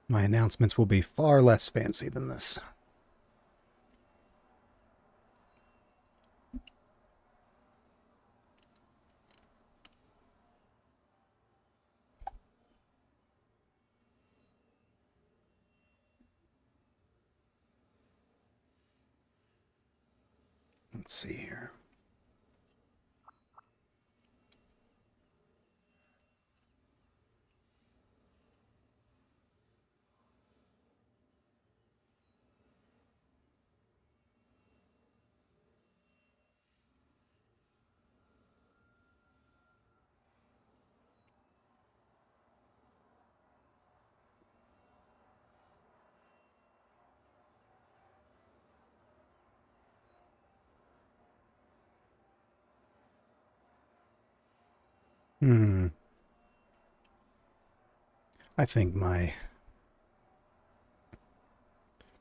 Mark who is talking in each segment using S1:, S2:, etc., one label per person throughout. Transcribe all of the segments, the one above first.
S1: My announcements will be far less fancy than this. Let's see here. Hmm. I think my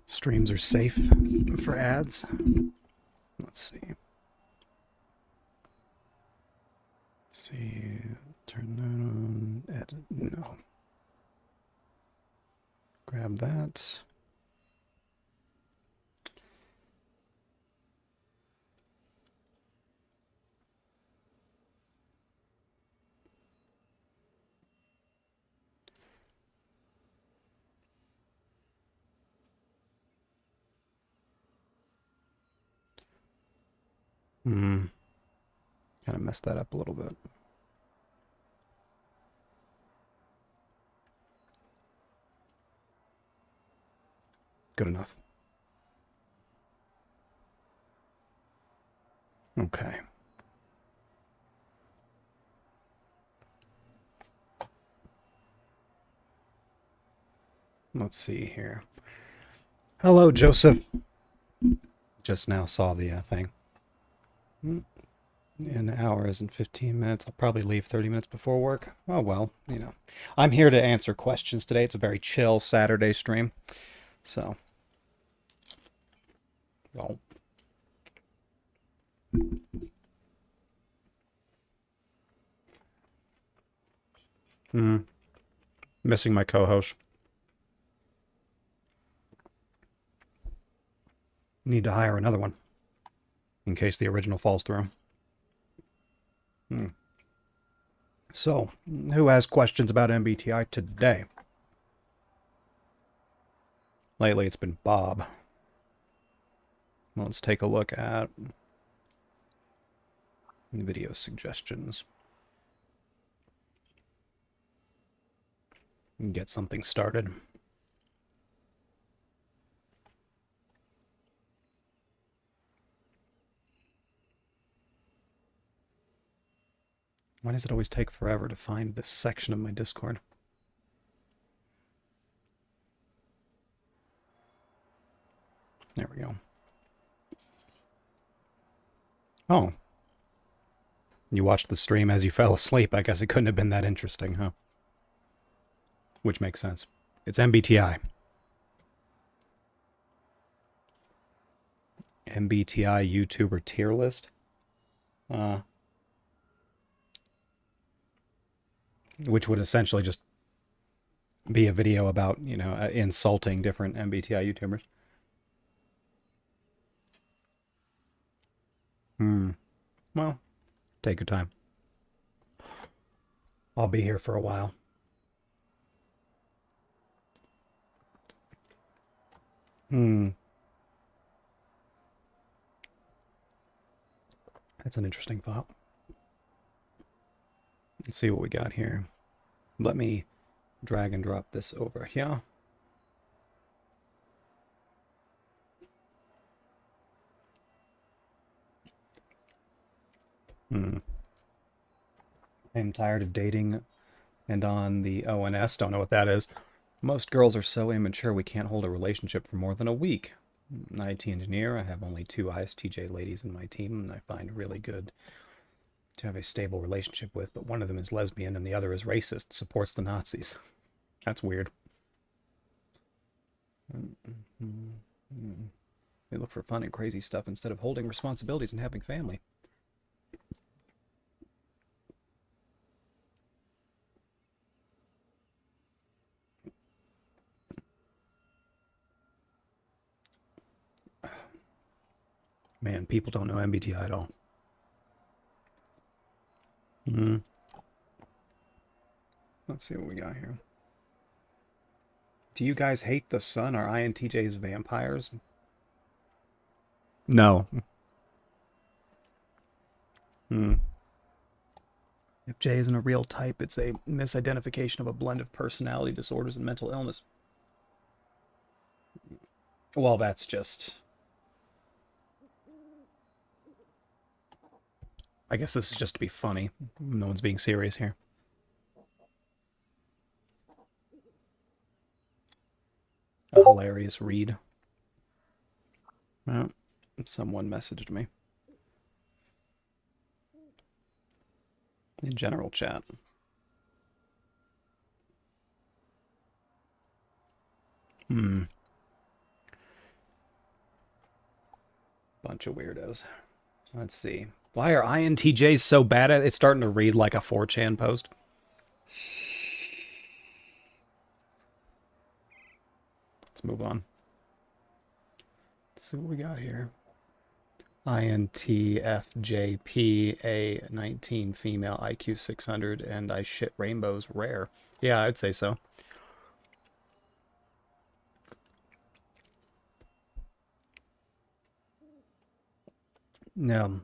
S1: streams are safe for ads. Let's see. Let's see. Turn that on. Edit. No. Grab that. Hmm. Kind of messed that up a little bit. Good enough. Okay. Let's see here. Hello, Joseph. Just now saw the thing. In hours and 15 minutes. I'll probably leave 30 minutes before work. Oh, well, you know. I'm here to answer questions today. It's a very chill Saturday stream. So, well. Missing my co-host. Need to hire another one in case the original falls through. So, who has questions about MBTI today? Lately, it's been Bob. Let's take a look at video suggestions. And get something started. Why does it always take forever to find this section of my Discord? There we go. Oh. You watched the stream as you fell asleep. I guess it couldn't have been that interesting, huh? Which makes sense. It's MBTI. MBTI YouTuber tier list. Which would essentially just be a video about, you know, insulting different MBTI YouTubers. Well, take your time. I'll be here for a while. That's an interesting thought. Let's see what we got here. Let me drag and drop this over here. I'm tired of dating and on the ONS. Don't know what that is. Most girls are so immature we can't hold a relationship for more than a week. I'm an IT engineer. I have only 2 ISTJ ladies in my team, and I find really good to have a stable relationship with, but one of them is lesbian and the other is racist, supports the Nazis. That's weird. They look for fun and crazy stuff instead of holding responsibilities and having family. Man, people don't know MBTI at all. Mm. Let's see what we got here. Do you guys hate the sun? Are INTJs vampires? No. Hmm. If J isn't a real type, it's a misidentification of a blend of personality disorders and mental illness. Well, that's just... I guess this is just to be funny. No one's being serious here. A hilarious read. Well, someone messaged me. In general chat. Bunch of weirdos. Let's see. Why are INTJs so bad at it? It's starting to read like a 4chan post. Let's move on. Let's see what we got here. INTFJP, a 19 female, IQ 600, and I shit rainbows rare. Yeah, I'd say so. Now,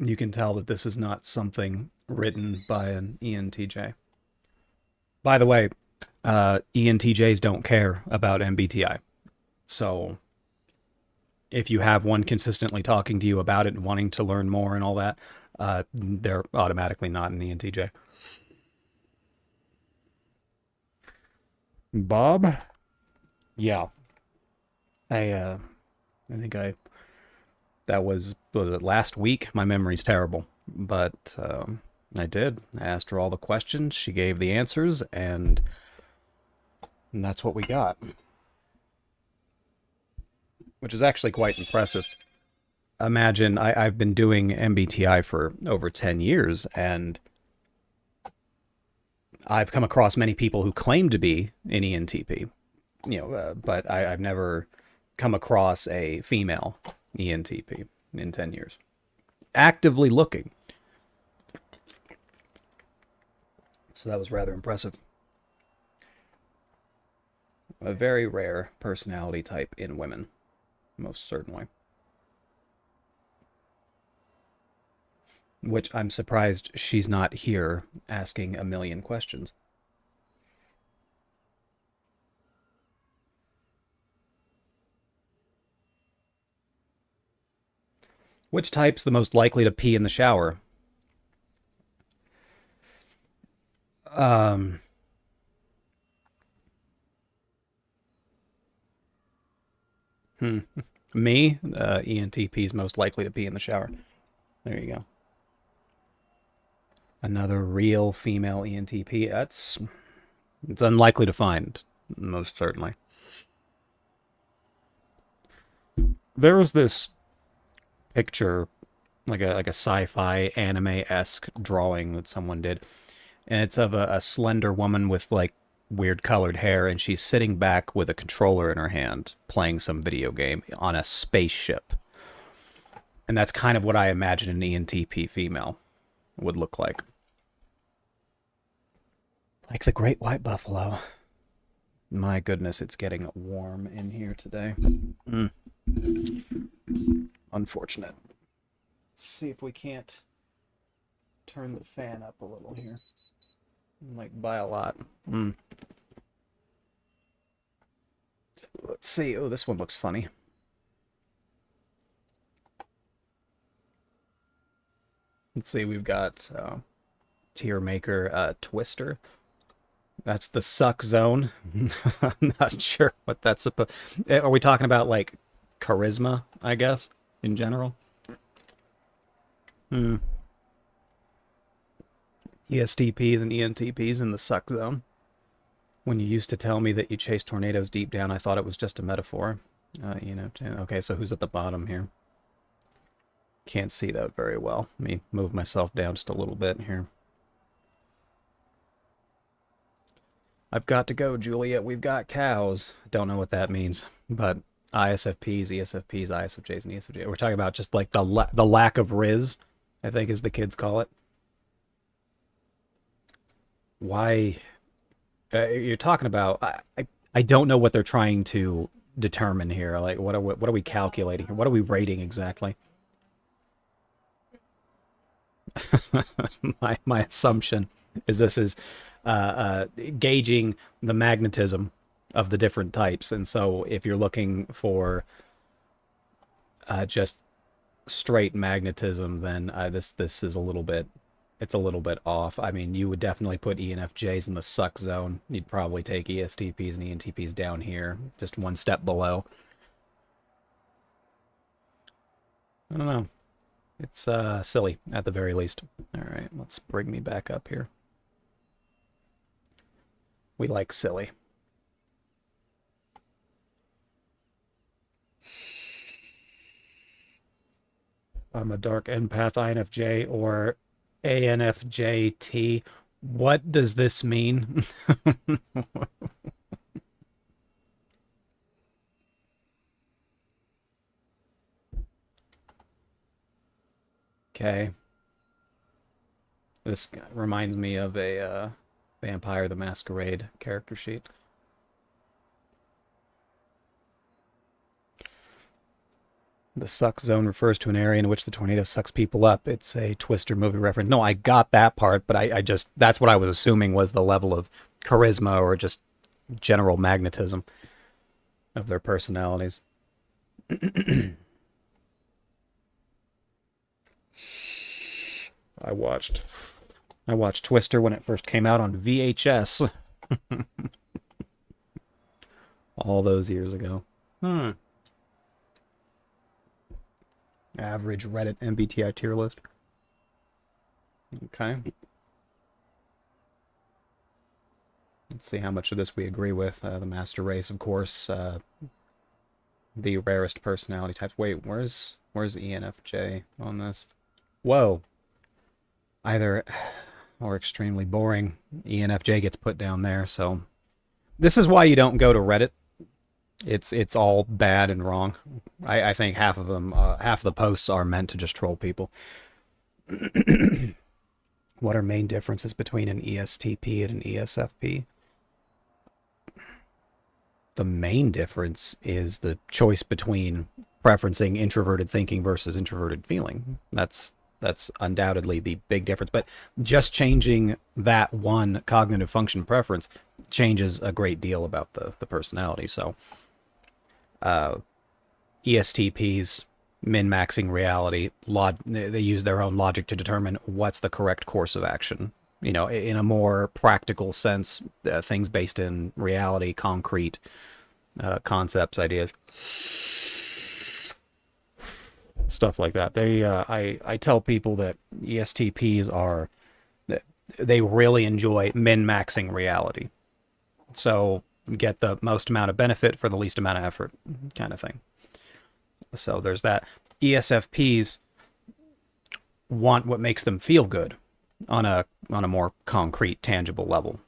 S1: you can tell that this is not something written by an ENTJ. By the way, ENTJs don't care about MBTI. So if you have one consistently talking to you about it and wanting to learn more and all that, they're automatically not an ENTJ. Bob? Yeah. I think that was it last week? My memory's terrible. But I did. I asked her all the questions. She gave the answers, and that's what we got. Which is actually quite impressive. Imagine, I've been doing MBTI for over 10 years, and I've come across many people who claim to be an ENTP, but I've never come across a female ENTP in 10 years. Actively looking. So that was rather impressive. A very rare personality type in women, most certainly. Which I'm surprised she's not here asking a million questions. Which type's the most likely to pee in the shower? Um, Me? ENTP is most likely to pee in the shower. There you go. Another real female ENTP. It's unlikely to find, most certainly. There was this picture, like a sci-fi anime-esque drawing that someone did, and it's of a slender woman with like weird colored hair, and she's sitting back with a controller in her hand, playing some video game on a spaceship. And that's kind of what I imagine an ENTP female would look like. Like the great white buffalo. My goodness, it's getting warm in here today. Unfortunate. Let's see if we can't turn the fan up a little here. Like, by a lot. Let's see. Oh, this one looks funny. Let's see, we've got tier maker Twister. That's the suck zone. I'm not sure what that's supposed... Are we talking about, like, charisma, I guess, in general? ESTPs and ENTPs in the suck zone. When you used to tell me that you chase tornadoes deep down, I thought it was just a metaphor. Okay, so who's at the bottom here? Can't see that very well. Let me move myself down just a little bit here. I've got to go, Julia. We've got cows. Don't know what that means, but ISFPs, ESFPs, ISFJs, and ESFJs. We're talking about just like the lack of Riz, I think, as the kids call it. Why you're talking about? I don't know what they're trying to determine here. Like, what are we calculating here? What are we rating exactly? My assumption is this is gauging the magnetism of the different types, and so if you're looking for just straight magnetism, then this is a little bit, it's a little bit off. I mean, you would definitely put ENFJs in the suck zone. You'd probably take ESTPs and ENTPs down here, just one step below. I don't know. It's silly at the very least. All right, let's bring me back up here. We like silly. I'm a dark empath INFJ or ANFJT. What does this mean? Okay. This reminds me of a Vampire the Masquerade character sheet. The suck zone refers to an area in which the tornado sucks people up. It's a Twister movie reference. No, I got that part, but I just, that's what I was assuming was the level of charisma or just general magnetism of their personalities. I watched I watched Twister when it first came out on VHS all those years ago. Hmm. Average Reddit MBTI tier list. Okay. Let's see how much of this we agree with. The master race, of course. The rarest personality types. Wait, where's ENFJ on this? Whoa. Either or extremely boring. ENFJ gets put down there. So this is why you don't go to Reddit. It's all bad and wrong. I think half of them, half of the posts are meant to just troll people. What are main differences between an ESTP and an ESFP? The main difference is the choice between preferencing introverted thinking versus introverted feeling. That's undoubtedly the big difference. But just changing that one cognitive function preference changes a great deal about the personality. So ESTPs min-maxing reality, they use their own logic to determine what's the correct course of action. You know, in a more practical sense, things based in reality, concrete concepts, ideas, stuff like that. I tell people that ESTPs are, they really enjoy min-maxing reality. So get the most amount of benefit for the least amount of effort, kind of thing. So there's that. ESFPs want what makes them feel good on a more concrete, tangible level.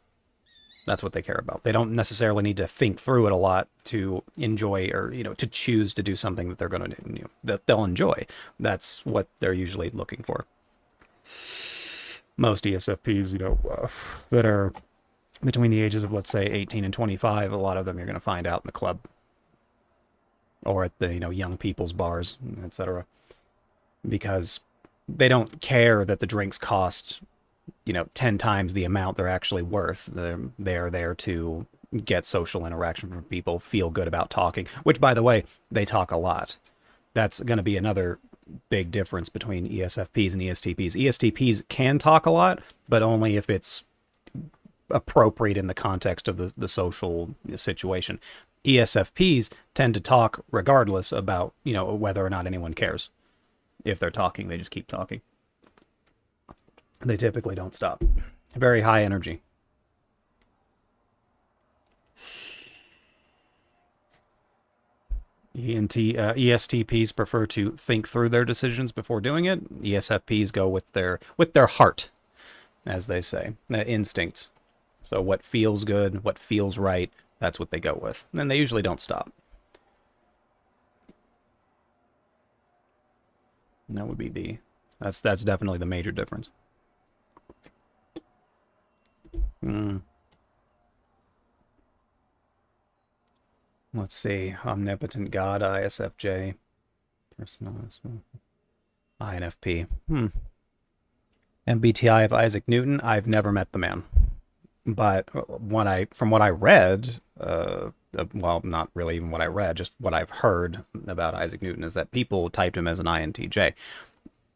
S1: That's what they care about. They don't necessarily need to think through it a lot to enjoy, or to choose to do something that they're going to that they'll enjoy. That's what they're usually looking for. Most ESFPs, that are between the ages of, let's say, 18 and 25, a lot of them you're going to find out in the club or at the young people's bars, etc. Because they don't care that the drinks cost 10 times the amount they're actually worth. They're there to get social interaction from people, feel good about talking, which, by the way, they talk a lot. That's going to be another big difference between ESFPs and ESTPs. ESTPs can talk a lot, but only if it's appropriate in the context of the social situation. ESFPs tend to talk regardless about, whether or not anyone cares. If they're talking, they just keep talking. They typically don't stop. Very high energy. ESTPs prefer to think through their decisions before doing it. ESFPs go with their heart, as they say, instincts. So what feels good, what feels right, that's what they go with. And they usually don't stop. That would be B. That's definitely the major difference. Hmm. Let's see. Omnipotent God, ISFJ. Personalist. INFP. MBTI of Isaac Newton. I've never met the man, but from what I read, well, not really even what I read, just what I've heard about Isaac Newton is that people typed him as an INTJ.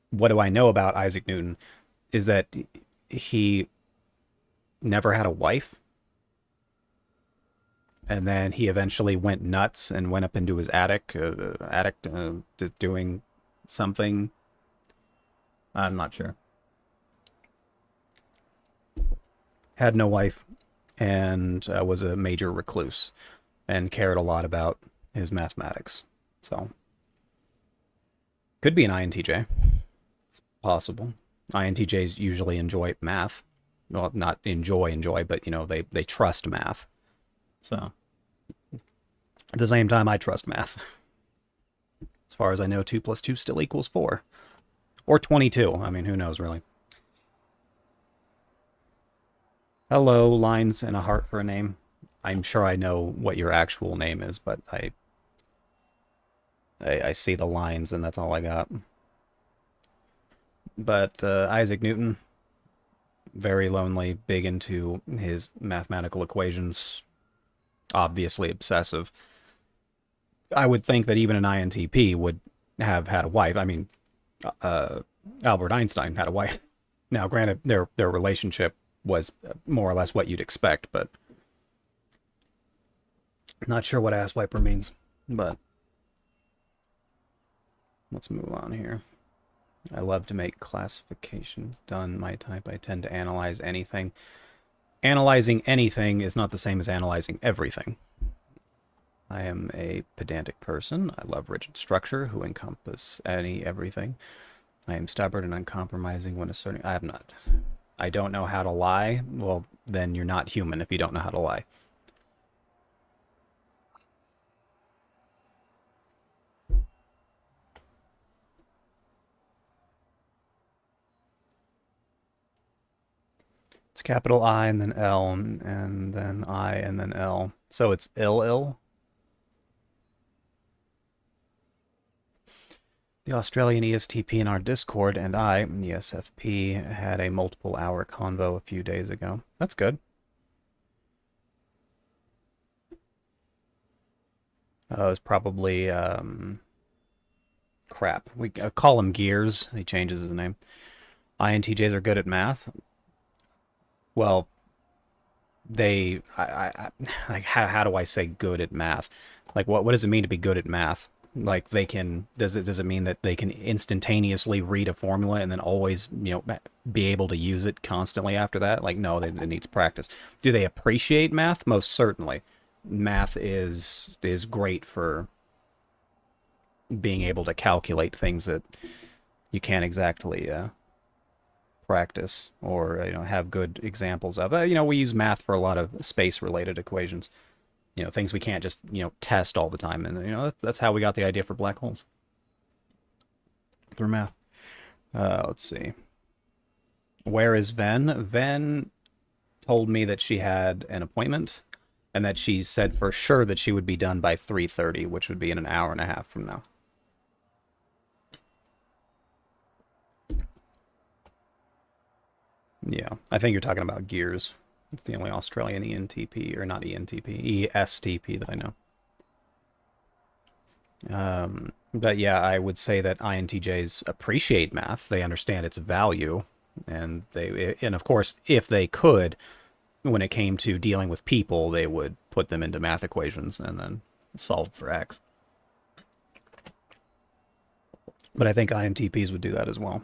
S1: What do I know about Isaac Newton is that he never had a wife, and then he eventually went nuts and went up into his attic, doing something. I'm not sure. Had no wife, and was a major recluse, and cared a lot about his mathematics. So could be an INTJ. It's possible. INTJs usually enjoy math. Well, not enjoy, but they trust math. So at the same time, I trust math. As far as I know, 2 plus 2 still equals 4. Or 22. I mean, who knows, really. Hello, lines and a heart for a name. I'm sure I know what your actual name is, but I see the lines and that's all I got. But Isaac Newton, very lonely, big into his mathematical equations, obviously obsessive. I would think that even an INTP would have had a wife. I mean, Albert Einstein had a wife. Now, granted, their relationship was more or less what you'd expect, but not sure what ass wiper means. But let's move on here. I love to make classifications. Done my type. I tend to analyze anything. Analyzing anything is not the same as analyzing everything. I am a pedantic person. I love rigid structure who encompass everything. I am stubborn and uncompromising when asserting. I am not. I don't know how to lie. Well, then you're not human if you don't know how to lie. It's capital I and then L and then I and then L. So it's ill. The Australian ESTP in our Discord and I, ESFP, had a multiple hour convo a few days ago. That's good. It was probably crap. We call him Gears. He changes his name. INTJs are good at math. Well, like how do I say good at math? Like what does it mean to be good at math? Like they can does it mean that they can instantaneously read a formula and then always be able to use it constantly after that? Like no, it needs practice. Do they appreciate math? Most certainly. Math is great for being able to calculate things that you can't exactly practice or have good examples of. We use math for a lot of space related equations. Things we can't just test all the time, and that's how we got the idea for black holes, through math. Let's see. Where is Ven? Ven told me that she had an appointment and that she said for sure that she would be done by 3:30, which would be in an hour and a half from now. Yeah, I think you're talking about Gears. It's the only Australian ENTP, or not ENTP, ESTP that I know. But yeah, I would say that INTJs appreciate math. They understand its value, and of course, if they could, when it came to dealing with people, they would put them into math equations and then solve for X. But I think INTPs would do that as well.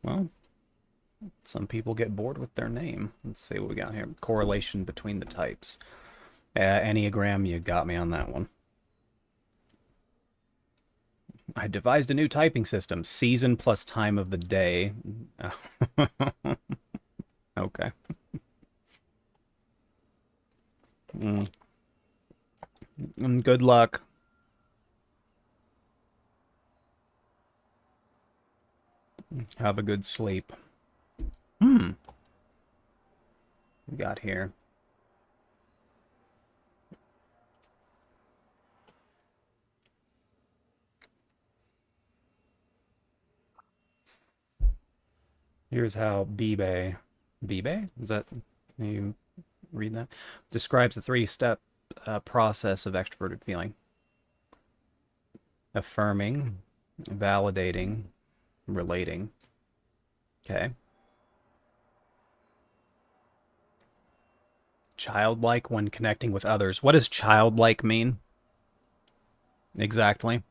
S1: Well, some people get bored with their name. Let's see what we got here. Correlation between the types. Enneagram, you got me on that one. I devised a new typing system. Season plus time of the day. Okay. Good luck. Have a good sleep. Hmm. We got here. Here's how Bibe? Is that, you read that? Describes the three-step process of extroverted feeling. Affirming, validating, relating. Okay. Childlike when connecting with others. What does childlike mean? Exactly.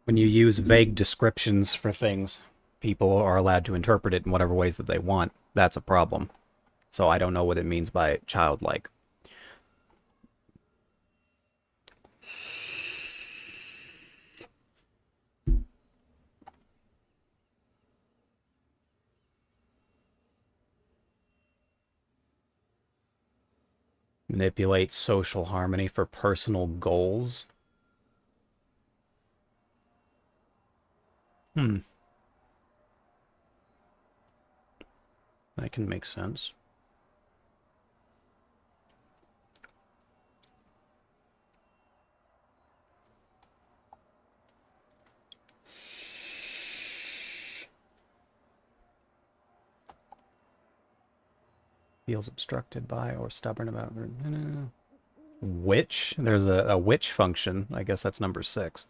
S1: When you use vague descriptions for things, people are allowed to interpret it in whatever ways that they want. That's a problem. So I don't know what it means by childlike. Manipulate social harmony for personal goals. Hmm, that can make sense. Feels obstructed by or stubborn about. Witch? There's a witch function. I guess that's number 6.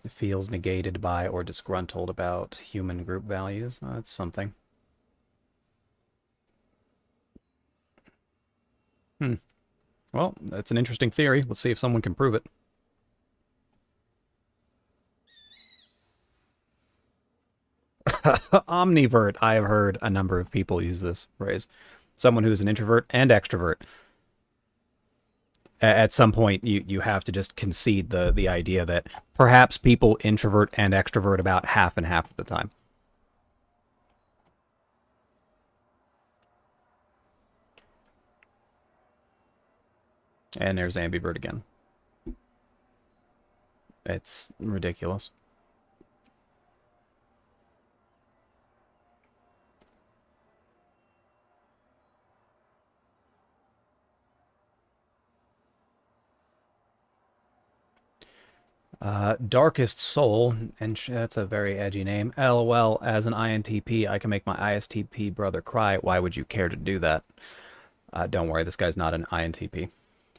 S1: It feels negated by or disgruntled about human group values. That's something. Hmm. Well, that's an interesting theory. Let's see if someone can prove it. Omnivert. I have heard a number of people use this phrase. Someone who's an introvert and extrovert. At some point, you have to just concede the idea that perhaps people introvert and extrovert about half and half of the time. And there's ambivert again. It's ridiculous. Darkest Soul, and that's a very edgy name. LOL, as an INTP, I can make my ISTP brother cry. Why would you care to do that? Don't worry, this guy's not an INTP.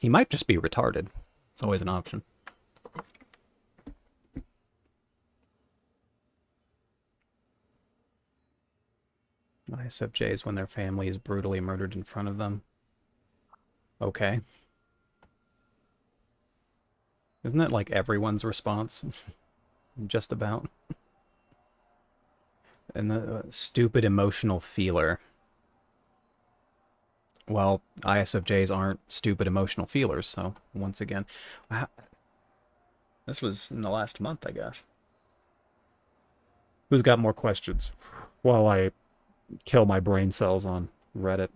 S1: He might just be retarded. It's always an option. ISFJs when their family is brutally murdered in front of them. Okay. Isn't that like everyone's response? Just about. And the stupid emotional feeler. Well, ISFJs aren't stupid emotional feelers, so once again, this was in the last month, I guess. Who's got more questions? While I kill my brain cells on Reddit.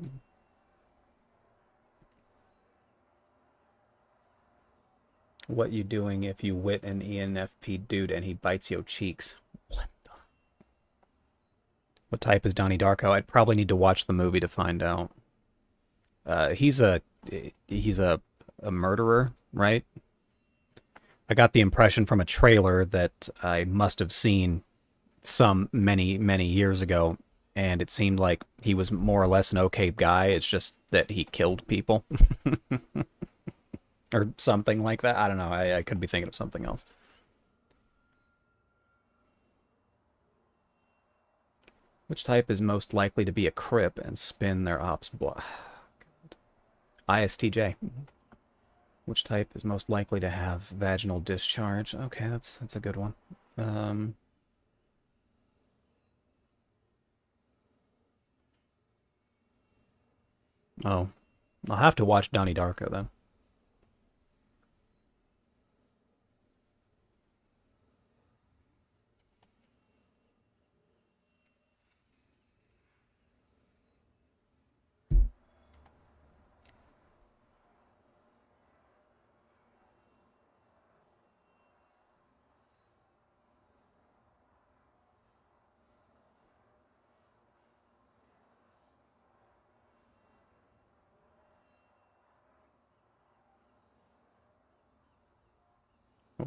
S1: What you doing if you wit an ENFP dude and he bites your cheeks? What the? What type is Donnie Darko? I'd probably need to watch the movie to find out. He's a murderer, right? I got the impression from a trailer that I must have seen some many years ago, and it seemed like he was more or less an okay guy. It's just that he killed people or something like that. I don't know. I could be thinking of something else. Which type is most likely to be a crip and spin their ops blah? ISTJ. Which type is most likely to have vaginal discharge? Okay, that's a good one. Um, oh, I'll have to watch Donnie Darko then.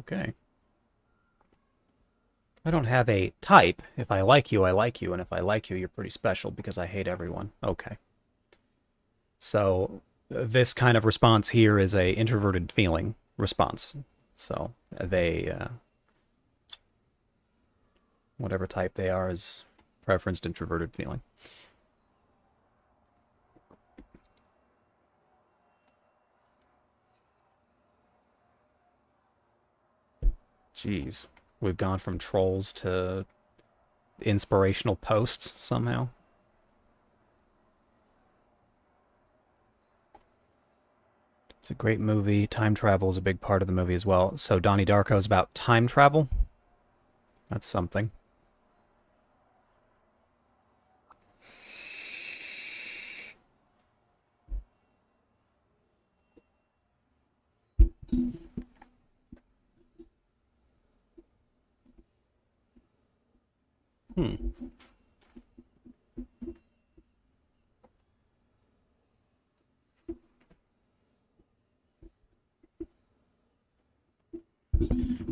S1: Okay. I don't have a type. If I like you, I like you. And if I like you, you're pretty special because I hate everyone. Okay. So this kind of response here is a introverted feeling response. So whatever type they are, is preferenced introverted feeling. Jeez. We've gone from trolls to inspirational posts somehow. It's a great movie. Time travel is a big part of the movie as well. So Donnie Darko is about time travel. That's something. Hmm.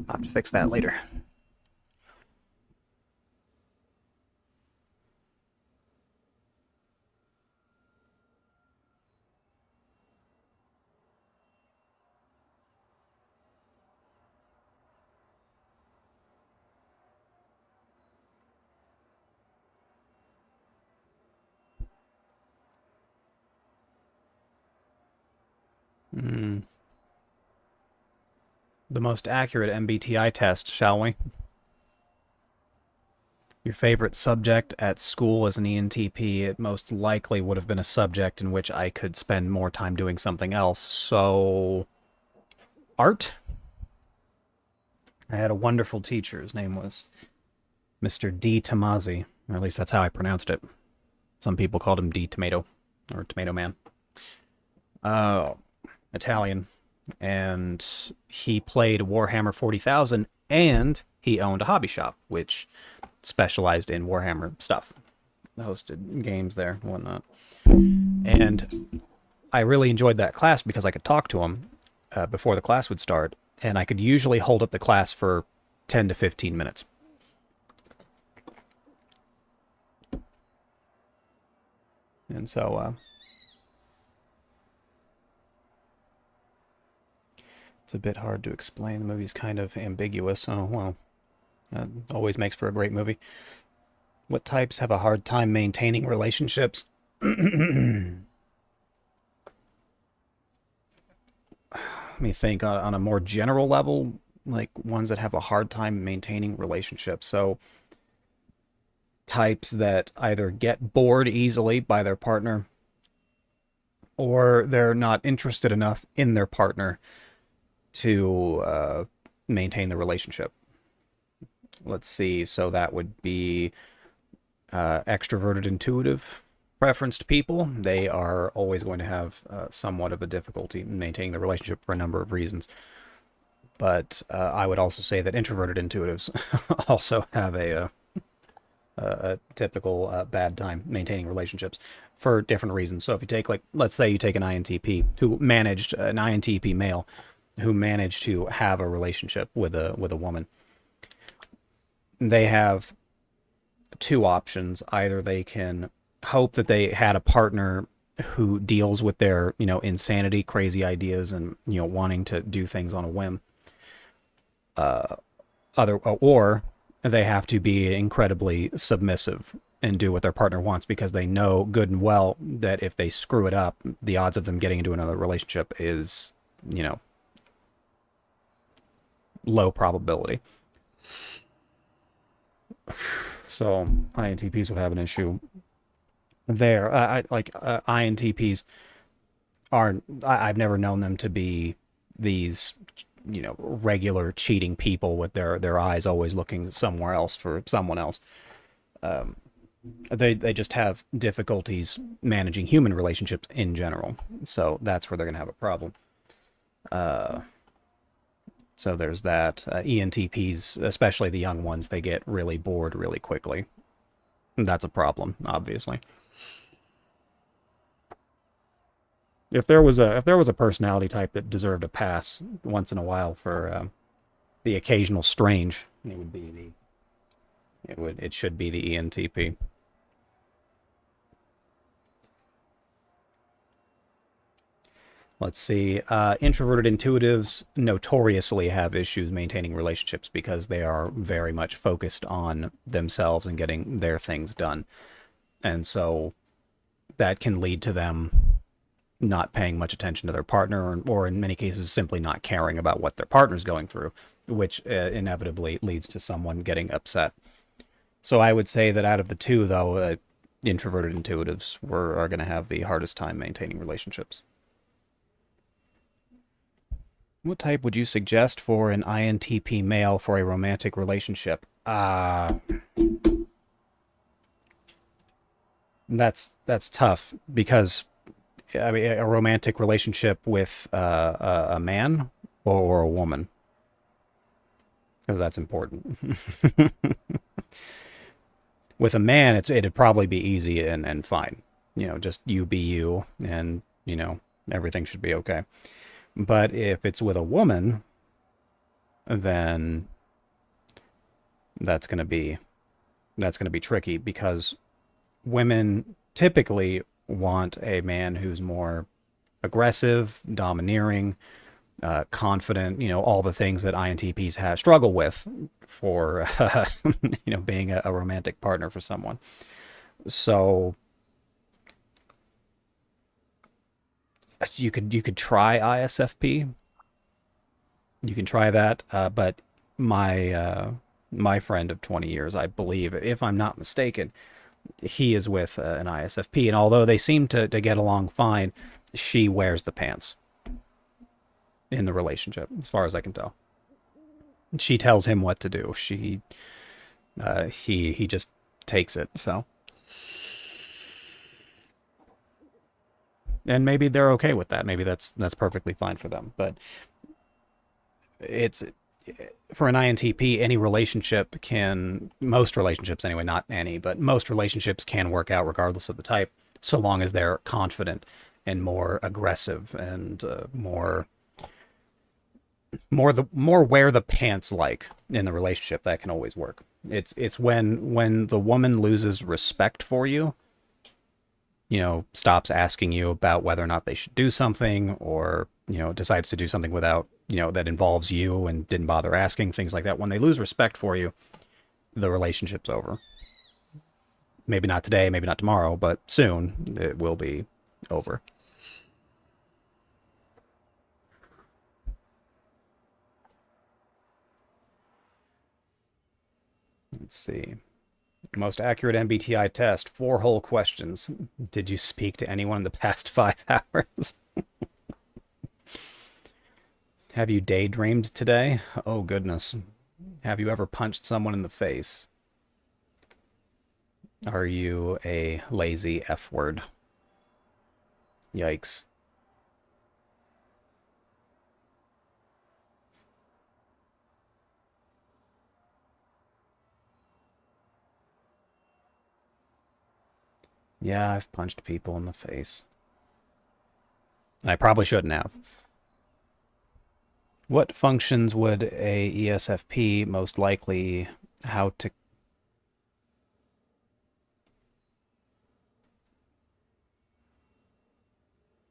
S1: I'll have to fix that later. Hmm. The most accurate MBTI test, shall we? Your favorite subject at school as an ENTP, it most likely would have been a subject in which I could spend more time doing something else. So, art? I had a wonderful teacher. His name was Mr. D. Tomasi, or at least that's how I pronounced it. Some people called him D. Tomato, or Tomato Man. Uh, Italian. And he played Warhammer 40,000, and he owned a hobby shop, which specialized in Warhammer stuff. Hosted games there and whatnot. And I really enjoyed that class because I could talk to him before the class would start, and I could usually hold up the class for 10 to 15 minutes. And so it's a bit hard to explain. The movie's kind of ambiguous. Oh, well, that always makes for a great movie. What types have a hard time maintaining relationships? Let me think on a more general level, like ones that have a hard time maintaining relationships. So types that either get bored easily by their partner or they're not interested enough in their partner to maintain the relationship. Let's see. So that would be extroverted, intuitive, preferenced people. They are always going to have somewhat of a difficulty maintaining the relationship for a number of reasons. But I would also say that introverted intuitives also have a typical bad time maintaining relationships for different reasons. So if you take, like, let's say you take an INTP who managed an INTP male who managed to have a relationship with a woman, they have two options. Either they can hope that they had a partner who deals with their, insanity, crazy ideas, and, wanting to do things on a whim. Or they have to be incredibly submissive and do what their partner wants because they know good and well that if they screw it up, the odds of them getting into another relationship is, low probability. So INTPs would have an issue there. INTPs aren't. I've never known them to be these, regular cheating people with their eyes always looking somewhere else for someone else. They just have difficulties managing human relationships in general. So that's where they're gonna have a problem. So there's that. ENTPs, especially the young ones, they get really bored really quickly. That's a problem, obviously. If there was a personality type that deserved a pass once in a while for The occasional strange. It should be the ENTP. Let's see. Introverted intuitives notoriously have issues maintaining relationships because they are very much focused on themselves and getting their things done. And so that can lead to them not paying much attention to their partner, or in many cases, simply not caring about what their partner's going through, which inevitably leads to someone getting upset. So I would say that out of the two, though, introverted intuitives are going to have the hardest time maintaining relationships. What type would you suggest for an INTP male for a romantic relationship? That's tough because I mean a romantic relationship with a man or a woman, because that's important. With a man, it'd probably be easy and fine. Just you be you, and everything should be okay. But if it's with a woman, then that's gonna be that's gonna be tricky because women typically want a man who's more aggressive, domineering, confident, all the things that INTPs have struggle with for being a romantic partner for someone. So you could try ISFP. You can try that, but my friend of 20 years, I believe, if I'm not mistaken, he is with an ISFP, and although they seem to get along fine, she wears the pants in the relationship, as far as I can tell. She tells him what to do. He just takes it. So, and maybe they're okay with that. Maybe that's perfectly fine for them. But it's for an INTP, most relationships anyway, not any, but most relationships can work out regardless of the type, so long as they're confident and more aggressive and more wear the pants like in the relationship. That can always work. It's when the woman loses respect for you, stops asking you about whether or not they should do something, or decides to do something without that involves you and didn't bother asking, things like that. When they lose respect for you, the relationship's over. Maybe not today, maybe not tomorrow, but soon it will be over. Let's see. Most accurate MBTI test, 4 whole questions. Did you speak to anyone in the past 5 hours? Have you daydreamed today? Oh, goodness. Have you ever punched someone in the face? Are you a lazy F word? Yikes. Yeah, I've punched people in the face. I probably shouldn't have. What functions would a ESFP most likely how to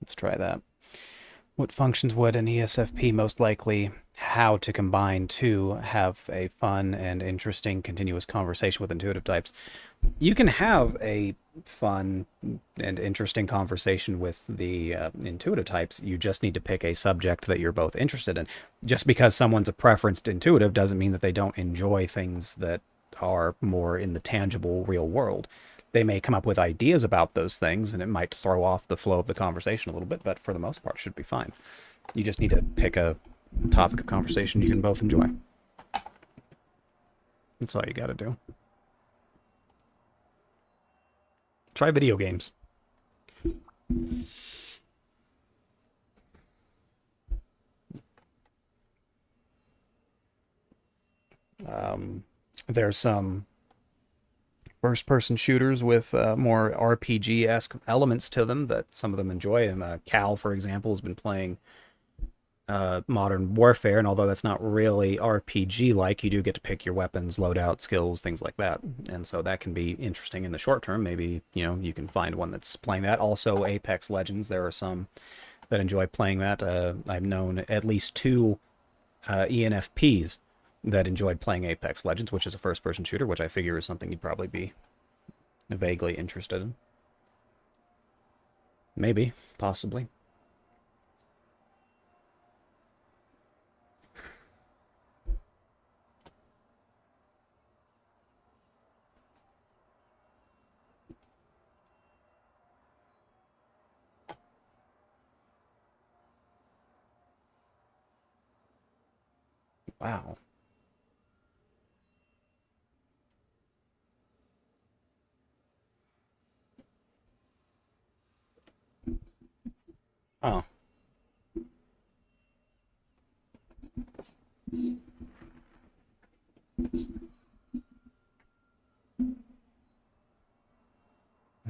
S1: let's try that. What functions would an ESFP most likely how to combine to have a fun and interesting continuous conversation with intuitive types? You can have a fun and interesting conversation with the intuitive types. You just need to pick a subject that you're both interested in. Just because someone's a preferenced intuitive doesn't mean that they don't enjoy things that are more in the tangible real world. They may come up with ideas about those things, and it might throw off the flow of the conversation a little bit, but for the most part, it should be fine. You just need to pick a topic of conversation you can both enjoy. That's all you got to do. Try video games. Um, there's some first person shooters with more RPG esque elements to them that some of them enjoy. And Cal, for example, has been playing Modern Warfare, and although that's not really RPG like, you do get to pick your weapons, loadout, skills, things like that. And so that can be interesting in the short term. Maybe, you can find one that's playing that. Also, Apex Legends, there are some that enjoy playing that. I've known at least two ENFPs that enjoyed playing Apex Legends, which is a first person shooter, which I figure is something you'd probably be vaguely interested in. Maybe, possibly. Wow. Oh,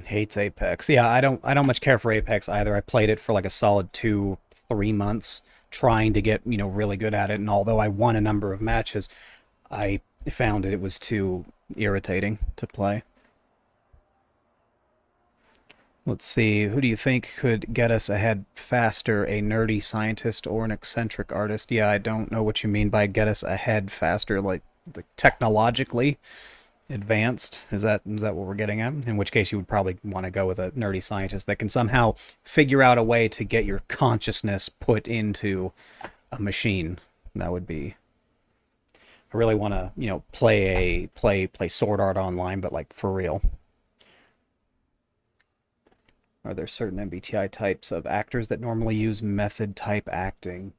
S1: hates Apex. Yeah, I don't much care for Apex either. I played it for like a solid 2, 3 months trying to get, really good at it. And although I won a number of matches, I found it was too irritating to play. Let's see, who do you think could get us ahead faster, a nerdy scientist or an eccentric artist? Yeah, I don't know what you mean by get us ahead faster, like technologically advanced. Is that what we're getting at? In which case you would probably want to go with a nerdy scientist that can somehow figure out a way to get your consciousness put into a machine. That would be. I really want to, play sword art online, but like for real. Are there certain MBTI types of actors that normally use method type acting?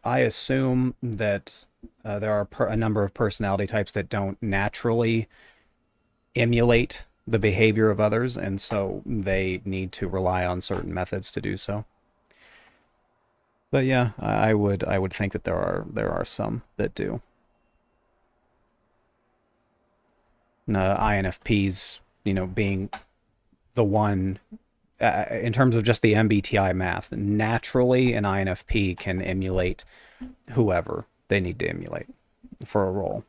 S1: I assume that there are a number of personality types that don't naturally emulate the behavior of others, and so they need to rely on certain methods to do so. But yeah, I would think that there are some that do. INFPs, being the one in terms of just the MBTI math, naturally an INFP can emulate whoever they need to emulate for a role.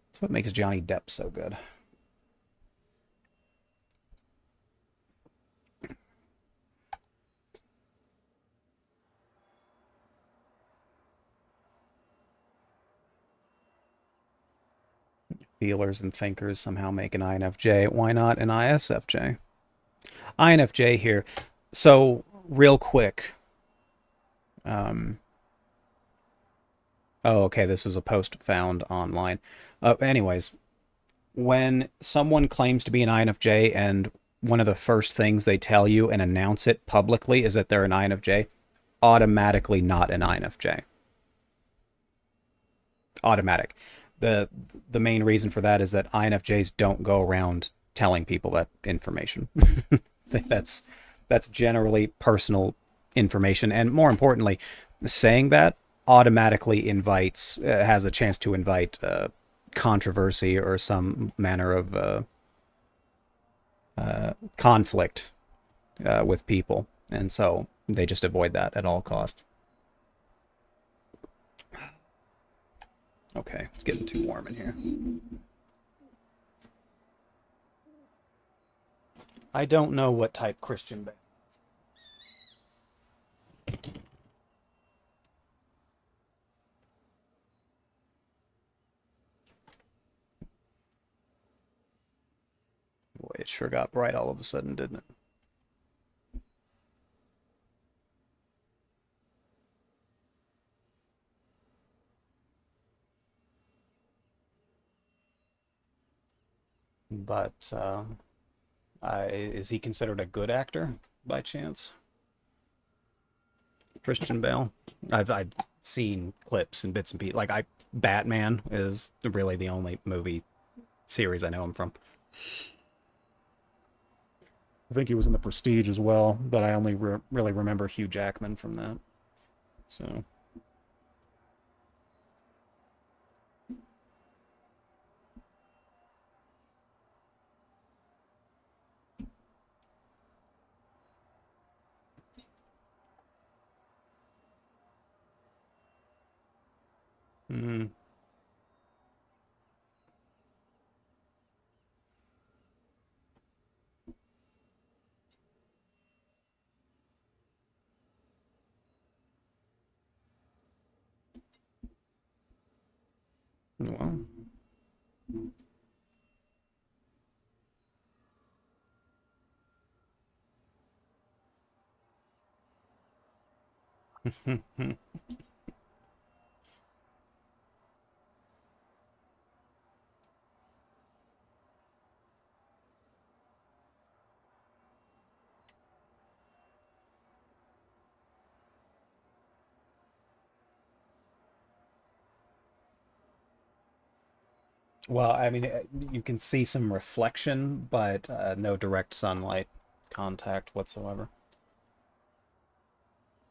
S1: That's what makes Johnny Depp so good. Feelers and thinkers somehow make an INFJ. Why not an ISFJ? INFJ here. So, real quick. Um, oh, okay. This was a post found online. Anyways, when someone claims to be an INFJ and one of the first things they tell you and announce it publicly is that they're an INFJ, automatically not an INFJ. Automatic. The main reason for that is that INFJs don't go around telling people that information. that's that's generally personal information, and more importantly, saying that automatically invites has a chance to invite controversy or some manner of conflict with people, and so they just avoid that at all costs. Okay, it's getting too warm in here. I don't know what type Christian band. Boy, it sure got bright all of a sudden, didn't it? But is he considered a good actor by chance? Christian Bale. I've seen clips and bits and pieces. Like Batman is really the only movie series I know him from. I think he was in The Prestige as well, but I only really remember Hugh Jackman from that. So Mm. Well. Well, I mean, you can see some reflection, but no direct sunlight contact whatsoever.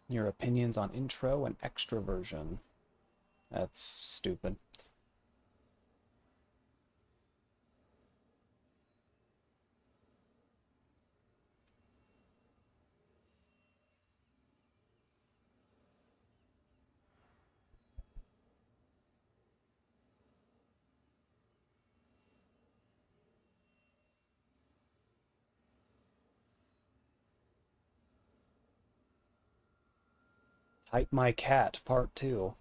S1: Your opinions on intro and extroversion. That's stupid. Type My Cat, Part 2.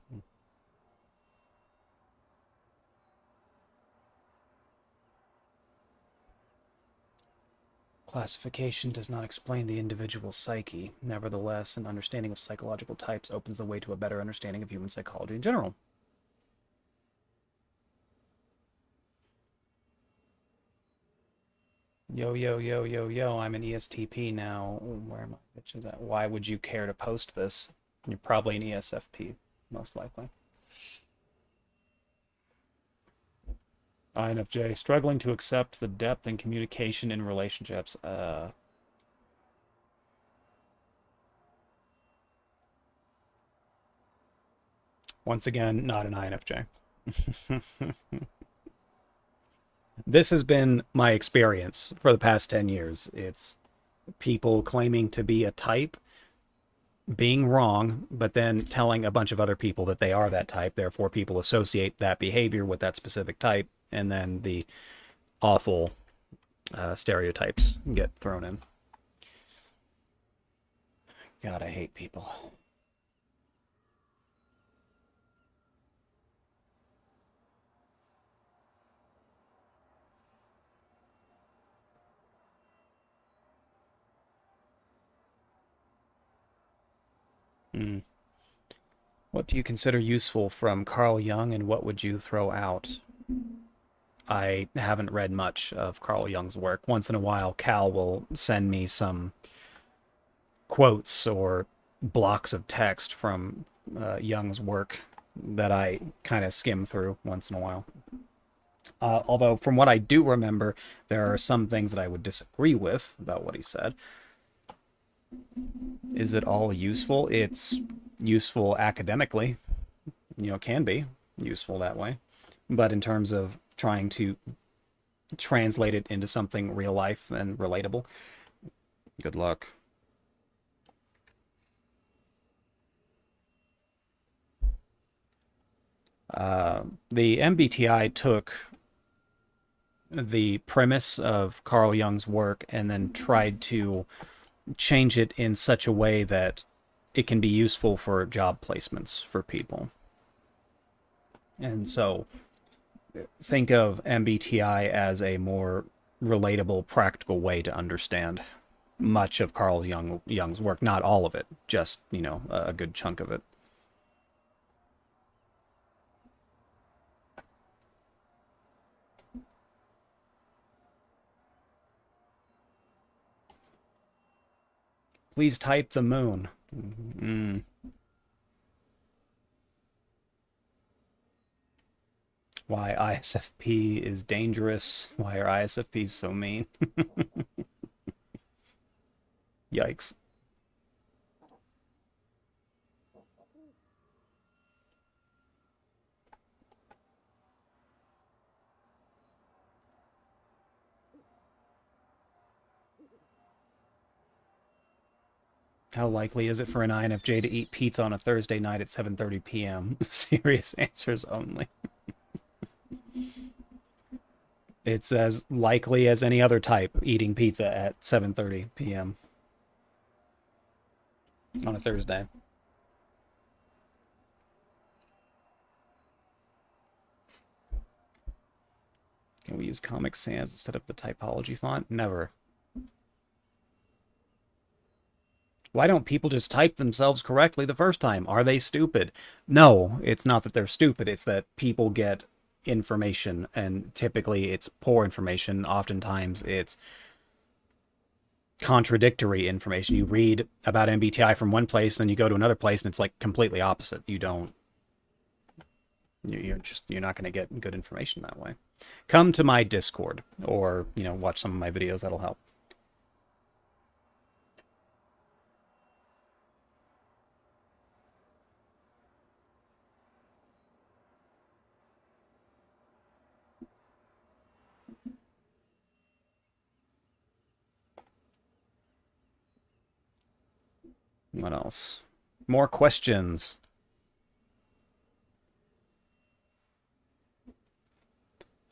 S1: Classification does not explain the individual psyche. Nevertheless, an understanding of psychological types opens the way to a better understanding of human psychology in general. Yo, yo, yo, yo, yo, I'm an ESTP now. Where are my bitches at? Why would you care to post this? You're probably an ESFP, most likely. INFJ, struggling to accept the depth and communication in relationships. Once again, not an INFJ. This has been my experience for the past 10 years. It's people claiming to be a type, being wrong, but then telling a bunch of other people that they are that type. Therefore, people associate that behavior with that specific type, and then the awful stereotypes get thrown in. God, I hate people. Mm. What do you consider useful from Carl Jung, and what would you throw out? I haven't read much of Carl Jung's work. Once in a while, Cal will send me some quotes or blocks of text from Jung's work that I kind of skim through once in a while. Although, from what I do remember, there are some things that I would disagree with about what he said. Is it all useful? It's useful academically, can be useful that way. But in terms of trying to translate it into something real life and relatable, good luck. The MBTI took the premise of Carl Jung's work and then tried to change it in such a way that it can be useful for job placements for people. And so think of MBTI as a more relatable, practical way to understand much of Jung's work. Not all of it, just, a good chunk of it. Please type the moon. Mm. Why ISFP is dangerous. Why are ISFPs so mean? Yikes. How likely is it for an INFJ to eat pizza on a Thursday night at 7:30 p.m.? Serious answers only. It's as likely as any other type eating pizza at 7:30 p.m. on a Thursday. Can we use Comic Sans instead of the typology font? Never. Why don't people just type themselves correctly the first time? Are they stupid? No, it's not that they're stupid. It's that people get information, and typically it's poor information. Oftentimes it's contradictory information. You read about MBTI from one place, then you go to another place, and it's like completely opposite. You don't. You're not going to get good information that way. Come to my Discord, or watch some of my videos. That'll help. What else? More questions.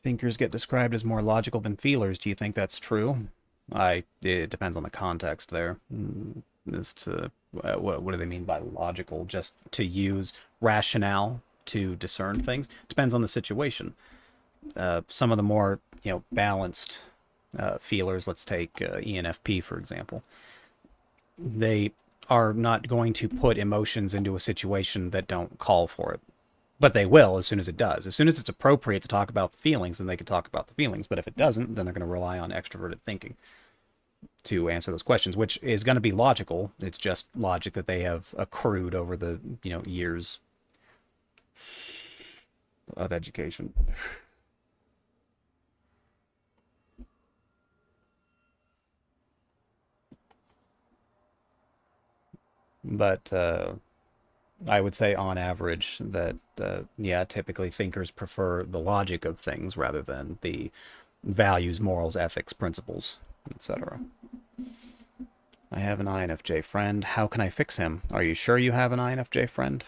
S1: Thinkers get described as more logical than feelers. Do you think that's true? It depends on the context there. As to what do they mean by logical? Just to use rationale to discern things? Depends on the situation. Some of the more balanced feelers, let's take ENFP for example, they are not going to put emotions into a situation that don't call for it. But they will as soon as it does. As soon as it's appropriate to talk about the feelings, then they can talk about the feelings. But if it doesn't, then they're going to rely on extroverted thinking to answer those questions, which is going to be logical. It's just logic that they have accrued over the years of education. But I would say on average that, yeah, typically thinkers prefer the logic of things rather than the values, morals, ethics, principles, etc. I have an INFJ friend. How can I fix him? Are you sure you have an INFJ friend?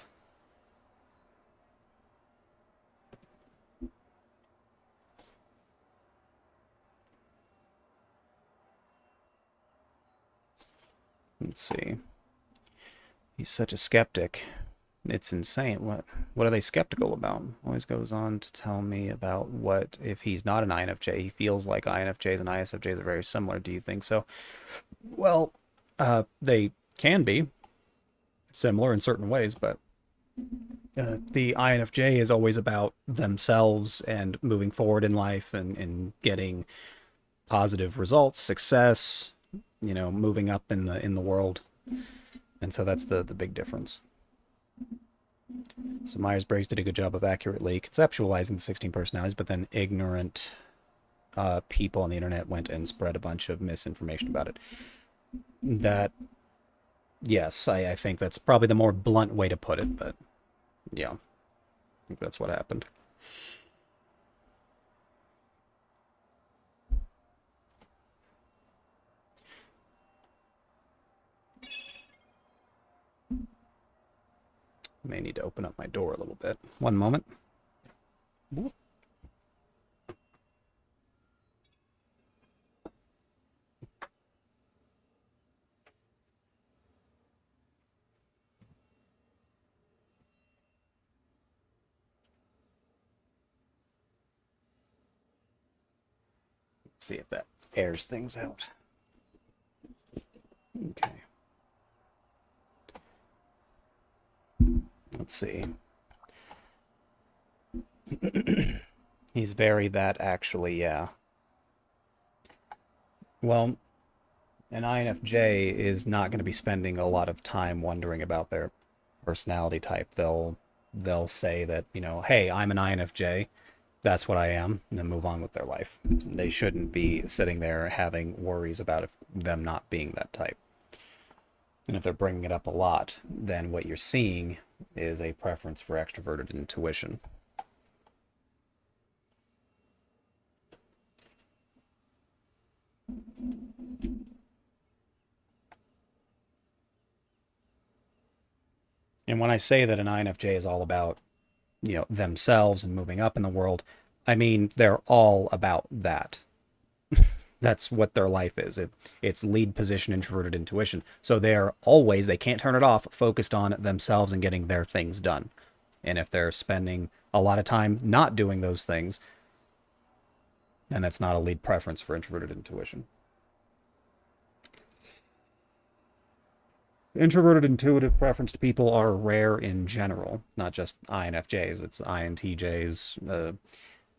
S1: Let's see. He's such a skeptic. It's insane. What are they skeptical about? Always goes on to tell me about what if he's not an INFJ. He feels like INFJs and ISFJs are very similar. Do you think so? Well, they can be similar in certain ways, but the INFJ is always about themselves and moving forward in life and getting positive results, success, moving up in the world. And so that's the big difference. So Myers-Briggs did a good job of accurately conceptualizing the 16 personalities, but then ignorant people on the internet went and spread a bunch of misinformation about it. That, yes, I think that's probably the more blunt way to put it, but yeah, I think that's what happened. May need to open up my door a little bit. One moment. Let's see if that airs things out. Okay. Let's see. He's very that, actually, yeah. Well, an INFJ is not going to be spending a lot of time wondering about their personality type. They'll say that, hey, I'm an INFJ. That's what I am, and then move on with their life. They shouldn't be sitting there having worries about them not being that type. And if they're bringing it up a lot, then what you're seeing is a preference for extroverted intuition. And when I say that an INFJ is all about, themselves and moving up in the world, I mean they're all about that. That's what their life is. It's lead position, introverted intuition. So they're always, they can't turn it off, focused on themselves and getting their things done. And if they're spending a lot of time not doing those things, then that's not a lead preference for introverted intuition. Introverted intuitive preference people are rare in general, not just INFJs. It's INTJs,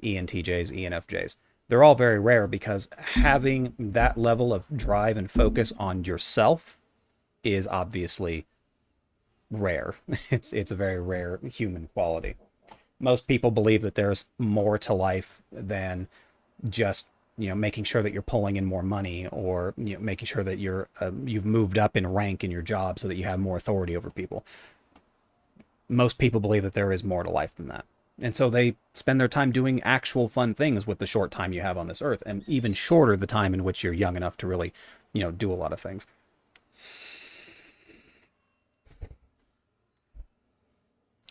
S1: ENTJs, ENFJs. They're all very rare because having that level of drive and focus on yourself is obviously rare. It's a very rare human quality. Most people believe that there's more to life than just making sure that you're pulling in more money, or making sure that you've moved up in rank in your job so that you have more authority over people. Most people believe that there is more to life than that. And so they spend their time doing actual fun things with the short time you have on this earth, and even shorter the time in which you're young enough to really, do a lot of things.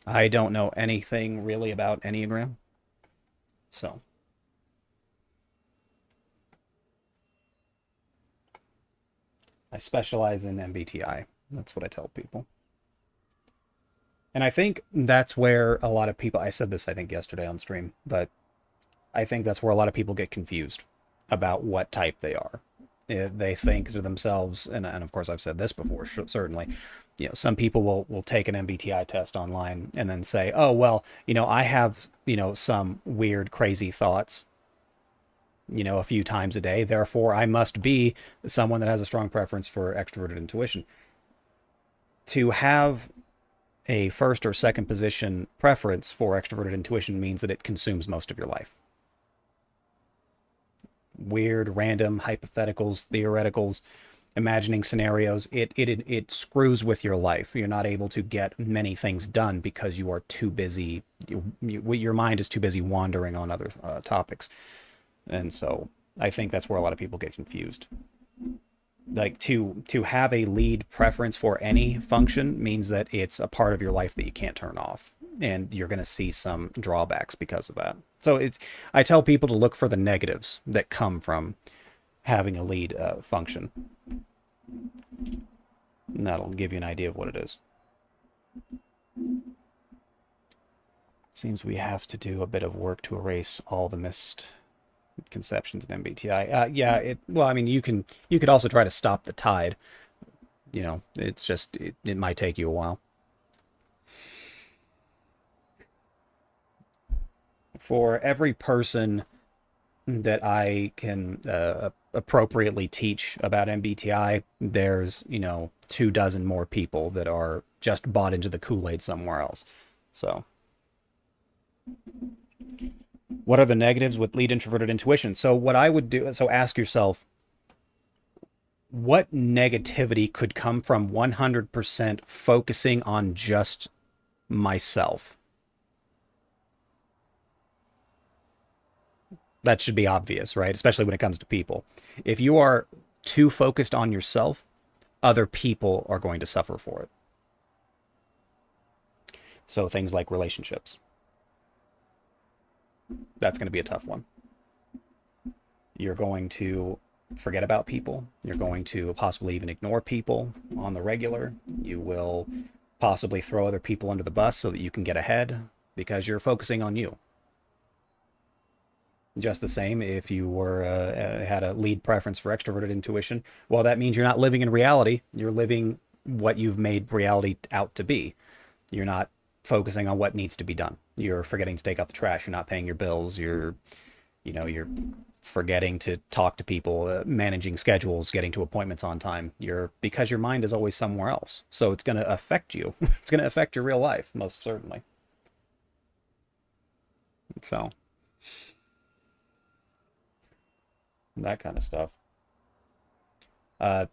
S1: I don't know anything really about Enneagram. So I specialize in MBTI. That's what I tell people. And I think that's where a lot of people, I said this, I think, yesterday on stream, but I think that's where a lot of people get confused about what type they are. They think to themselves, and of course I've said this before, certainly, some people will take an MBTI test online and then say, oh, well, I have, some weird, crazy thoughts, a few times a day. Therefore, I must be someone that has a strong preference for extroverted intuition. To have a first or second position preference for extroverted intuition means that it consumes most of your life. Weird, random hypotheticals, theoreticals, imagining scenarios, it screws with your life. You're not able to get many things done because you are too busy. Your mind is too busy wandering on other topics. And so I think that's where a lot of people get confused. Like to have a lead preference for any function means that it's a part of your life that you can't turn off, and you're going to see some drawbacks because of that. So I tell people to look for the negatives that come from having a lead function. And that'll give you an idea of what it is. It seems we have to do a bit of work to erase all the misconceptions of MBTI. Well, I mean, you could also try to stop the tide. It's just, it might take you a while. For every person that I can appropriately teach about MBTI, there's, 24 more people that are just bought into the Kool-Aid somewhere else. So what are the negatives with lead introverted intuition? So what I would do, so ask yourself, what negativity could come from 100% focusing on just myself? That should be obvious, right? Especially when it comes to people. If you are too focused on yourself, other people are going to suffer for it. So things like relationships. That's going to be a tough one. You're going to forget about people. You're going to possibly even ignore people on the regular. You will possibly throw other people under the bus so that you can get ahead because you're focusing on you. Just the same if you were had a lead preference for extroverted intuition. Well, that means you're not living in reality. You're living what you've made reality out to be. You're not focusing on what needs to be done. You're forgetting to take out the trash. You're not paying your bills. You're forgetting to talk to people, managing schedules, getting to appointments on time. Because your mind is always somewhere else. So it's going to affect you. It's going to affect your real life, most certainly. So that kind of stuff. As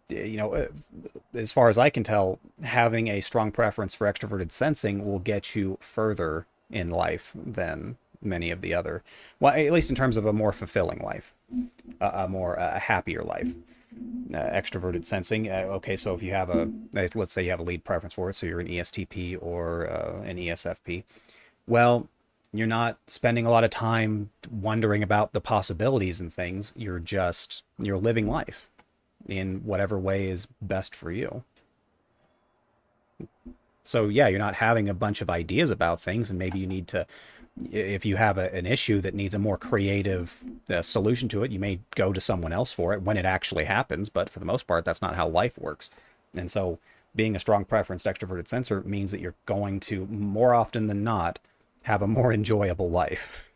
S1: far as I can tell, having a strong preference for extroverted sensing will get you further in life than many of the other, well, at least in terms of a more fulfilling life, a happier life. extroverted sensing. Okay, so if you have a, let's say you have a lead preference for it, so you're an ESTP or an ESFP. Well, you're not spending a lot of time wondering about the possibilities and things. You're living life in whatever way is best for you. So yeah, you're not having a bunch of ideas about things, and maybe you need to, if you have an issue that needs a more creative solution to it, you may go to someone else for it when it actually happens. But for the most part, that's not how life works. And so being a strong preference extroverted sensor means that you're going to, more often than not, have a more enjoyable life.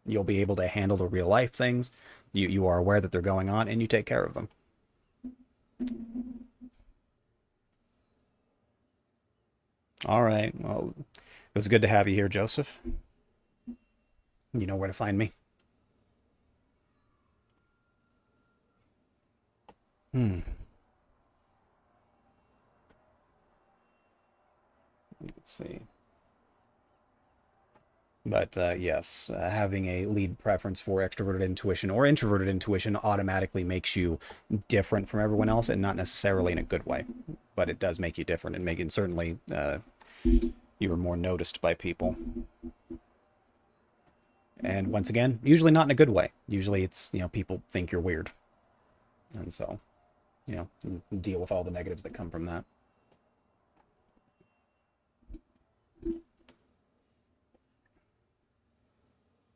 S1: You'll be able to handle the real life things. You are aware that they're going on and you take care of them. All right. Well, it was good to have you here, Joseph. You know where to find me. Hmm. Let's see. But yes, having a lead preference for extroverted intuition or introverted intuition automatically makes you different from everyone else, and not necessarily in a good way, but it does make you different and make it certainly you are more noticed by people. And once again, usually not in a good way. Usually it's, people think you're weird, and so deal with all the negatives that come from that.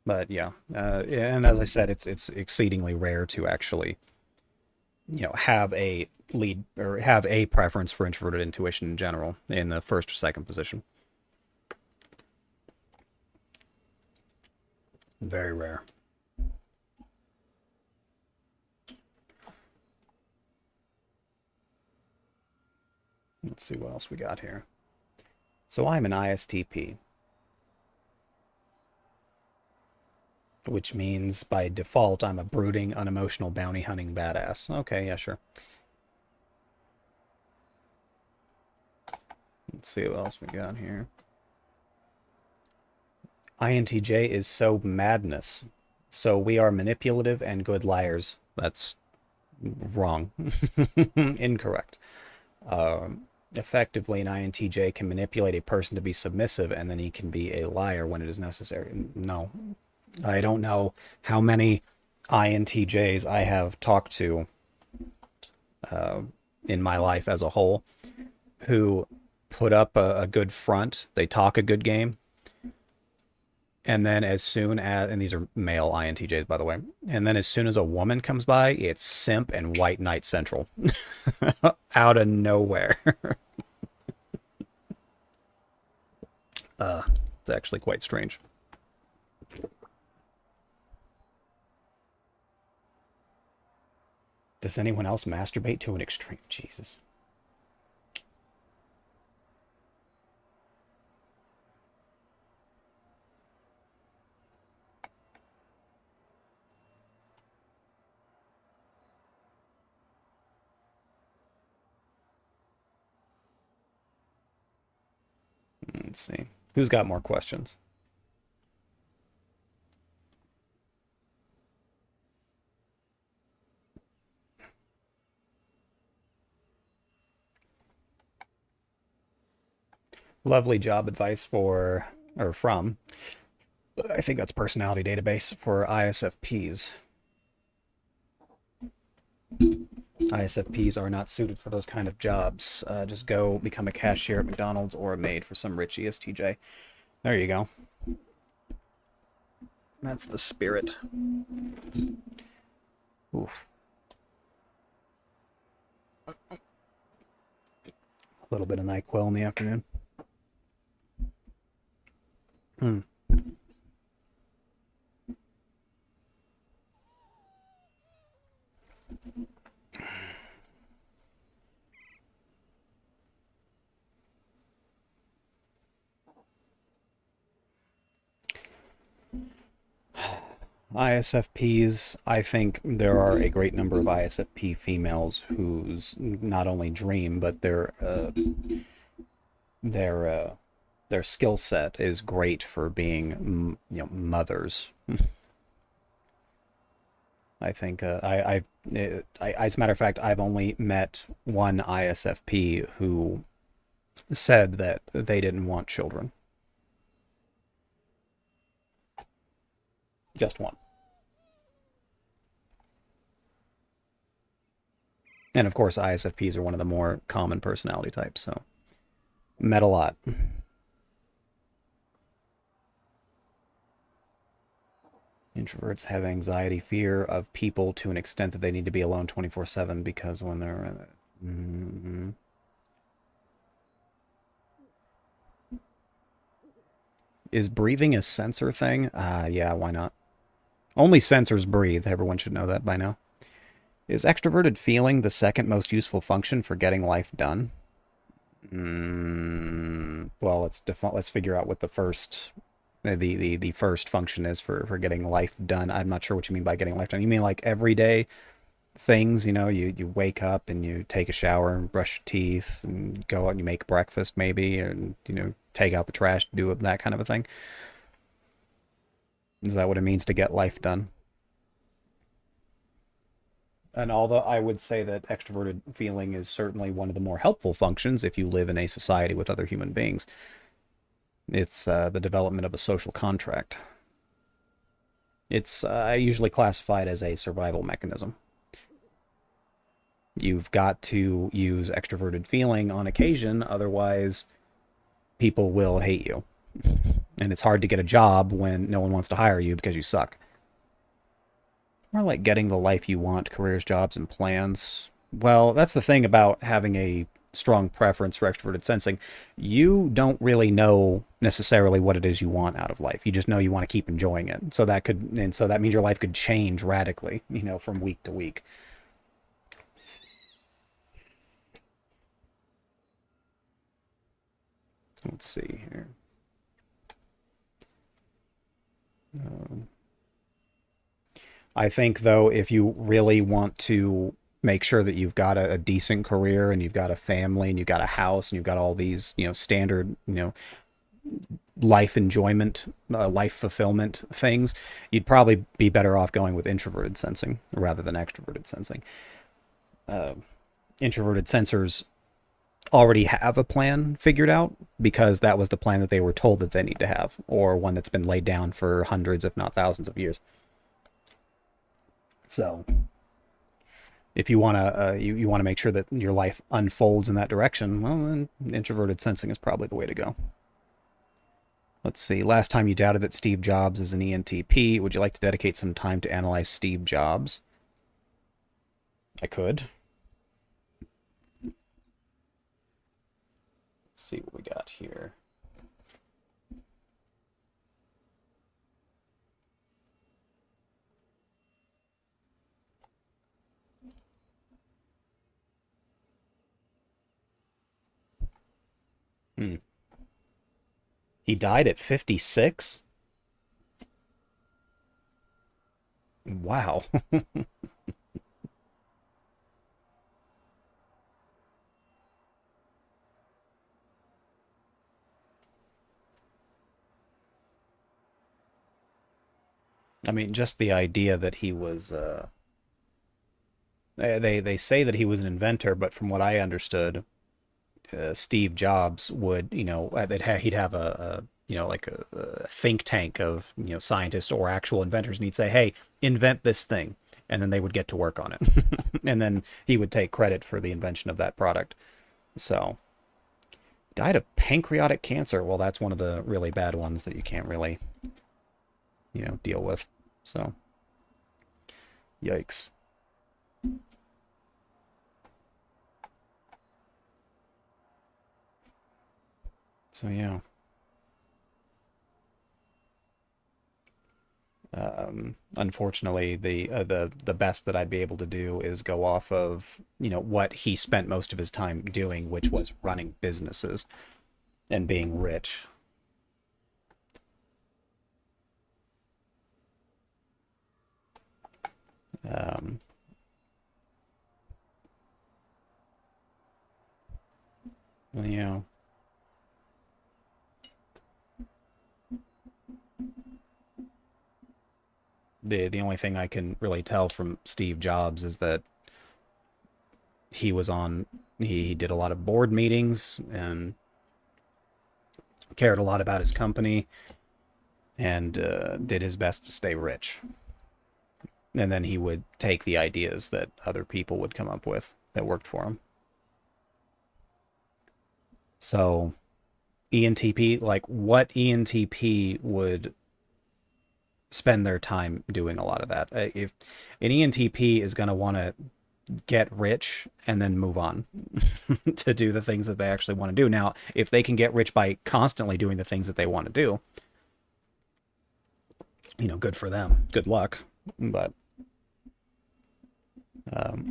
S1: But yeah, and as I said, it's exceedingly rare to actually have a lead or have a preference for introverted intuition in general in the first or second position. Very rare. Let's see what else we got here. So I'm an ISTP, which means by default I'm a brooding, unemotional, bounty hunting badass. Okay, yeah, sure. Let's see what else we got here. INTJ is so madness. So we are manipulative and good liars. That's wrong. Incorrect. Effectively, an INTJ can manipulate a person to be submissive, and then he can be a liar when it is necessary. No, I don't know how many INTJs I have talked to uh, in my life as a whole who put up a good front, they talk a good game, and then as soon as, and these are male INTJs, by the way, and then as soon as a woman comes by, it's simp and white knight central out of nowhere. It's actually quite strange. Does anyone else masturbate to an extreme? Jesus. Let's see. Who's got more questions? Lovely job advice for, or from, I think that's personality database for ISFPs. ISFPs are not suited for those kind of jobs. Just go become a cashier at McDonald's or a maid for some rich ESTJ. There you go. That's the spirit. Oof. A little bit of NyQuil in the afternoon. Hmm. ISFPs, I think there are a great number of ISFP females whose not only dream, but their their skill set is great for being mothers. I think as a matter of fact, I've only met one ISFP who said that they didn't want children. Just one. And of course, ISFPs are one of the more common personality types, so met a lot. Introverts have anxiety, fear of people to an extent that they need to be alone 24/7 because when they're. Mm, is breathing a sensor thing? Yeah, why not? Only sensors breathe. Everyone should know that by now. Is extroverted feeling the second most useful function for getting life done? Well, let's figure out what the first function is for getting life done. I'm not sure what you mean by getting life done. You mean like everyday things, you wake up and you take a shower and brush your teeth and go out and you make breakfast maybe and take out the trash, do that kind of a thing. Is that what it means to get life done? And although I would say that extroverted feeling is certainly one of the more helpful functions if you live in a society with other human beings, it's the development of a social contract. It's usually classified as a survival mechanism. You've got to use extroverted feeling on occasion, otherwise, people will hate you. And it's hard to get a job when no one wants to hire you because you suck. More like getting the life you want, careers, jobs, and plans. Well, that's the thing about having a strong preference for extroverted sensing. You don't really know necessarily what it is you want out of life. You just know you want to keep enjoying it. So that means your life could change radically, from week to week. Let's see here. Um, I think though, if you really want to make sure that you've got a decent career and you've got a family and you've got a house and you've got all these, standard, life enjoyment, life fulfillment things, you'd probably be better off going with introverted sensing rather than extroverted sensing. Uh, Introverted sensors already have a plan figured out because that was the plan that they were told that they need to have, or one that's been laid down for hundreds, if not thousands of years. So if you want to you want to make sure that your life unfolds in that direction, well, then introverted sensing is probably the way to go. Let's see. Last time you doubted that Steve Jobs is an ENTP. Would you like to dedicate some time to analyze Steve Jobs? I could. Let's see what we got here. Hmm. He died at 56? Wow. I mean, just the idea that he was they say that he was an inventor, but from what I understood, Steve Jobs would, he'd have like a think tank of, scientists or actual inventors, and he'd say, "Hey, invent this thing," and then they would get to work on it, and then he would take credit for the invention of that product. So, died of pancreatic cancer. Well, that's one of the really bad ones that you can't really, deal with. So, yikes. So yeah. Unfortunately, the best that I'd be able to do is go off of what he spent most of his time doing, which was running businesses and being rich. Um, well, the only thing I can really tell from Steve Jobs is that he was on he did a lot of board meetings and cared a lot about his company and did his best to stay rich. And then he would take the ideas that other people would come up with that worked for him. So ENTP, like what ENTP would spend their time doing a lot of that? If an ENTP is going to want to get rich and then move on to do the things that they actually want to do. Now, if they can get rich by constantly doing the things that they want to do, good for them. Good luck. But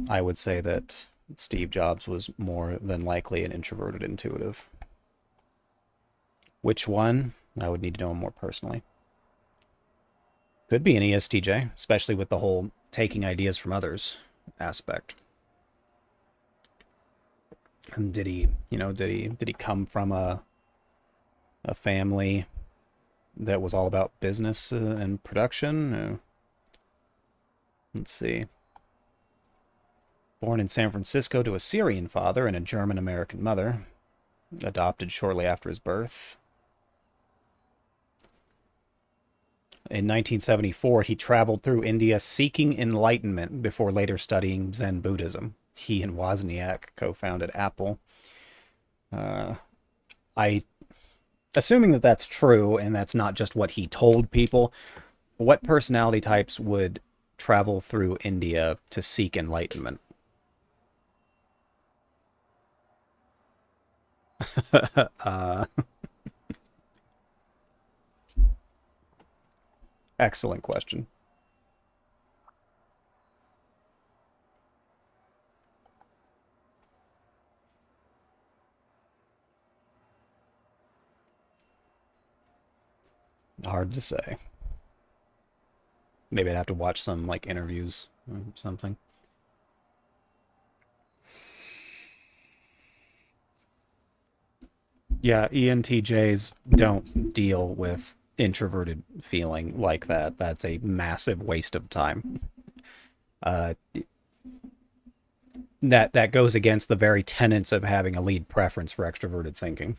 S1: I would say that Steve Jobs was more than likely an introverted intuitive. Which one? I would need to know him more personally. Could be an ESTJ, especially with the whole taking ideas from others aspect. And did he come from a family that was all about business and production? Let's see. Born in San Francisco to a Syrian father and a German-American mother. Adopted shortly after his birth. In 1974, he traveled through India seeking enlightenment before later studying Zen Buddhism. He and Wozniak co-founded Apple. I, assuming that that's true and that's not just what he told people, what personality types would travel through India to seek enlightenment? uh, Excellent question. Hard to say. Maybe I'd have to watch some like interviews or something. Yeah, ENTJs don't deal with introverted feeling like that. That's a massive waste of time. Uh, that goes against the very tenets of having a lead preference for extroverted thinking.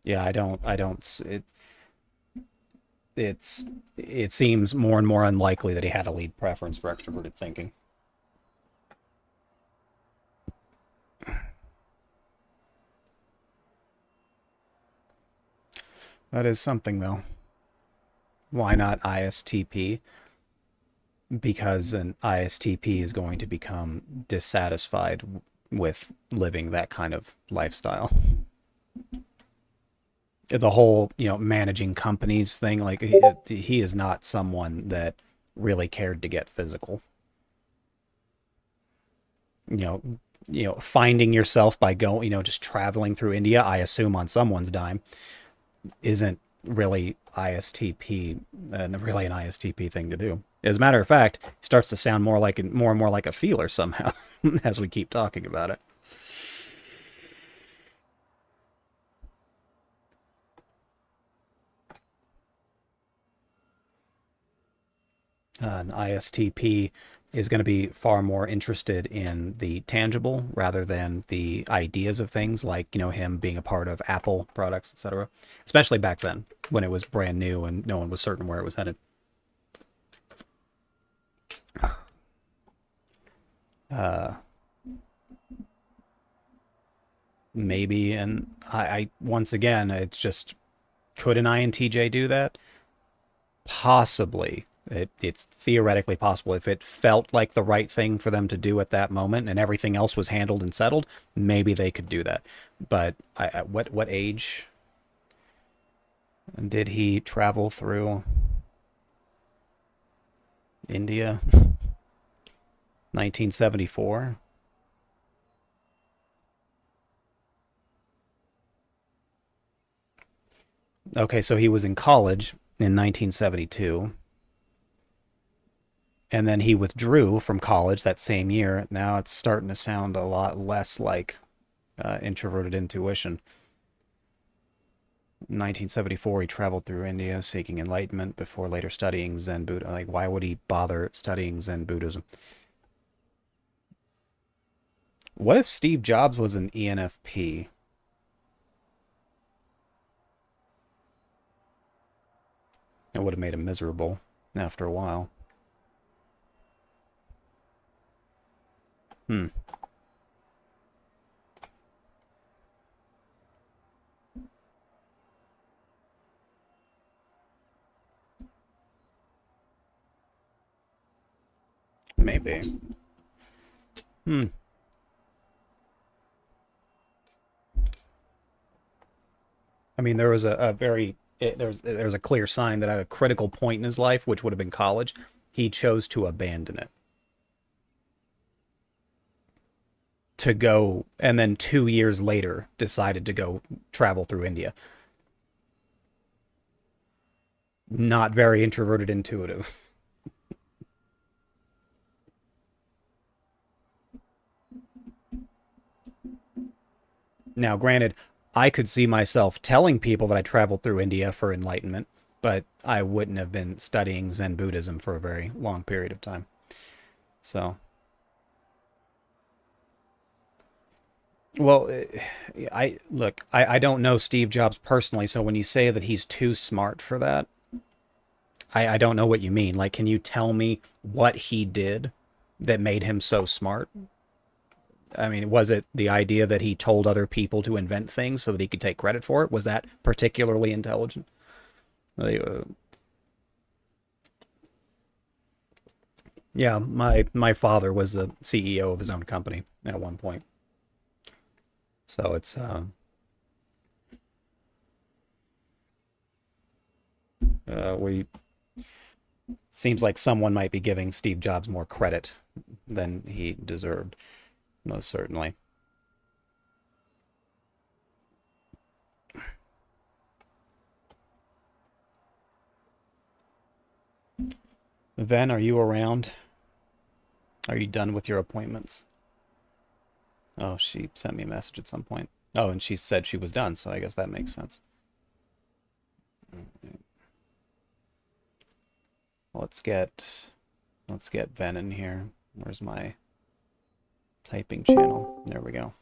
S1: Yeah, it's it seems more and more unlikely that he had a lead preference for extroverted thinking. That is something though. Why not ISTP? Because an ISTP is going to become dissatisfied with living that kind of lifestyle. The whole, managing companies thing, like he is not someone that really cared to get physical. You know, finding yourself by going, just traveling through India, I assume on someone's dime, isn't really ISTP, really an ISTP thing to do. As a matter of fact, it starts to sound more and more like a feeler somehow as we keep talking about it. An ISTP is going to be far more interested in the tangible rather than the ideas of things, like him being a part of Apple products, etc. Especially back then when it was brand new and no one was certain where it was headed. Uh, Maybe, and I once again, it's just, could an INTJ do that? Possibly. It's theoretically possible if it felt like the right thing for them to do at that moment and everything else was handled and settled. Maybe they could do that. But at what age did he travel through India? 1974. Okay, so he was in college in 1972, and then he withdrew from college that same year. Now it's starting to sound a lot less like introverted intuition. 1974, he traveled through India seeking enlightenment before later studying Zen Buddha. Like, why would he bother studying Zen Buddhism? What if Steve Jobs was an ENFP? It would have made him miserable after a while. Hmm. Maybe. Hmm. I mean, there was a very there's a clear sign that at a critical point in his life, which would have been college, he chose to abandon it to go, and then 2 years later decided to go travel through India. Not very introverted, intuitive. Now, granted, I could see myself telling people that I traveled through India for enlightenment, but I wouldn't have been studying Zen Buddhism for a very long period of time. So, well, I look, I don't know Steve Jobs personally, so when you say that he's too smart for that, I don't know what you mean. Like, can you tell me what he did that made him so smart? I mean, was it the idea that he told other people to invent things so that he could take credit for it? Was that particularly intelligent? Like, yeah, my father was the CEO of his own company at one point, so it's we seems like someone might be giving Steve Jobs more credit than he deserved, most certainly. Ven, are you around? Are you done with your appointments? Oh, she sent me a message at some point. Oh, and she said she was done, so I guess that makes sense. Let's get let's get Ven in here. Where's my typing channel? There we go.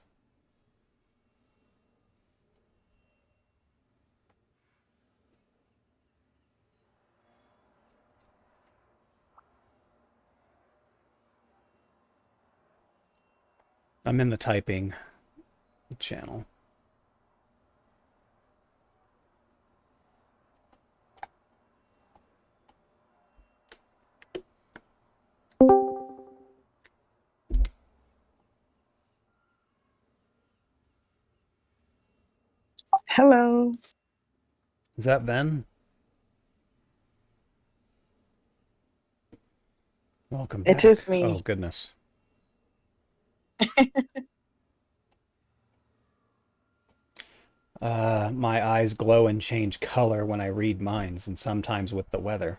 S1: I'm in the typing channel.
S2: Hello,
S1: Is that Ven? Welcome
S2: it is
S1: back.
S2: me.
S1: Oh, goodness. My eyes glow and change color when I read minds, and sometimes with the weather.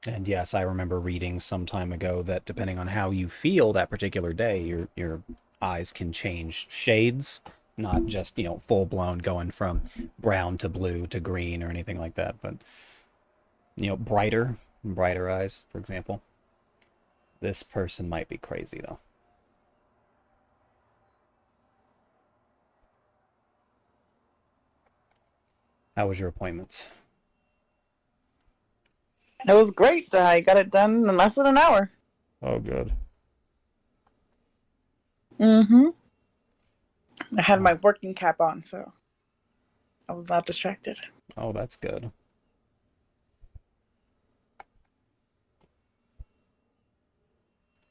S1: And yes, I remember reading some time ago that depending on how you feel that particular day, your eyes can change shades, not just, full blown going from brown to blue to green or anything like that, but brighter eyes, for example. This person might be crazy though. How was your appointments?
S2: It was great. I got it done in less than an hour.
S1: Oh, good.
S2: Mm-hmm. I had
S1: Oh,
S2: my working cap on, so I was not distracted.
S1: oh, that's good.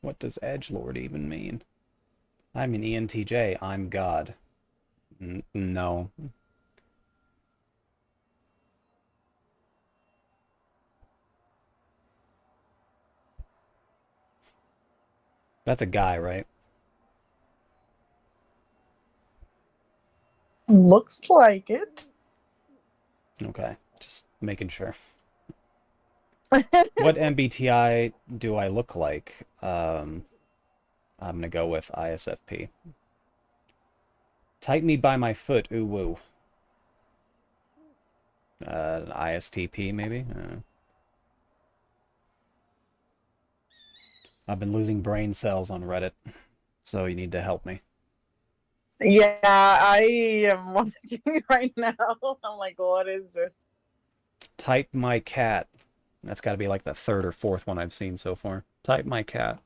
S1: What does edge lord even mean? I'm an ENTJ. I'm God. No, that's a guy, right?
S2: Looks like it.
S1: Okay, just making sure. What MBTI do I look like? I'm gonna go with ISFP. Type me by my foot, ooh woo. ISTP maybe? I've been losing brain cells on Reddit, so you need to help me.
S2: Yeah, I am watching right now. I'm like, what is this?
S1: Type my cat. That's got to be like the third or fourth one I've seen so far. Type my cat.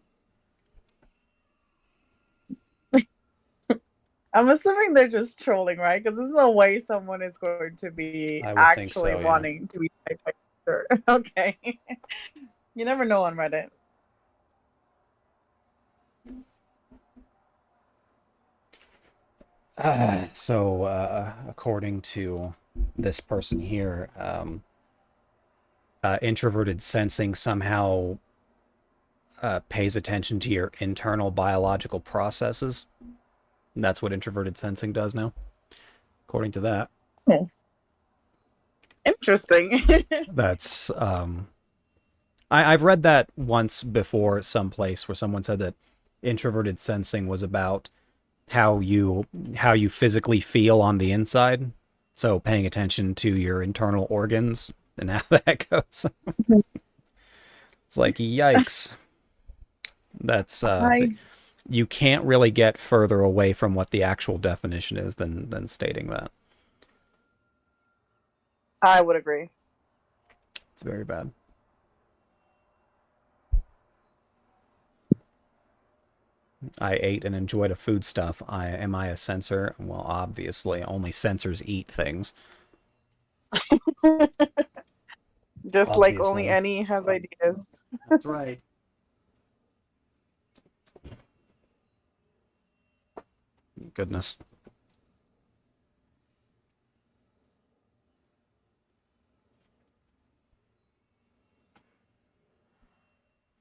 S2: I'm assuming they're just trolling, right? Because there's no way someone is going to be
S1: I would think
S2: actually
S1: so, yeah.
S2: wanting to be typed by her. Okay. You never know on Reddit.
S1: According to this person here, introverted sensing somehow pays attention to your internal biological processes. That's what introverted sensing does now, according to that.
S2: Hmm. Interesting.
S1: That's I've read that once before someplace where someone said that introverted sensing was about how you physically feel on the inside. So paying attention to your internal organs and how that goes. It's like yikes. That's
S2: I
S1: you can't really get further away from what the actual definition is than stating that.
S2: I would agree.
S1: It's very bad. I ate and enjoyed a foodstuff. I a sensor? Well, obviously, only sensors eat things.
S2: Just like only
S1: Obviously.
S2: Annie has ideas.
S1: That's right. Goodness.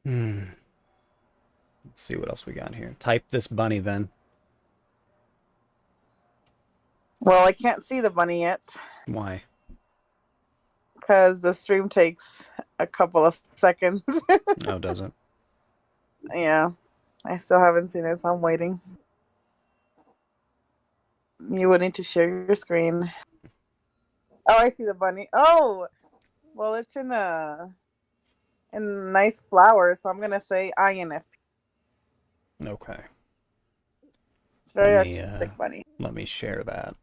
S1: Hmm. Let's see what else we got here. Type this bunny then.
S2: Well, I can't see the bunny yet
S1: Why?
S2: because the stream takes a couple of seconds.
S1: No, it doesn't.
S2: Yeah, I still haven't seen it, so I'm waiting. You would need to share your screen. Oh, I see the bunny. Oh, well, it's in nice flower, so I'm gonna say INFP.
S1: Okay.
S2: It's
S1: Let
S2: very
S1: me
S2: artistic bunny.
S1: let me share that.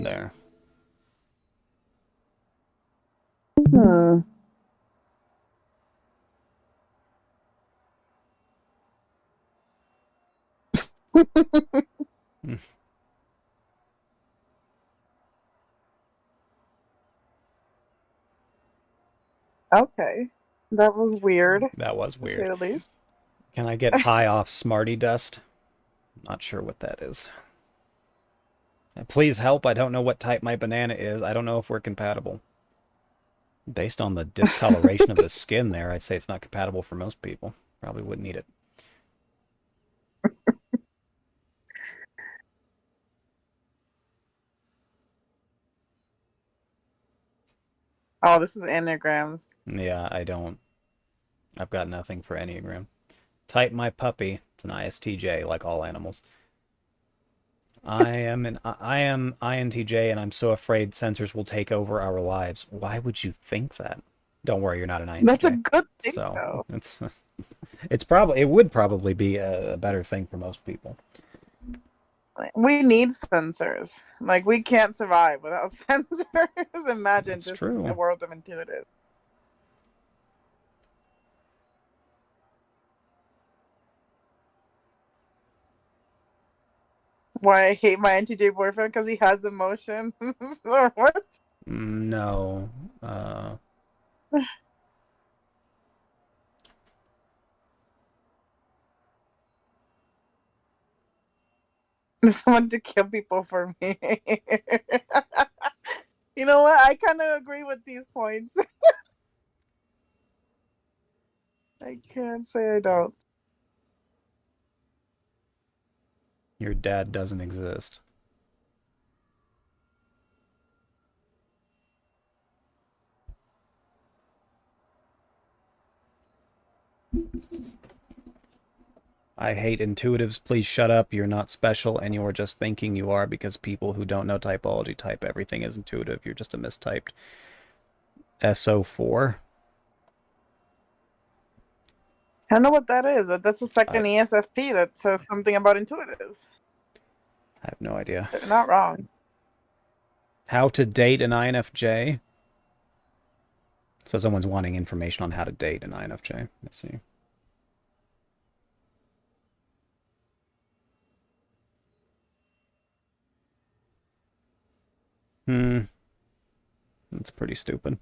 S1: There.
S2: Hmm. Okay, that was weird,
S1: That was
S2: to say
S1: weird.
S2: the least.
S1: Can I get high off Smarty Dust? Not sure what that is. Please help. I don't know what type my banana is. I don't know if we're compatible. Based on the discoloration of the skin there, I'd say it's not compatible for most people. Probably wouldn't eat it.
S2: Oh, this is enneagrams.
S1: Yeah, I don't. I've got nothing for Enneagram. Type my puppy. It's an ISTJ, like all animals. I am INTJ, and I'm so afraid sensors will take over our lives. Why would you think that? Don't worry, you're not an
S2: That's a
S1: INTJ.
S2: good thing,
S1: So
S2: though.
S1: it would probably be a better thing for most people.
S2: We need sensors. Like we can't survive without sensors. Imagine
S1: That's
S2: just a
S1: true.
S2: world of intuitive. Why I hate my NTJ boyfriend because he has emotions. Or what?
S1: No. Uh,
S2: Someone to kill people for me. You know what? I kind of agree with these points. I can't say I don't.
S1: your dad doesn't exist. I hate intuitives. Please shut up. You're not special, and you're just thinking you are because people who don't know typology type everything as intuitive. You're just a mistyped SO4.
S2: I don't know what that is. That's the
S1: I
S2: second ESFP that says something about intuitives.
S1: have no idea.
S2: They're not wrong.
S1: How to date an INFJ. So someone's wanting information on how to date an INFJ. Let's see. That's pretty stupid.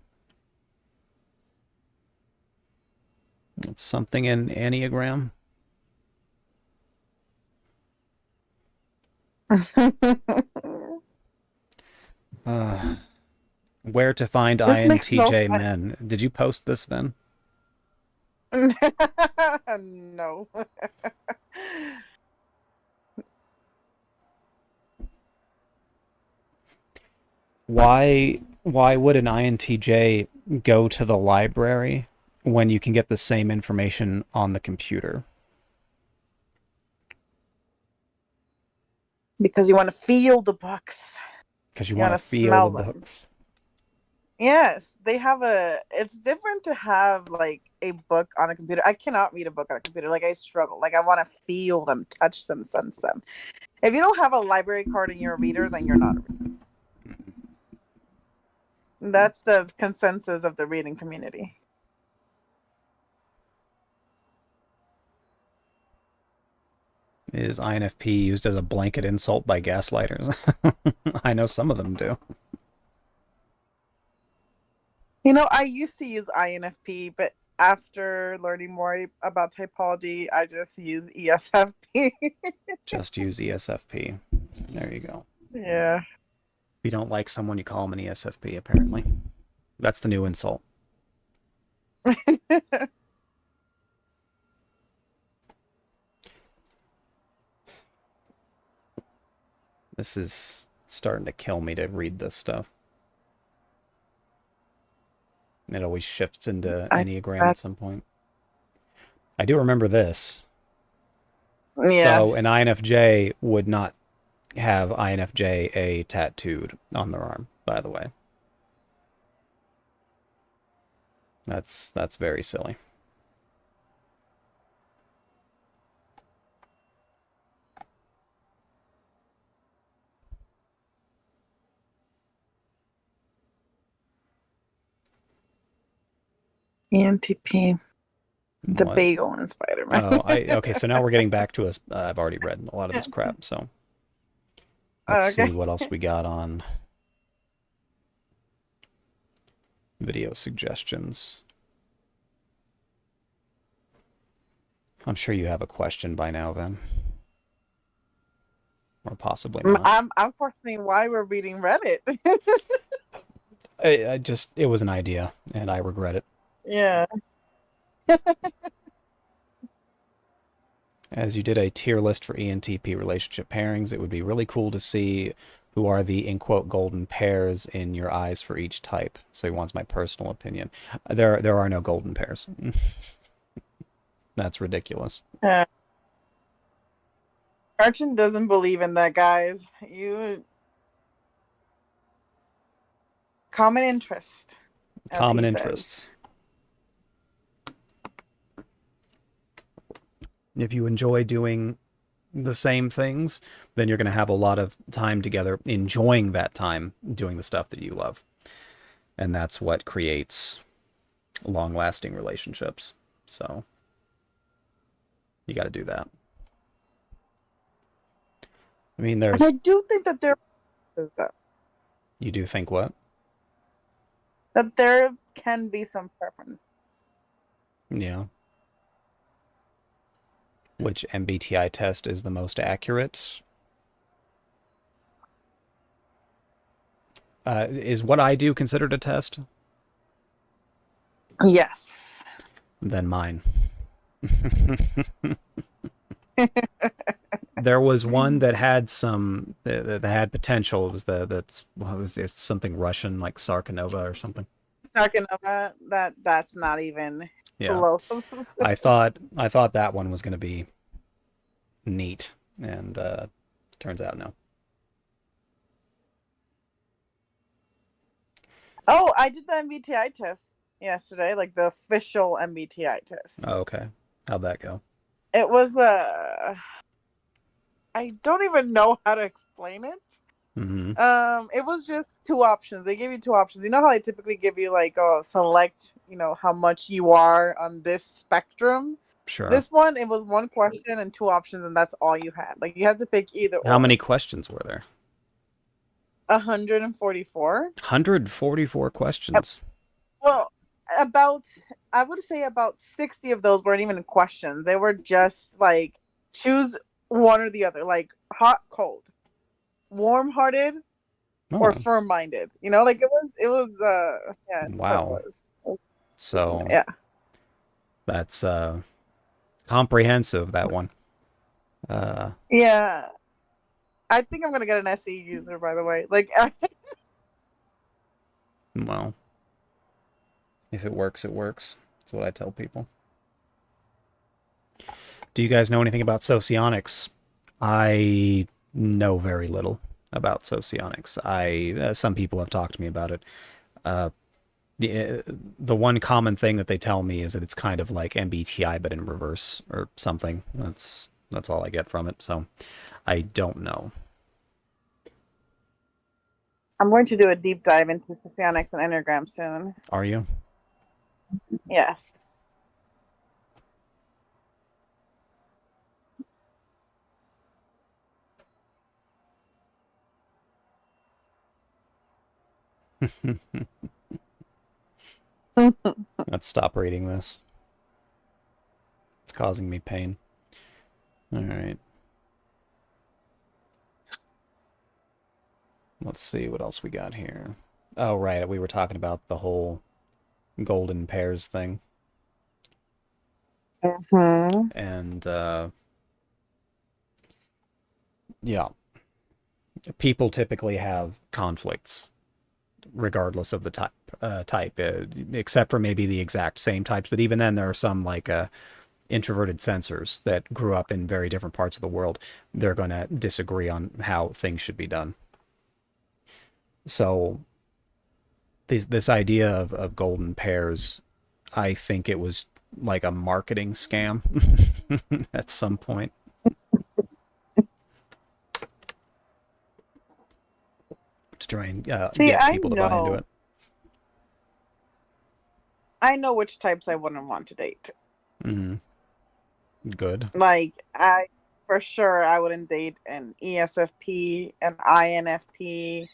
S1: It's something in Enneagram. Where to find
S2: This makes no
S1: INTJ
S2: sense.
S1: men. Did you post this, Vin?
S2: No.
S1: Why would an INTJ go to the library when you can get the same information on the computer?
S2: Because you want to feel the books.
S1: Because you
S2: You
S1: want
S2: want
S1: to
S2: to
S1: feel the
S2: smell them.
S1: books.
S2: Yes, they have it's different to have like a book on a computer. I cannot read a book on a computer. Like I struggle. Like I want to feel them, touch them, sense them. If you don't have a library card and you're a reader, then you're not a reader. That's the consensus of the reading community.
S1: Is INFP used as a blanket insult by gaslighters? I know some of them do.
S2: You know, I used to use INFP, but after learning more about typology, I just use ESFP.
S1: Just use ESFP. There you go.
S2: Yeah.
S1: If you don't like someone, you call them an ESFP, apparently. That's the new insult. This is starting to kill me to read this stuff. It always shifts into Enneagram at some point. I do remember this.
S2: Yeah.
S1: So an INFJ would not have INFJ tattooed on their arm, by the way. That's very silly.
S2: ENTP. The
S1: What?
S2: bagel in Spider-Man.
S1: Oh, okay. So now we're getting back to us. I've already read a lot of this crap. So let's
S2: Okay.
S1: see what else we got on video suggestions. I'm sure you have a question by now, then, or possibly not.
S2: I'm questioning why we're reading Reddit.
S1: It was an idea, and I regret it.
S2: Yeah.
S1: As you did a tier list for ENTP relationship pairings, it would be really cool to see who are the, in quote, golden pairs in your eyes for each type. So he wants my personal opinion. There are no golden pairs. That's ridiculous.
S2: Archon doesn't believe in that, guys. Common interest.
S1: Common interests. If you enjoy doing the same things, then you're going to have a lot of time together enjoying that time doing the stuff that you love. And that's what creates long-lasting relationships. So you got to do that. I mean, there's...
S2: I do think that there...
S1: You do think what?
S2: That there can be some preference.
S1: Yeah. Which MBTI test is the most accurate? Is what I do considered a test?
S2: Yes.
S1: Then mine. There was one that had some that had potential. It was what was there, something Russian like Sarkonova or something.
S2: Sarkonova, that's not even.
S1: Yeah.
S2: close.
S1: I thought that one was going to be neat, and turns out no.
S2: Oh, I did the MBTI test yesterday, like the official MBTI test.
S1: Oh, okay. How'd that go?
S2: It was I don't even know how to explain it.
S1: Mm-hmm.
S2: It was just two options. They gave you two options. You know how they typically give you like, oh, select, how much you are on this spectrum.
S1: Sure.
S2: This one, it was one question and two options, and that's all you had. Like you had to pick either
S1: How
S2: or.
S1: many questions were there?
S2: 144.
S1: 144 questions.
S2: Well, about I would say about 60 of those weren't even questions. They were just like choose one or the other, like hot, cold, warm-hearted, or
S1: Oh,
S2: firm-minded. Like it was yeah, that's what it
S1: wow.
S2: was.
S1: So
S2: Yeah.
S1: that's comprehensive, that one. Uh,
S2: Yeah. I think I'm gonna get an SE user, by the way. Like
S1: well, if it works, it works. That's what I tell people. Do you guys know anything about socionics? I know very little about socionics. Some people have talked to me about it. Uh, the one common thing that they tell me is that it's kind of like MBTI but in reverse or something. That's all I get from it. So I don't know.
S2: I'm going to do a deep dive into Sophionics and Enneagram soon.
S1: Are you?
S2: Yes.
S1: Let's stop reading this. It's causing me pain. All right. Let's see what else we got here. Oh, right. We were talking about the whole golden pairs thing.
S2: Mm-hmm.
S1: And yeah, people typically have conflicts regardless of the type, except for maybe the exact same types. But even then, there are some like introverted sensors that grew up in very different parts of the world. They're going to disagree on how things should be done. So this idea of golden pairs, I think it was like a marketing scam at some point. To try and
S2: See,
S1: get people to buy into it.
S2: I know which types I wouldn't want to date.
S1: Mm-hmm. Good.
S2: Like for sure, I wouldn't date an ESFP, an INFP,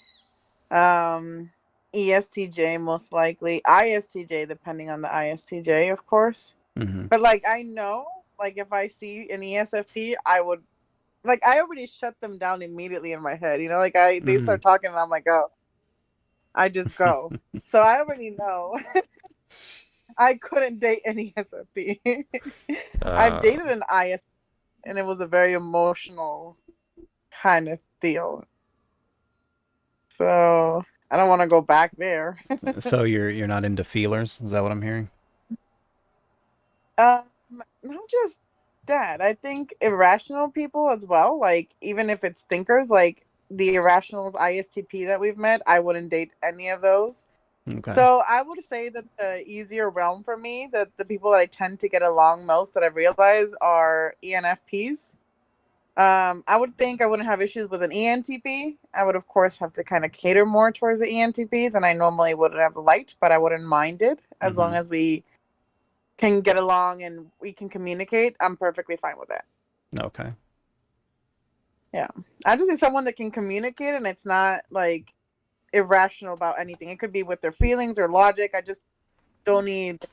S2: um, ESTJ most likely, ISTJ depending on the ISTJ, of course.
S1: Mm-hmm.
S2: But like I know, like if I see an ESFP, I would like I already shut them down immediately in my head. Like they
S1: Mm-hmm.
S2: start talking and I'm like, oh, I just go. So I already know I couldn't date an ESFP. I've
S1: uh,
S2: dated an IS and it was a very emotional kind of deal. So I don't want to go back there.
S1: so you're not into feelers? Is that what I'm hearing?
S2: um, Not just that. I think irrational people as well. Like even if it's thinkers, like the irrationals ISTP that we've met, I wouldn't date any of those.
S1: Okay.
S2: So I would say that the easier realm for me, that the people that I tend to get along most that I've realized are ENFPs. I would think I wouldn't have issues with an ENTP. I would, of course, have to kind of cater more towards the ENTP than I normally would have liked, but I wouldn't mind it as long
S1: Mm-hmm.
S2: as we can get along and we can communicate. I'm perfectly fine with that.
S1: Okay.
S2: Yeah. I just need someone that can communicate and it's not like irrational about anything. It could be with their feelings or logic. I just don't need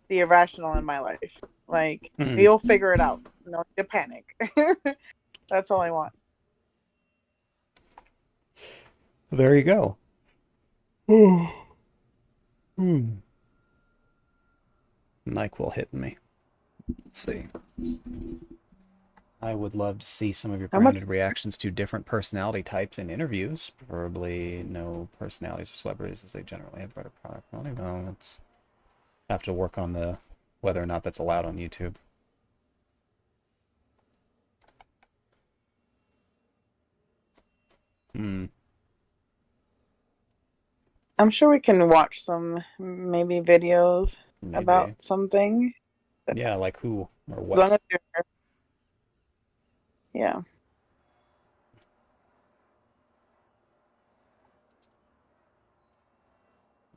S2: the irrational in my life. Like,
S1: Mm-hmm.
S2: you'll figure it out. No need to panic. That's all I want.
S1: There you go. Hmm. NyQuil hitting me. Let's see. I would love to see some of your
S2: How much?
S1: grounded reactions to different personality types in interviews. Preferably no personalities or celebrities, as they generally have better product quality. No, let's have to work on the whether or not that's allowed on YouTube. Hmm,
S2: I'm sure we can watch some maybe videos
S1: maybe.
S2: about something.
S1: Yeah, like who or
S2: As long
S1: what?
S2: as you're, yeah.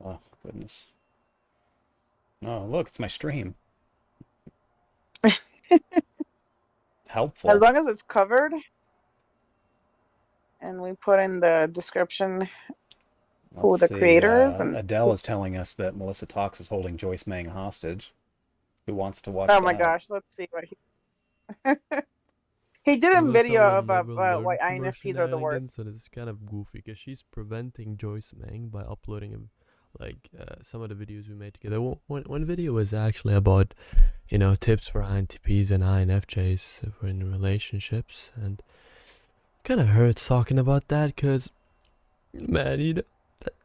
S1: Oh, goodness. Oh, look, it's my stream.
S2: As
S1: Helpful.
S2: long as it's covered and we put in the description
S1: Let's
S2: who the
S1: see.
S2: creator is and
S1: Adele is telling us that Melissa Talks is holding Joyce Mang hostage. Who wants to watch
S2: oh my
S1: that?
S2: gosh, let's see what he did a
S3: Melissa
S2: video
S3: will
S2: about
S3: never
S2: why
S3: learn from her
S2: INFPs are the
S3: shenanigans,
S2: worst.
S3: and it's kind of goofy because she's preventing Joyce Mang by uploading some of the videos we made together. One video was actually about, tips for INTPs and INFJs for in relationships, and kind of hurts talking about that because, man,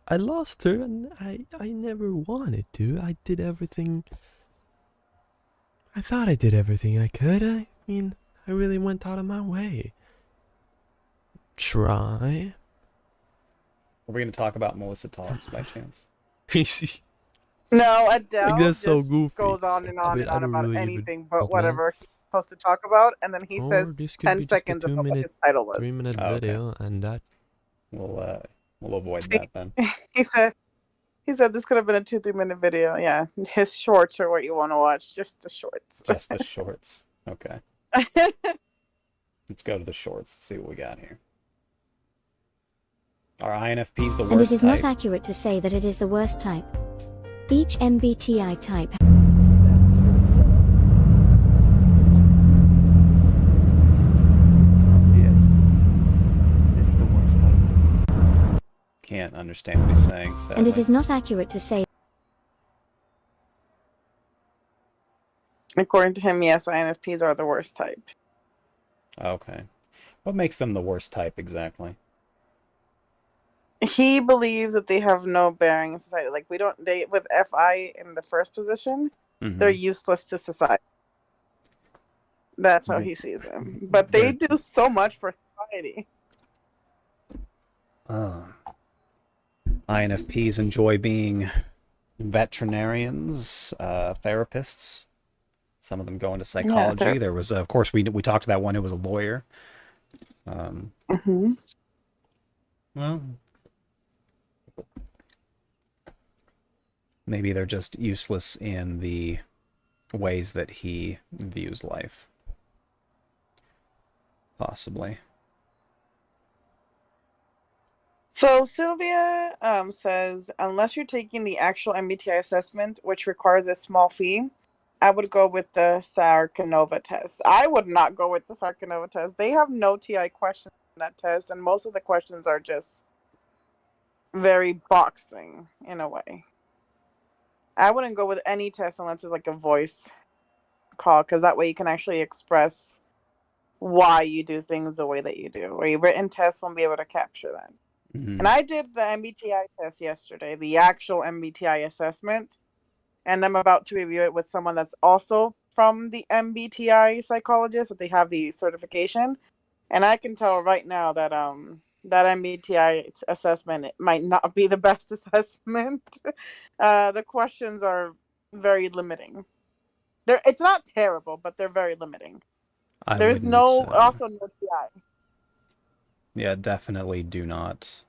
S3: I lost her and I never wanted to. I did everything. I thought I did everything I could. I mean, I really went out of my way. Try.
S1: Are we going to talk about Melissa Talks by chance?
S2: No,
S3: Like,
S2: Adele
S3: that's so
S2: just
S3: goofy.
S2: goes on and
S3: I
S2: on
S3: mean,
S2: and
S3: I
S2: on
S3: don't
S2: about
S3: really even
S2: anything but
S3: talk, man.
S2: whatever he's supposed to talk about, and then he
S3: Or
S2: says
S3: this could
S2: 10
S3: be just a
S2: seconds about what
S3: 2 minute,
S2: his title was.
S3: 3 minute
S1: Oh, okay.
S3: video, and that.
S1: We'll avoid
S2: See,
S1: that then.
S2: he said this could have been a 2-3 minute video. Yeah, his shorts are what you want to watch, just the shorts.
S1: Just the shorts. Okay. Let's go to the shorts. See what we got here. Are INFPs the worst
S4: And it is
S1: type?
S4: not accurate to say that it is the worst type. Each MBTI type
S5: Yes. It's the worst type.
S1: Can't understand what he's saying, sadly.
S4: and it is not accurate to say
S2: According to him, yes, INFPs are the worst type.
S1: Okay. What makes them the worst type exactly?
S2: He believes that they have no bearing in society. Like they with FI in the first position, they're useless to society. That's how he sees them. But they do so much for society.
S1: INFPs enjoy being veterinarians, therapists. Some of them go into psychology.
S2: Yeah,
S1: There was, of course, we talked to that one who was a lawyer. Well, maybe they're just useless in the ways that he views life. Possibly.
S2: So Sylvia says, unless you're taking the actual MBTI assessment, which requires a small fee, I would go with the Sarkanova test. I would not go with the Sarkanova test. They have no TI questions in that test, and most of the questions are just very boxing in a way. I wouldn't go with any test unless it's like a voice call, because that way you can actually express why you do things the way that you do. Where a written test won't be able to capture that. And I did the MBTI test yesterday, the actual MBTI assessment, and I'm about to review it with someone that's also from the MBTI psychologist, that they have the certification. And I can tell right now that that MBTI assessment, it might not be the best assessment. The questions are very limiting. It's not terrible, but they're very limiting. There's also no TI.
S1: Yeah, definitely do not.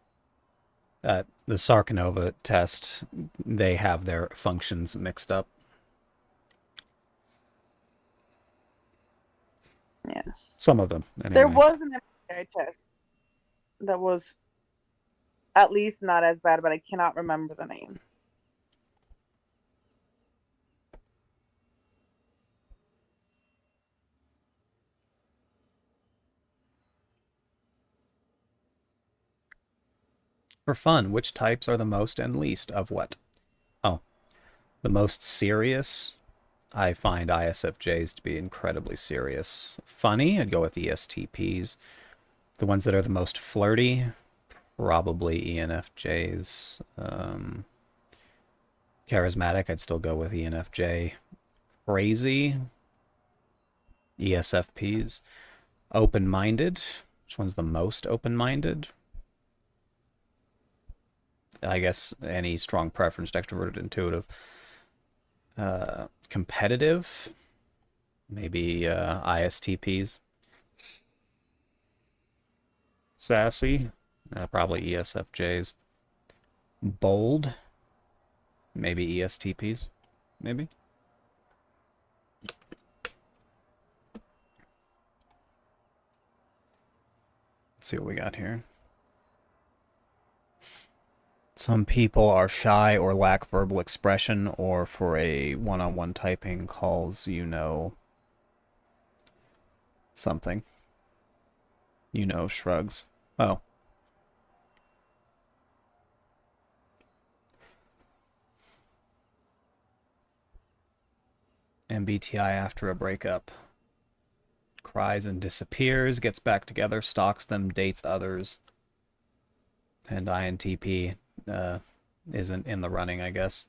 S1: The Sarkanova test, they have their functions mixed up.
S2: Yes.
S1: Some of them, anyway.
S2: There was an MBTI test that was at least not as bad, but I cannot remember the name.
S1: For fun, which types are the most and least of what? Oh, the most serious? I find ISFJs to be incredibly serious. Funny, I'd go with ESTPs. The ones that are the most flirty, probably ENFJs. Charismatic, I'd still go with ENFJ. Crazy. ESFPs. Open-minded. Which one's the most open-minded? I guess any strong preference, extroverted, intuitive. Competitive. Maybe ISTPs. Sassy. Probably ESFJs. Bold. Maybe ESTPs. Maybe. Let's see what we got here. Some people are shy or lack verbal expression, or for a one-on-one typing calls, you know, something. You know, shrugs. Oh. MBTI after a breakup. Cries and disappears, gets back together, stalks them, dates others. And INTP isn't in the running, I guess.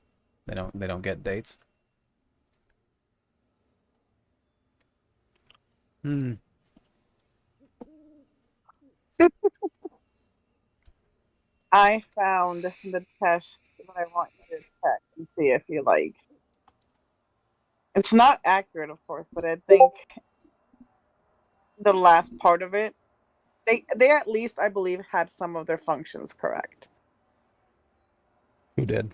S1: They don't get dates.
S2: I found the test that I want you to check and see if you like. It's not accurate, of course, but I think the last part of it, they at least, I believe, had some of their functions correct.
S1: Who did?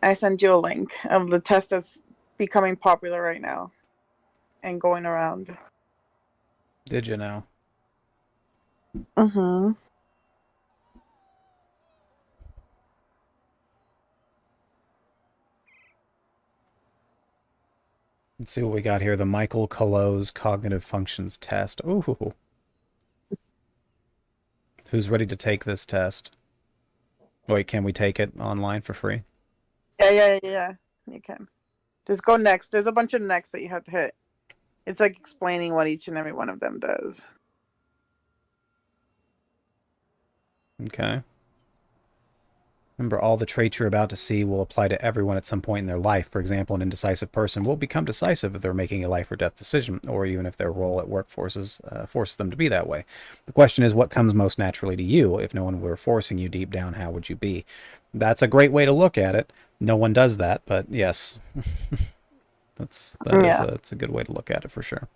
S2: I sent you a link of the test that's becoming popular right now and going around.
S1: Did you know?
S2: Mm-hmm.
S1: Let's see what we got here. The Michael Colo's Cognitive Functions Test. Ooh. Who's ready to take this test? Wait, can we take it online for free?
S2: Yeah. You can. Just go next. There's a bunch of next that you have to hit. It's like explaining what each and every one of them does.
S1: Okay. Remember, all the traits you're about to see will apply to everyone at some point in their life. For example, an indecisive person will become decisive if they're making a life or death decision, or even if their role at work forces them to be that way. The question is, what comes most naturally to you? If no one were forcing you deep down, how would you be? That's a great way to look at it. No one does that, but yes. It's a good way to look at it for sure.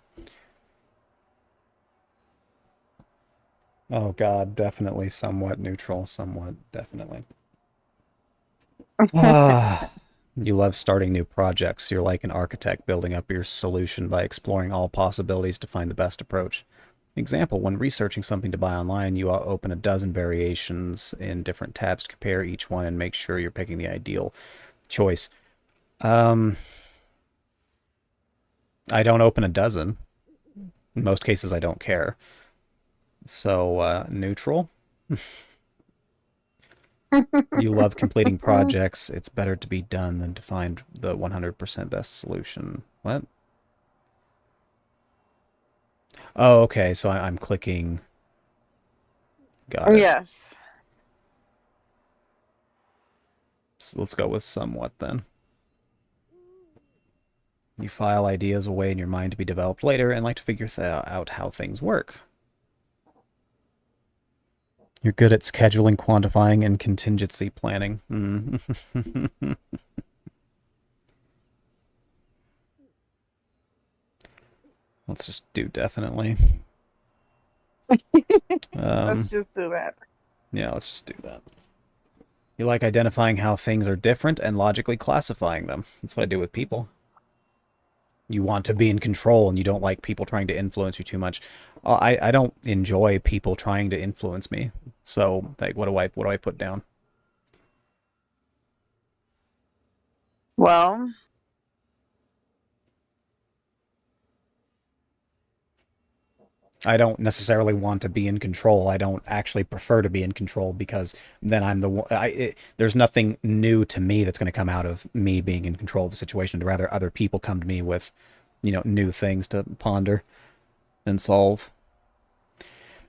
S1: Oh God, definitely somewhat neutral, somewhat definitely. You love starting new projects. You're like an architect building up your solution by exploring all possibilities to find the best approach. Example, when researching something to buy online, you open a dozen variations in different tabs to compare each one and make sure you're picking the ideal choice. I don't open a dozen. In most cases, I don't care. So, neutral. You love completing projects. It's better to be done than to find the 100% best solution. What? Oh, okay. So I'm clicking. Got it.
S2: Yes.
S1: So let's go with somewhat then. You file ideas away in your mind to be developed later and like to figure out how things work. You're good at scheduling, quantifying, and contingency planning. Let's just do definitely.
S2: Let's just do that.
S1: Yeah, let's just do that. You like identifying how things are different and logically classifying them. That's what I do with people. You want to be in control and you don't like people trying to influence you too much. I don't enjoy people trying to influence me. So, like, what do I put down?
S2: Well,
S1: I don't necessarily want to be in control. I don't actually prefer to be in control because then I'm the one. There's nothing new to me that's going to come out of me being in control of a situation. Rather, other people come to me with, new things to ponder and solve.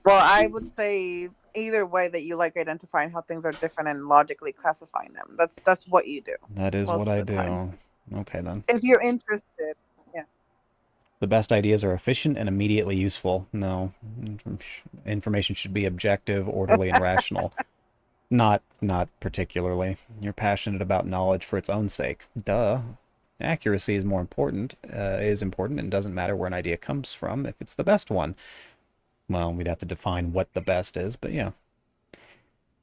S2: Well, I would say either way that you like identifying how things are different and logically classifying them. That's what you do
S1: That is what
S2: most of
S1: I
S2: the time.
S1: do. Okay, then.
S2: If you're interested. Yeah.
S1: The best ideas are efficient and immediately useful. No. Information should be objective, orderly, and rational. Not particularly. You're passionate about knowledge for its own sake. Duh. Accuracy is more important, and doesn't matter where an idea comes from if it's the best one. Well, we'd have to define what the best is, but yeah.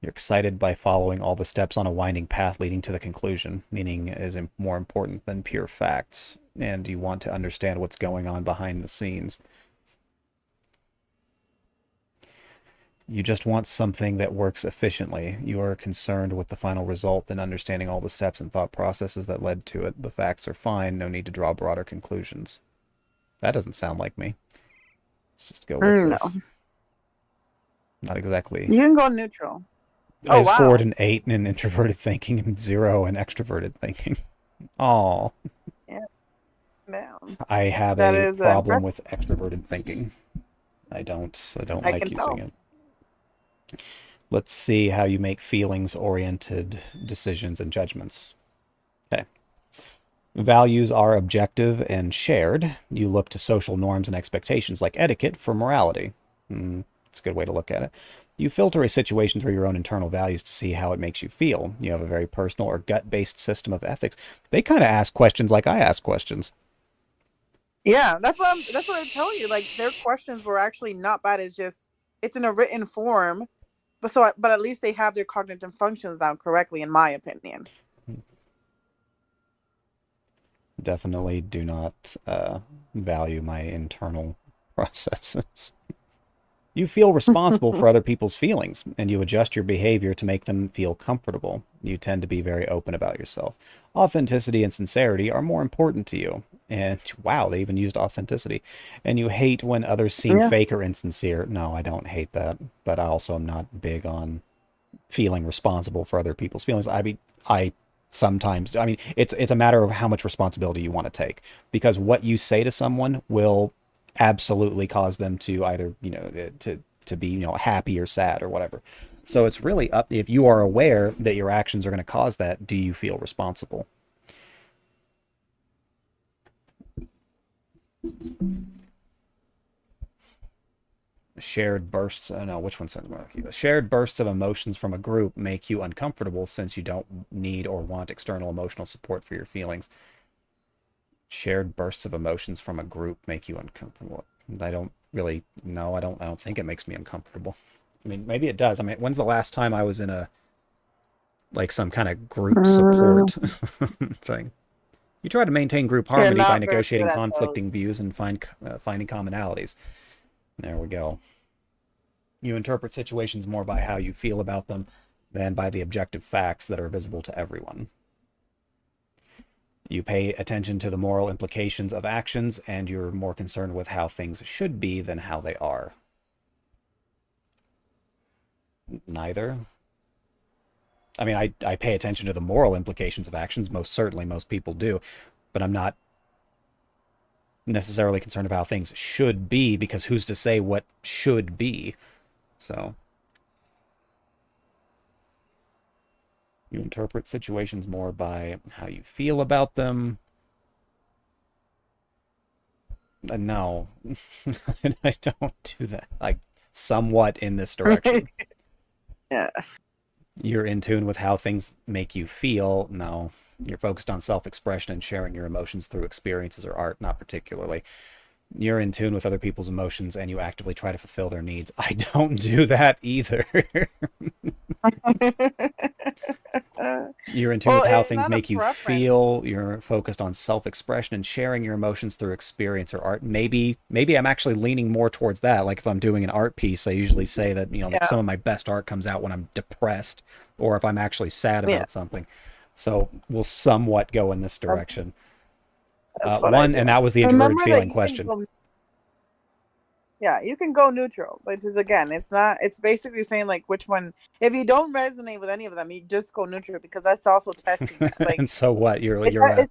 S1: You're excited by following all the steps on a winding path leading to the conclusion. Meaning is more important than pure facts, and you want to understand what's going on behind the scenes. You just want something that works efficiently. You are concerned with the final result and understanding all the steps and thought processes that led to it. The facts are fine. No need to draw broader conclusions. That doesn't sound like me. Let's just go with
S2: No.
S1: this. Not exactly.
S2: You can go neutral.
S1: I
S2: Oh, wow.
S1: scored an 8 in introverted thinking and 0 in extroverted thinking. Aw.
S2: Yeah.
S1: I have
S2: That
S1: a
S2: is
S1: problem
S2: impressive.
S1: with extroverted thinking. I don't
S2: I
S1: like
S2: can
S1: using
S2: tell.
S1: it. Let's see how you make feelings-oriented decisions and judgments. Okay. Values are objective and shared. You look to social norms and expectations like etiquette for morality. It's a good way to look at it. You filter a situation through your own internal values to see how it makes you feel. You have a very personal or gut-based system of ethics. They kind of ask questions like I ask questions.
S2: Yeah, that's what I tell you. Like their questions were actually not bad. It's just it's in a written form, but at least they have their cognitive functions down correctly, in my opinion.
S1: Definitely do not value my internal processes. You feel responsible for other people's feelings, and you adjust your behavior to make them feel comfortable. You tend to be very open about yourself. Authenticity and sincerity are more important to you. And wow, they even used authenticity. And you hate when others seem
S2: Yeah.
S1: fake or insincere. No, I don't hate that, but I also am not big on feeling responsible for other people's feelings. I sometimes, it's a matter of how much responsibility you want to take, because what you say to someone will absolutely cause them to either, to be, happy or sad or whatever. So it's really up, if you are aware that your actions are going to cause that, do you feel responsible? Shared bursts, no, which one sounds more like you? Shared bursts of emotions from a group make you uncomfortable since you don't need or want external emotional support for your feelings. Shared bursts of emotions from a group make you uncomfortable. I don't really, no, I don't think it makes me uncomfortable. I mean, maybe it does. I mean, when's the last time I was in some kind of group support thing? You try to maintain group
S2: You're
S1: harmony by
S2: not very
S1: negotiating
S2: good at those.
S1: conflicting views and finding commonalities. There we go. You interpret situations more by how you feel about them than by the objective facts that are visible to everyone. You pay attention to the moral implications of actions, and you're more concerned with how things should be than how they are. Neither. I mean, I pay attention to the moral implications of actions. Most certainly, most people do. But I'm not necessarily concerned about how things should be, because who's to say what should be? So you interpret situations more by how you feel about them. No, I don't do that. Like, somewhat in this direction.
S2: Yeah.
S1: You're in tune with how things make you feel. No, you're focused on self-expression and sharing your emotions through experiences or art, not particularly. You're in tune with other people's emotions and you actively try to fulfill their needs. I don't do that either. You're in tune
S2: Well,
S1: with how
S2: it's
S1: things
S2: not a
S1: make you
S2: preference.
S1: feel. You're focused on self-expression and sharing your emotions through experience or art. Maybe I'm actually leaning more towards that. Like if I'm doing an art piece, I usually say that, like
S2: Yeah.
S1: some of my best art comes out when I'm depressed or if I'm actually sad about
S2: Yeah.
S1: something. So we'll somewhat go in this direction.
S2: That's what I do.
S1: And that was the introverted
S2: Remember that
S1: feeling
S2: you
S1: question.
S2: Yeah, you can go neutral, which is again, it's basically saying like which one. If you don't resonate with any of them, you just go neutral because that's also testing it. Like,
S1: And so what? You're
S2: it's
S1: you're like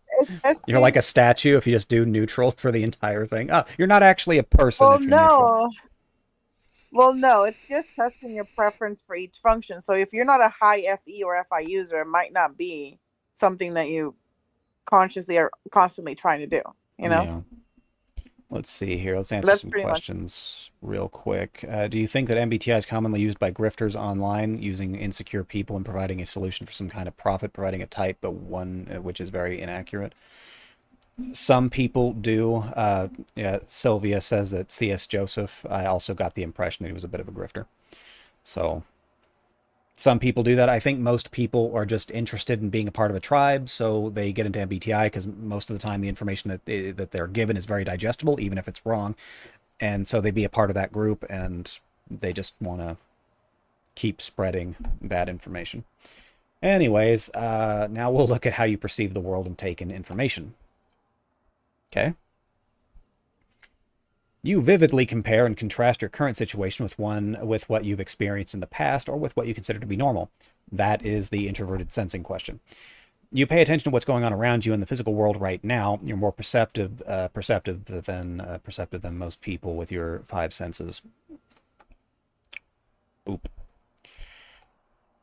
S2: testing.
S1: a statue if you just do neutral for the entire thing. Oh, you're not actually a person
S2: Well,
S1: if you're neutral.
S2: no. Well, no, it's just testing your preference for each function. So if you're not a high FE or FI user, it might not be something that you consciously are constantly trying to do, you know?
S1: Yeah. Let's see here. Let's answer
S2: That's
S1: some
S2: pretty much.
S1: questions real quick. Do you think that MBTI is commonly used by grifters online, using insecure people and providing a solution for some kind of profit, providing a type, but one which is very inaccurate? Some people do. Yeah, Sylvia says that C.S. Joseph, I also got the impression that he was a bit of a grifter. So some people do that. I think most people are just interested in being a part of a tribe, so they get into MBTI because most of the time the information that they're given is very digestible, even if it's wrong, and so they be a part of that group, and they just want to keep spreading bad information. Anyways, now we'll look at how you perceive the world and take in information. Okay. You vividly compare and contrast your current situation with what you've experienced in the past or with what you consider to be normal. That is the introverted sensing question. You pay attention to what's going on around you in the physical world right now. You're more perceptive than most people with your five senses. Boop.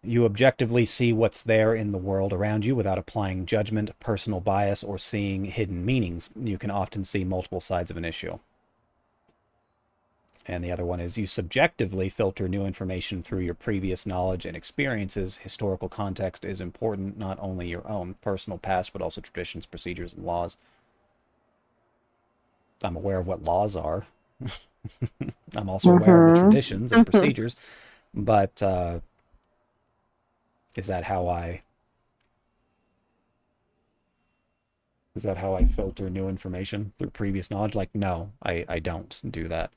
S1: You objectively see what's there in the world around you without applying judgment, personal bias, or seeing hidden meanings. You can often see multiple sides of an issue. And the other one is you subjectively filter new information through your previous knowledge and experiences. Historical context is important, not only your own personal past, but also traditions, procedures, and laws. I'm aware of what laws are. I'm also aware of the traditions and procedures, but is that how I filter new information through previous knowledge? Like, no, I don't do that.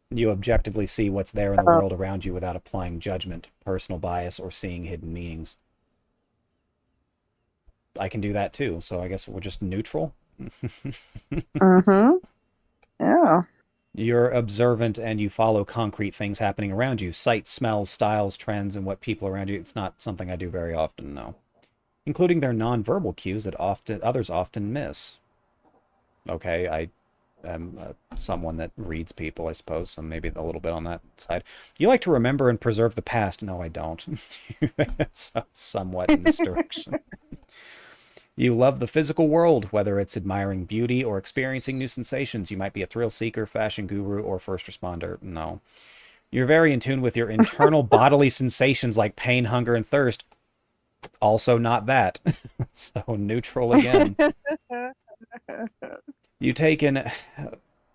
S1: You objectively see what's there in the world around you without applying judgment, personal bias, or seeing hidden meanings. I can do that too, so I guess we're just neutral.
S2: Yeah.
S1: You're observant and you follow concrete things happening around you. Sights, smells, styles, trends, and what people around you. It's not something I do very often, no. Including their nonverbal cues that others often miss. Okay, I am someone that reads people, I suppose, so maybe a little bit on that side. You like to remember and preserve the past. No, I don't. So, somewhat in this direction. You love the physical world, whether it's admiring beauty or experiencing new sensations. You might be a thrill seeker, fashion guru, or first responder. No. You're very in tune with your internal bodily sensations like pain, hunger, and thirst. Also not that. So neutral again. You take in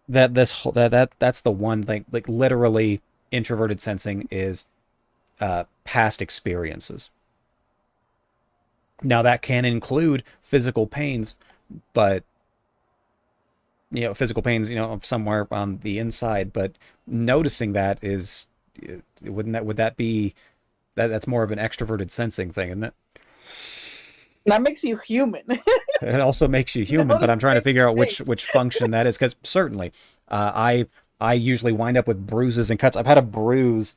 S1: that's the one thing, like literally introverted sensing is past experiences. Now that can include physical pains, but physical pains, somewhere on the inside, but noticing that is would that be that's more of an extroverted sensing thing, isn't it?
S2: That makes you human.
S1: It also makes you human, but I'm trying to figure out which function that is, because certainly I usually wind up with bruises and cuts. I've had a bruise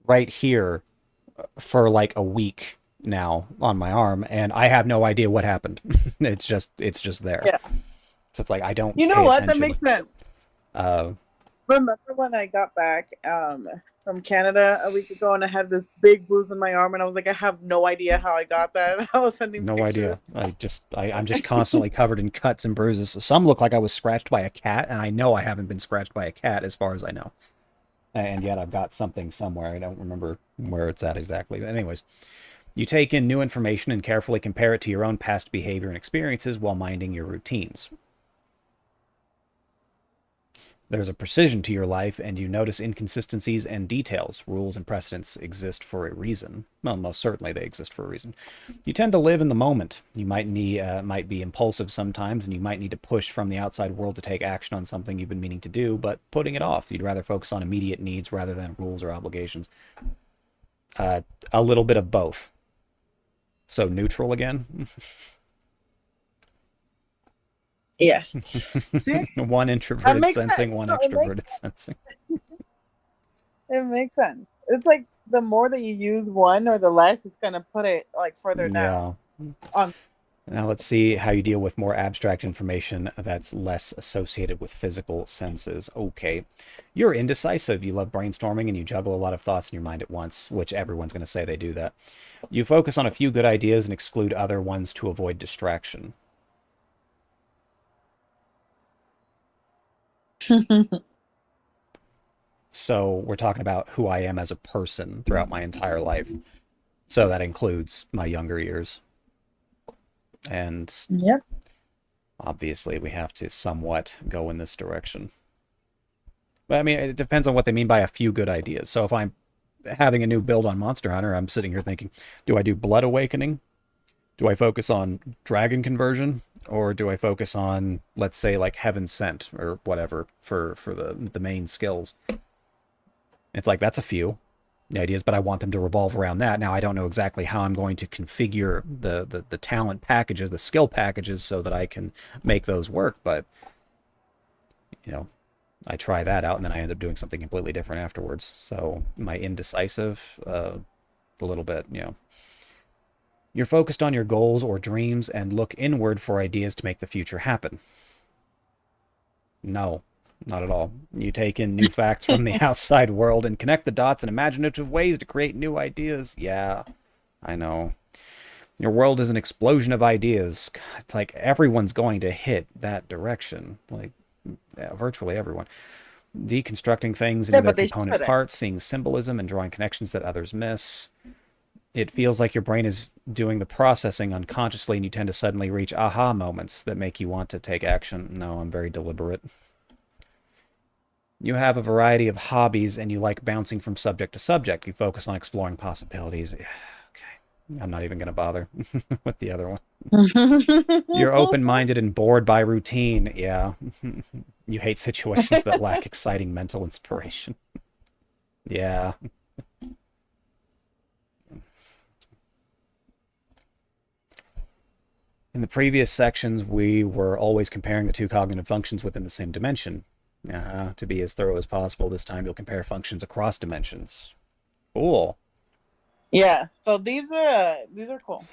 S1: right here for like a week now on my arm, and I have no idea what happened. It's just there.
S2: Yeah.
S1: So it's like I don't.
S2: You know what? That makes sense. Remember when I got back from Canada a week ago, and I had this big bruise on my arm, and I was like, I have no idea how I got that. And I was sending
S1: no
S2: pictures.
S1: idea. I'm just constantly covered in cuts and bruises. Some look like I was scratched by a cat, and I know I haven't been scratched by a cat as far as I know. And yet I've got something somewhere. I don't remember where it's at exactly. But anyways, you take in new information and carefully compare it to your own past behavior and experiences while minding your routines. There's a precision to your life, and you notice inconsistencies and details. Rules and precedents exist for a reason. Well, most certainly they exist for a reason. You tend to live in the moment. You might be impulsive sometimes, and you might need to push from the outside world to take action on something you've been meaning to do, but putting it off. You'd rather focus on immediate needs rather than rules or obligations. A little bit of both. So neutral again?
S2: Yes. See?
S1: One introverted sensing, one extroverted sensing.
S2: It makes sense. It's like the more that you use one or the less, it's gonna put it like further down.
S1: Now let's see how you deal with more abstract information that's less associated with physical senses. Okay. You're indecisive. You love brainstorming and you juggle a lot of thoughts in your mind at once, which everyone's going to say they do that. You focus on a few good ideas and exclude other ones to avoid distraction. So we're talking about who I am as a person throughout my entire life. So that includes my younger years. And
S2: Yep.
S1: obviously we have to somewhat go in this direction. But I mean, it depends on what they mean by a few good ideas. So if I'm having a new build on Monster Hunter, I'm sitting here thinking, do I do Blood Awakening? Do I focus on Dragon Conversion? Or do I focus on, let's say, like Heaven Sent or whatever for the main skills? It's like, that's a few ideas, but I want them to revolve around that. Now, I don't know exactly how I'm going to configure the talent packages, the skill packages, so that I can make those work, but, you know, I try that out, and then I end up doing something completely different afterwards. So, my indecisive, a little bit, you know. You're focused on your goals or dreams and look inward for ideas to make the future happen. No, not at all. You take in new facts from the outside world and connect the dots in imaginative ways to create new ideas. Yeah, I know. Your world is an explosion of ideas. It's like everyone's going to hit that direction. Like, yeah, virtually everyone. Deconstructing things into
S2: Yeah,
S1: their
S2: but they
S1: component
S2: shouldn't.
S1: parts, seeing symbolism and drawing connections that others miss. It feels like your brain is doing the processing unconsciously, and you tend to suddenly reach aha moments that make you want to take action. No, I'm very deliberate. You have a variety of hobbies, and you like bouncing from subject to subject. You focus on exploring possibilities. Okay, I'm not even going to bother with the other one. You're open-minded and bored by routine. Yeah. You hate situations that lack exciting mental inspiration. Yeah. In the previous sections, we were always comparing the two cognitive functions within the same dimension. To be as thorough as possible, this time you'll compare functions across dimensions. Cool.
S2: Yeah. So these are cool.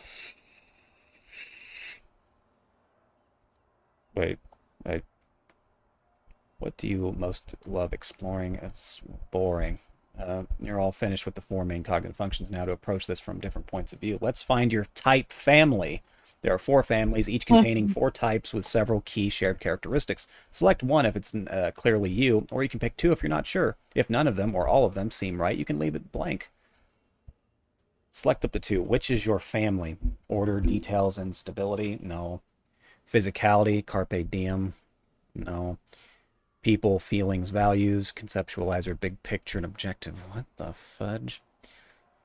S1: Wait, what do you most love exploring? It's boring. You're all finished with the four main cognitive functions now. To approach this from different points of view, let's find your type family. There are four families, each containing four types with several key shared characteristics. Select one if it's clearly you, or you can pick two if you're not sure. If none of them or all of them seem right, you can leave it blank. Select up to two. Which is your family? Order, details, and stability? No. Physicality, carpe diem? No. People, feelings, values, conceptualizer, big picture, and objective. What the fudge?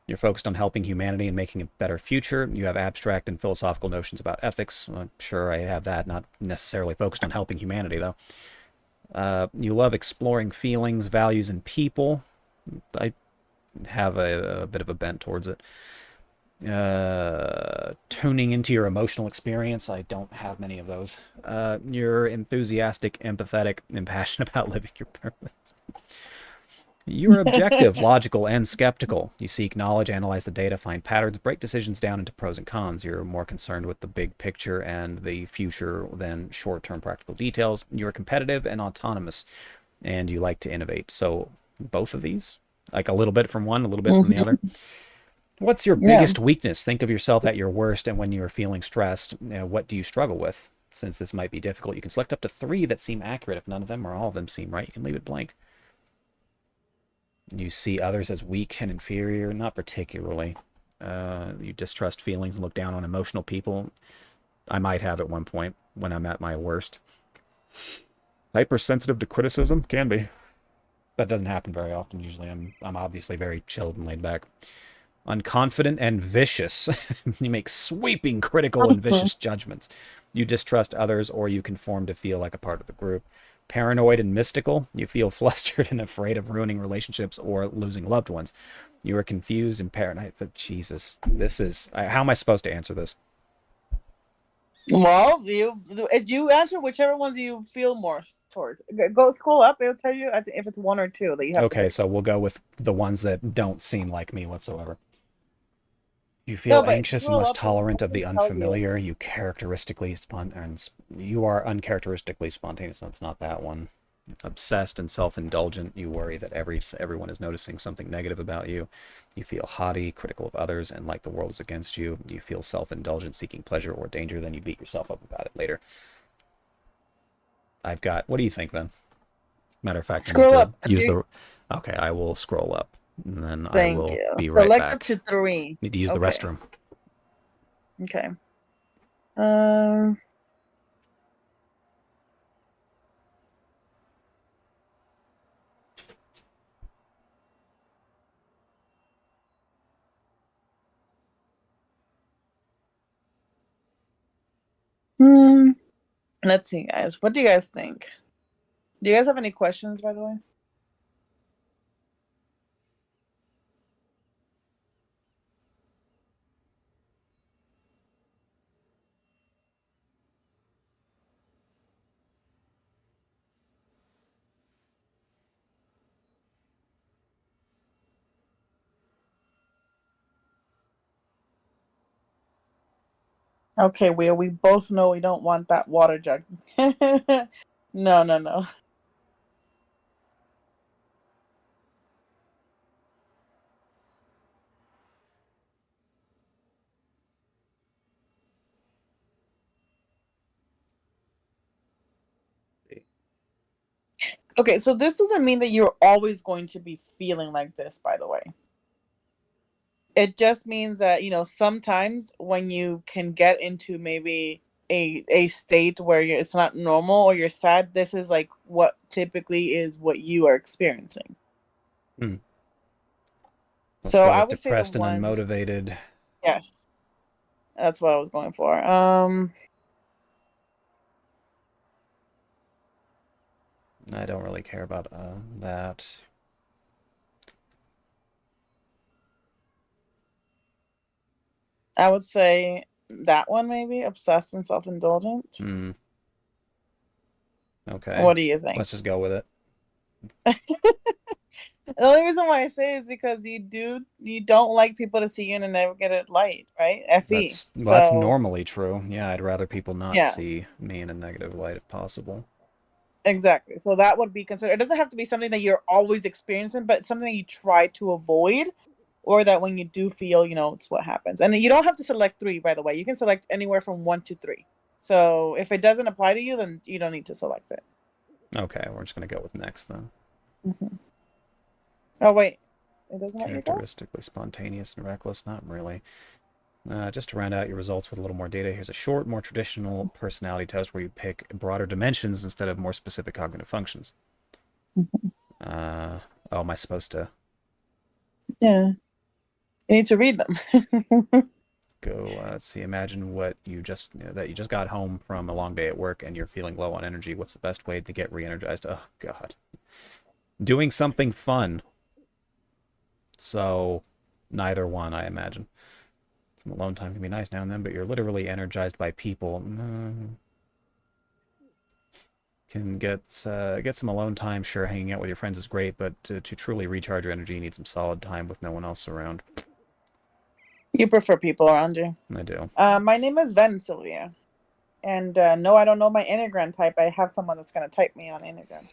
S1: You're focused on helping humanity and making a better future. You have abstract and philosophical notions about ethics. I'm sure I have that, not necessarily focused on helping humanity, though. You love exploring feelings, values, and people. I have a bit of a bent towards it. Tuning into your emotional experience. I don't have many of those. You're enthusiastic, empathetic, and passionate about living your purpose. You're objective, logical, and skeptical. You seek knowledge, analyze the data, find patterns, break decisions down into pros and cons. You're more concerned with the big picture and the future than short-term practical details. You're competitive and autonomous, and you like to innovate. So both of these, like a little bit from one, a little bit from the other. What's your biggest weakness? Think of yourself at your worst, and when you're feeling stressed, what do you struggle with? Since this might be difficult, you can select up to three that seem accurate. If none of them or all of them seem right, you can leave it blank. You see others as weak and inferior? Not particularly. You distrust feelings and look down on emotional people? I might have at one point when I'm at my worst. Hypersensitive to criticism? Can be. That doesn't happen very often. Usually I'm obviously very chilled and laid back. Unconfident and vicious. You make sweeping, critical, and vicious judgments. You distrust others, or you conform to feel like a part of the group. Paranoid and mystical. You feel flustered and afraid of ruining relationships or losing loved ones. You are confused and paranoid. Jesus, this is... How am I supposed to answer this?
S2: Well, you answer whichever ones you feel more towards. Go scroll up. It'll tell you if it's one or two that you have.
S1: Okay, so we'll go with the ones that don't seem like me whatsoever. You
S2: No,
S1: feel
S2: but
S1: anxious and
S2: scroll
S1: less
S2: up and
S1: tolerant
S2: let
S1: of
S2: me
S1: the
S2: tell you.
S1: unfamiliar. You are uncharacteristically spontaneous. No, it's not that one. Obsessed and self-indulgent. You worry that everyone is noticing something negative about you. You feel haughty, critical of others, and like the world is against you. You feel self-indulgent, seeking pleasure or danger. Then you beat yourself up about it later. I've got. What do you think then? Matter of fact, I need
S2: Scroll
S1: to
S2: up.
S1: use the. Okay, I will scroll up, and then I
S2: Thank
S1: will
S2: you.
S1: be right
S2: Select up
S1: back.
S2: to 3.
S1: Need to use the
S2: Okay.
S1: restroom.
S2: Okay. Um. Hmm. Let's see, guys. What do you guys think? Do you guys have any questions, by the way? Okay, we both know we don't want that water jug. No, no, no. Okay, so this doesn't mean that you're always going to be feeling like this, by the way. It just means that, sometimes when you can get into maybe a state where it's not normal or you're sad, this is like what typically is what you are experiencing.
S1: Hmm. Let's
S2: So
S1: go
S2: I
S1: with
S2: would say the
S1: depressed and
S2: ones,
S1: unmotivated.
S2: yes, that's what I was going for.
S1: I don't really care about that.
S2: I would say that one maybe, obsessed and self-indulgent.
S1: Hmm. Okay.
S2: What do you think?
S1: Let's just go with it.
S2: The only reason why I say is because you don't like people to see you in a negative light, right? FE.
S1: That's
S2: So
S1: normally true. Yeah, I'd rather people not
S2: yeah,
S1: see me in a negative light if possible.
S2: exactly. So that would be considered. It doesn't have to be something that you're always experiencing, but something you try to avoid, or that when you do feel, it's what happens. And you don't have to select 3, by the way. You can select anywhere from 1 to 3. So if it doesn't apply to you, then you don't need to select it.
S1: Okay, we're just gonna go with next then.
S2: Hmm. Oh wait, it doesn't let you go.
S1: Characteristically spontaneous and reckless, not really. Just to round out your results with a little more data, here's a short, more traditional personality test where you pick broader dimensions instead of more specific cognitive functions.
S2: Mhm.
S1: Oh, am I supposed to
S2: Yeah, you need to read them.
S1: go? Let's see. Imagine that you just got home from a long day at work and you're feeling low on energy. What's the best way to get re-energized? Oh God, doing something fun. So, neither one, I imagine. Some alone time can be nice now and then, but you're literally energized by people. Can get some alone time. Sure, hanging out with your friends is great, but to truly recharge your energy, you need some solid time with no one else around.
S2: You prefer people around you.
S1: I do.
S2: My name is Ven Sylvia, and no, I don't know my Enneagram type. I have someone that's going to type me on Enneagram.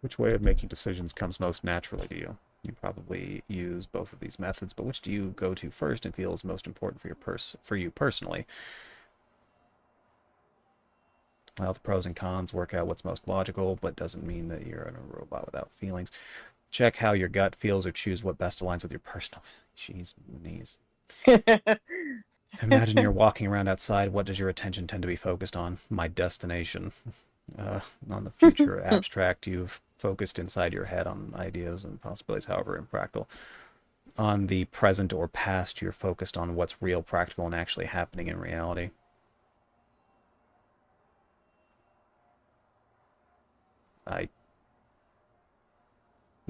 S1: Which way of making decisions comes most naturally to you? You probably use both of these methods, but which do you go to first and feel is most important for you personally? Well, the pros and cons work out what's most logical, but doesn't mean that you're a robot without feelings. Check how your gut feels or choose what best aligns with your personal. Jeez, knees. Imagine you're walking around outside. What does your attention tend to be focused on? My destination. On the future abstract, you've focused inside your head on ideas and possibilities, however impractical. On the present or past, you're focused on what's real, practical, and actually happening in reality. I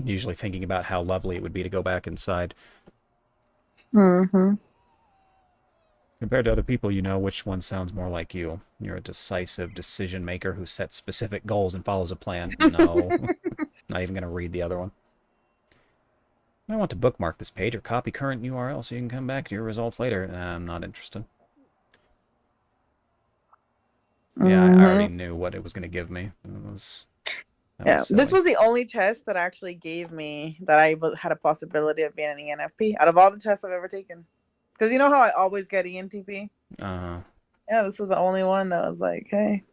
S1: usually thinking about how lovely it would be to go back inside.
S2: Mm-hmm.
S1: Compared to other people, you know which one sounds more like you. You're a decisive decision maker who sets specific goals and follows a plan. No, not even going to read the other one. I want to bookmark this page or copy current URL so you can come back to your results later. Nah, I'm not interested. Yeah, I already knew what it was going to give me. That was
S2: Yeah, this
S1: silly.
S2: was the only test that actually gave me that had a possibility of being an ENFP out of all the tests I've ever taken. Because you know how I always get ENTP?
S1: Uh-huh.
S2: Yeah, this was the only one that was like, hey,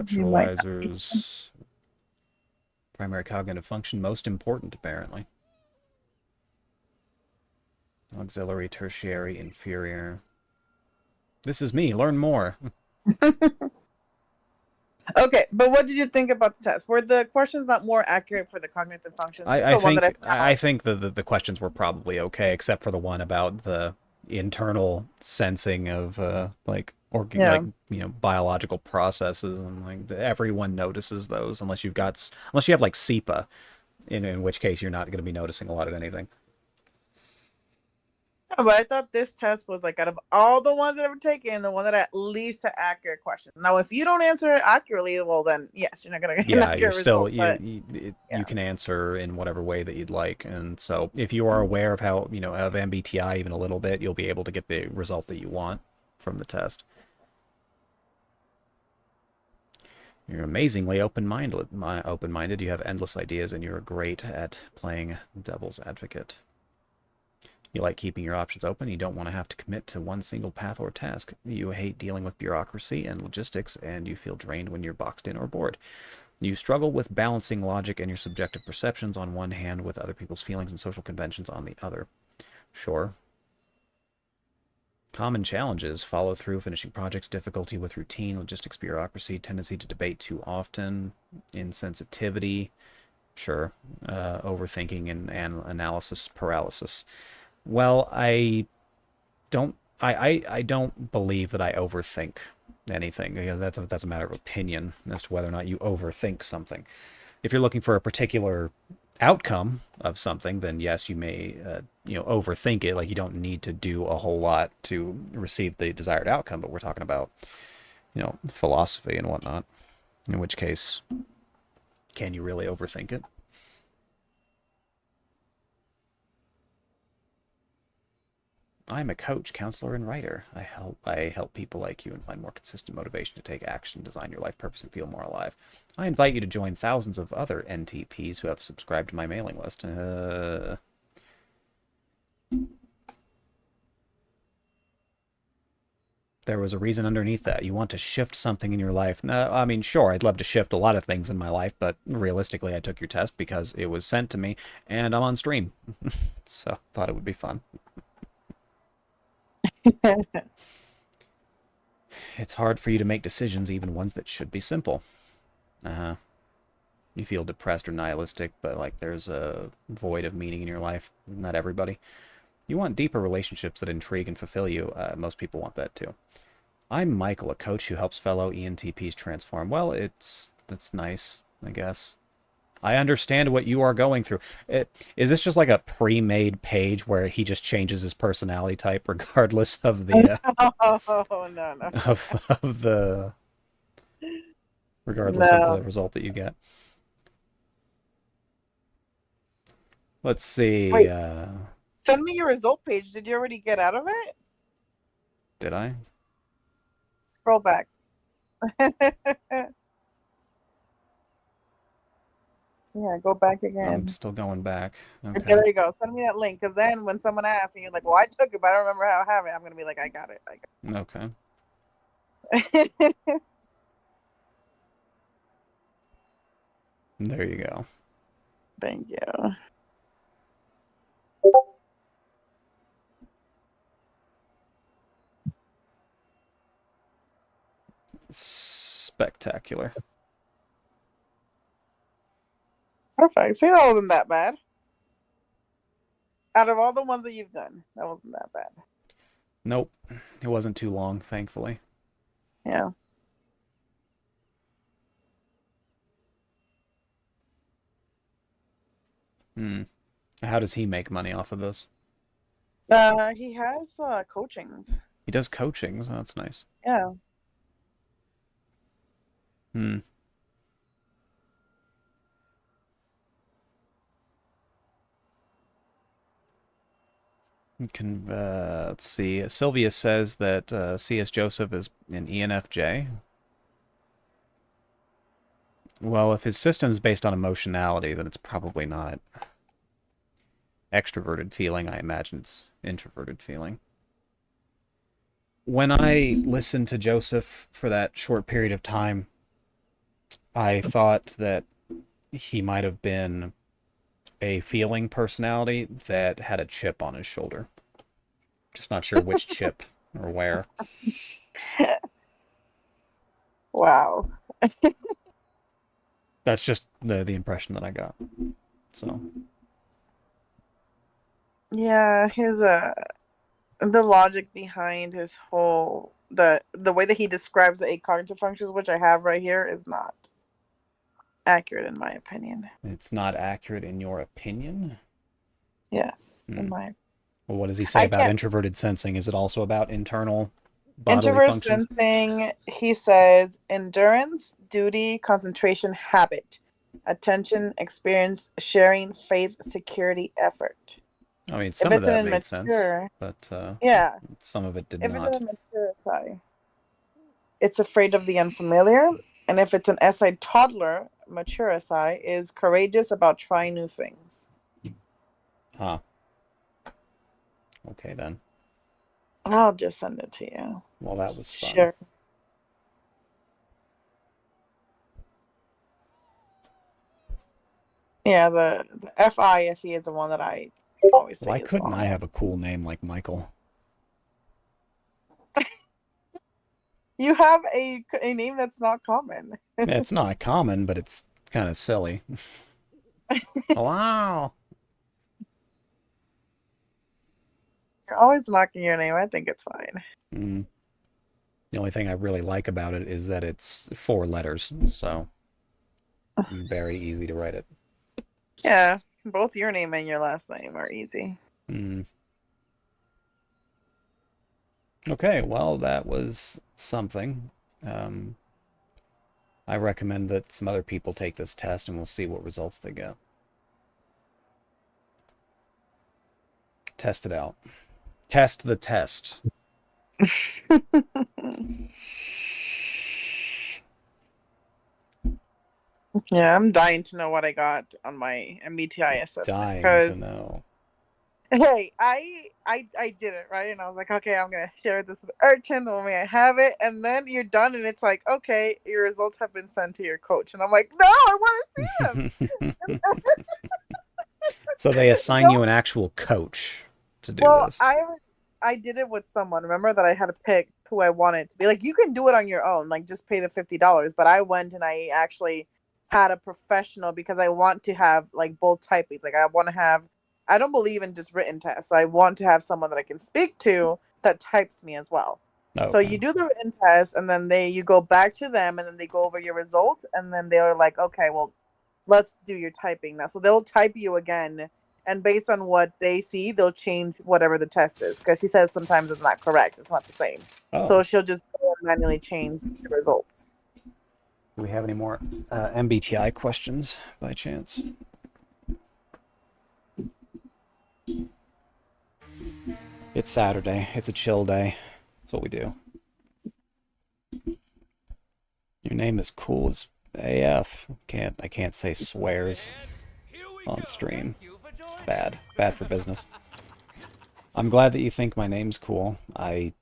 S2: you might not be.
S1: Conceptualizers. Primary cognitive function, most important, apparently. Auxiliary, tertiary, inferior. This is me. Learn more.
S2: Okay, but what did you think about the test? Were the questions not more accurate for the cognitive functions? This is
S1: I
S2: the one that
S1: think
S2: I
S1: I
S2: found.
S1: think the questions were probably okay, except for the one about the internal sensing of
S2: Yeah.
S1: biological processes, and everyone notices those unless you have like SEPA, in which case you're not going to be noticing a lot of anything.
S2: Yeah, but I thought this test was like out of all the ones that I've ever taken, the one that at least had accurate questions. Now, if you don't answer it accurately, well, then yes, you're not gonna get an
S1: Yeah, you're
S2: accurate
S1: still
S2: result. But
S1: you
S2: yeah,
S1: can answer in whatever way that you'd like, and so if you are aware of how of MBTI even a little bit, you'll be able to get the result that you want from the test. You're amazingly open-minded. You have endless ideas, and you're great at playing devil's advocate. You like keeping your options open. You don't want to have to commit to one single path or task. You hate dealing with bureaucracy and logistics, and you feel drained when you're boxed in or bored. You struggle with balancing logic and your subjective perceptions on one hand with other people's feelings and social conventions on the other. Sure. Common challenges: follow through, finishing projects, difficulty with routine, logistics, bureaucracy, tendency to debate too often, insensitivity, sure, overthinking and analysis paralysis. Well, I don't believe that I overthink anything, because that's a matter of opinion as to whether or not you overthink something. If you're looking for a particular outcome of something, then yes, you may overthink it. Like, you don't need to do a whole lot to receive the desired outcome. But we're talking about philosophy and whatnot. In which case, can you really overthink it? I'm a coach, counselor, and writer. I help people like you and find more consistent motivation to take action, design your life purpose, and feel more alive. I invite you to join thousands of other NTPs who have subscribed to my mailing list. There was a reason underneath that. You want to shift something in your life. No, I mean, sure, I'd love to shift a lot of things in my life, but realistically, I took your test because it was sent to me, and I'm on stream. So, thought it would be fun. It's hard for you to make decisions, even ones that should be simple. Uh-huh. You feel depressed or nihilistic, but like there's a void of meaning in your life. Not everybody. You want deeper relationships that intrigue and fulfill you. Most people want that too. I'm Michael, a coach who helps fellow ENTPs transform. Well, that's nice, I guess. I understand what you are going through. Is this just like a pre-made page where he just changes his personality type regardless of the
S2: oh no,
S1: of the regardless of
S2: no.
S1: the result that you get? Let's see.
S2: Wait, send me your result page. Did you already get out of it?
S1: Did I?
S2: Scroll back. Yeah, go back
S1: I'm
S2: again.
S1: still going back.
S2: Okay,
S1: Okay.
S2: there you go. Send me that link, because then when someone asks and you're like, "Well, I took it, but I don't remember how I have it," I'm gonna be like, "I got it. I
S1: Okay.
S2: got it."
S1: There you go.
S2: Thank you.
S1: Spectacular.
S2: Perfect. See, that wasn't that bad. Out of all the ones that you've done, that wasn't that bad.
S1: Nope. It wasn't too long, thankfully.
S2: Yeah.
S1: How does he make money off of this?
S2: He has coachings.
S1: He does coaching, so that's nice.
S2: Yeah.
S1: Let's see. Sylvia says that C.S. Joseph is an ENFJ. Well, if his system is based on emotionality, then it's probably not extroverted feeling. I imagine it's introverted feeling. When I listened to Joseph for that short period of time, I thought that he might have been a feeling personality that had a chip on his shoulder. Just not sure which chip or where.
S2: Wow.
S1: That's just the impression that I got. So
S2: Yeah, the logic behind his whole the way that he describes the eight cognitive functions, which I have right here, is not accurate in my opinion.
S1: it's not accurate in your opinion?
S2: Yes, in
S1: Hmm.
S2: my
S1: Well, what does he say
S2: I
S1: about
S2: can't
S1: introverted sensing? Is it also about internal bodily
S2: introvert
S1: functions?
S2: sensing, he says endurance, duty, concentration, habit, attention, experience, sharing, faith, security, effort.
S1: I mean,
S2: If
S1: some of
S2: it's
S1: that
S2: an
S1: made sense,
S2: immature,
S1: but
S2: yeah,
S1: some of it did
S2: if it's
S1: not.
S2: an immature SI, it's afraid of the unfamiliar. And if it's an SI toddler, mature SI is courageous about trying new things.
S1: Huh. Okay, then.
S2: I'll just send it to you.
S1: Well, that was fun.
S2: Sure. Yeah, the FIFE is the one that I always say
S1: Why
S2: is
S1: couldn't I
S2: wrong.
S1: have a cool name like Michael?
S2: You have a name that's not common.
S1: It's not common, but it's kind of silly. Wow.
S2: You're always knocking your name. I think it's fine.
S1: Mm. The only thing I really like about it is that it's 4 letters, so very easy to write it.
S2: Yeah, both your name and your last name are easy.
S1: Mm. Okay, well, that was something. Um, I recommend that some other people take this test and we'll see what results they get. Test it out. Test the test.
S2: Yeah, I'm dying to know what I got on my MBTI assessment
S1: Dying to
S2: because
S1: know.
S2: hey, I did it right, and I was like, okay, I'm gonna share this with Urchin the moment I have it, and then you're done, and it's like, okay, your results have been sent to your coach, and I'm like, no, I want to see them.
S1: So they assign
S2: No,
S1: you an actual coach to do
S2: well,
S1: this.
S2: I did it with someone. Remember that I had to pick who I wanted to be. Like, you can do it on your own, like just pay the $50. But I went and I actually had a professional because I want to have like both types. Like, I want to have. I don't believe in just written tests. I want to have someone that I can speak to that types me as well. So
S1: Okay.
S2: you do the written test, and then you go back to them, and then they go over your results, and then they're like, okay, well, let's do your typing now. So they'll type you again, and based on what they see, they'll change whatever the test is. Because she says sometimes it's not correct, it's not the same. So
S1: Oh,
S2: she'll just go and manually change the results.
S1: do we have any more MBTI questions by chance? It's Saturday. It's a chill day. That's what we do. Your name is cool as AF. I can't say swears on stream. It's bad. Bad for business. I'm glad that you think my name's cool. I've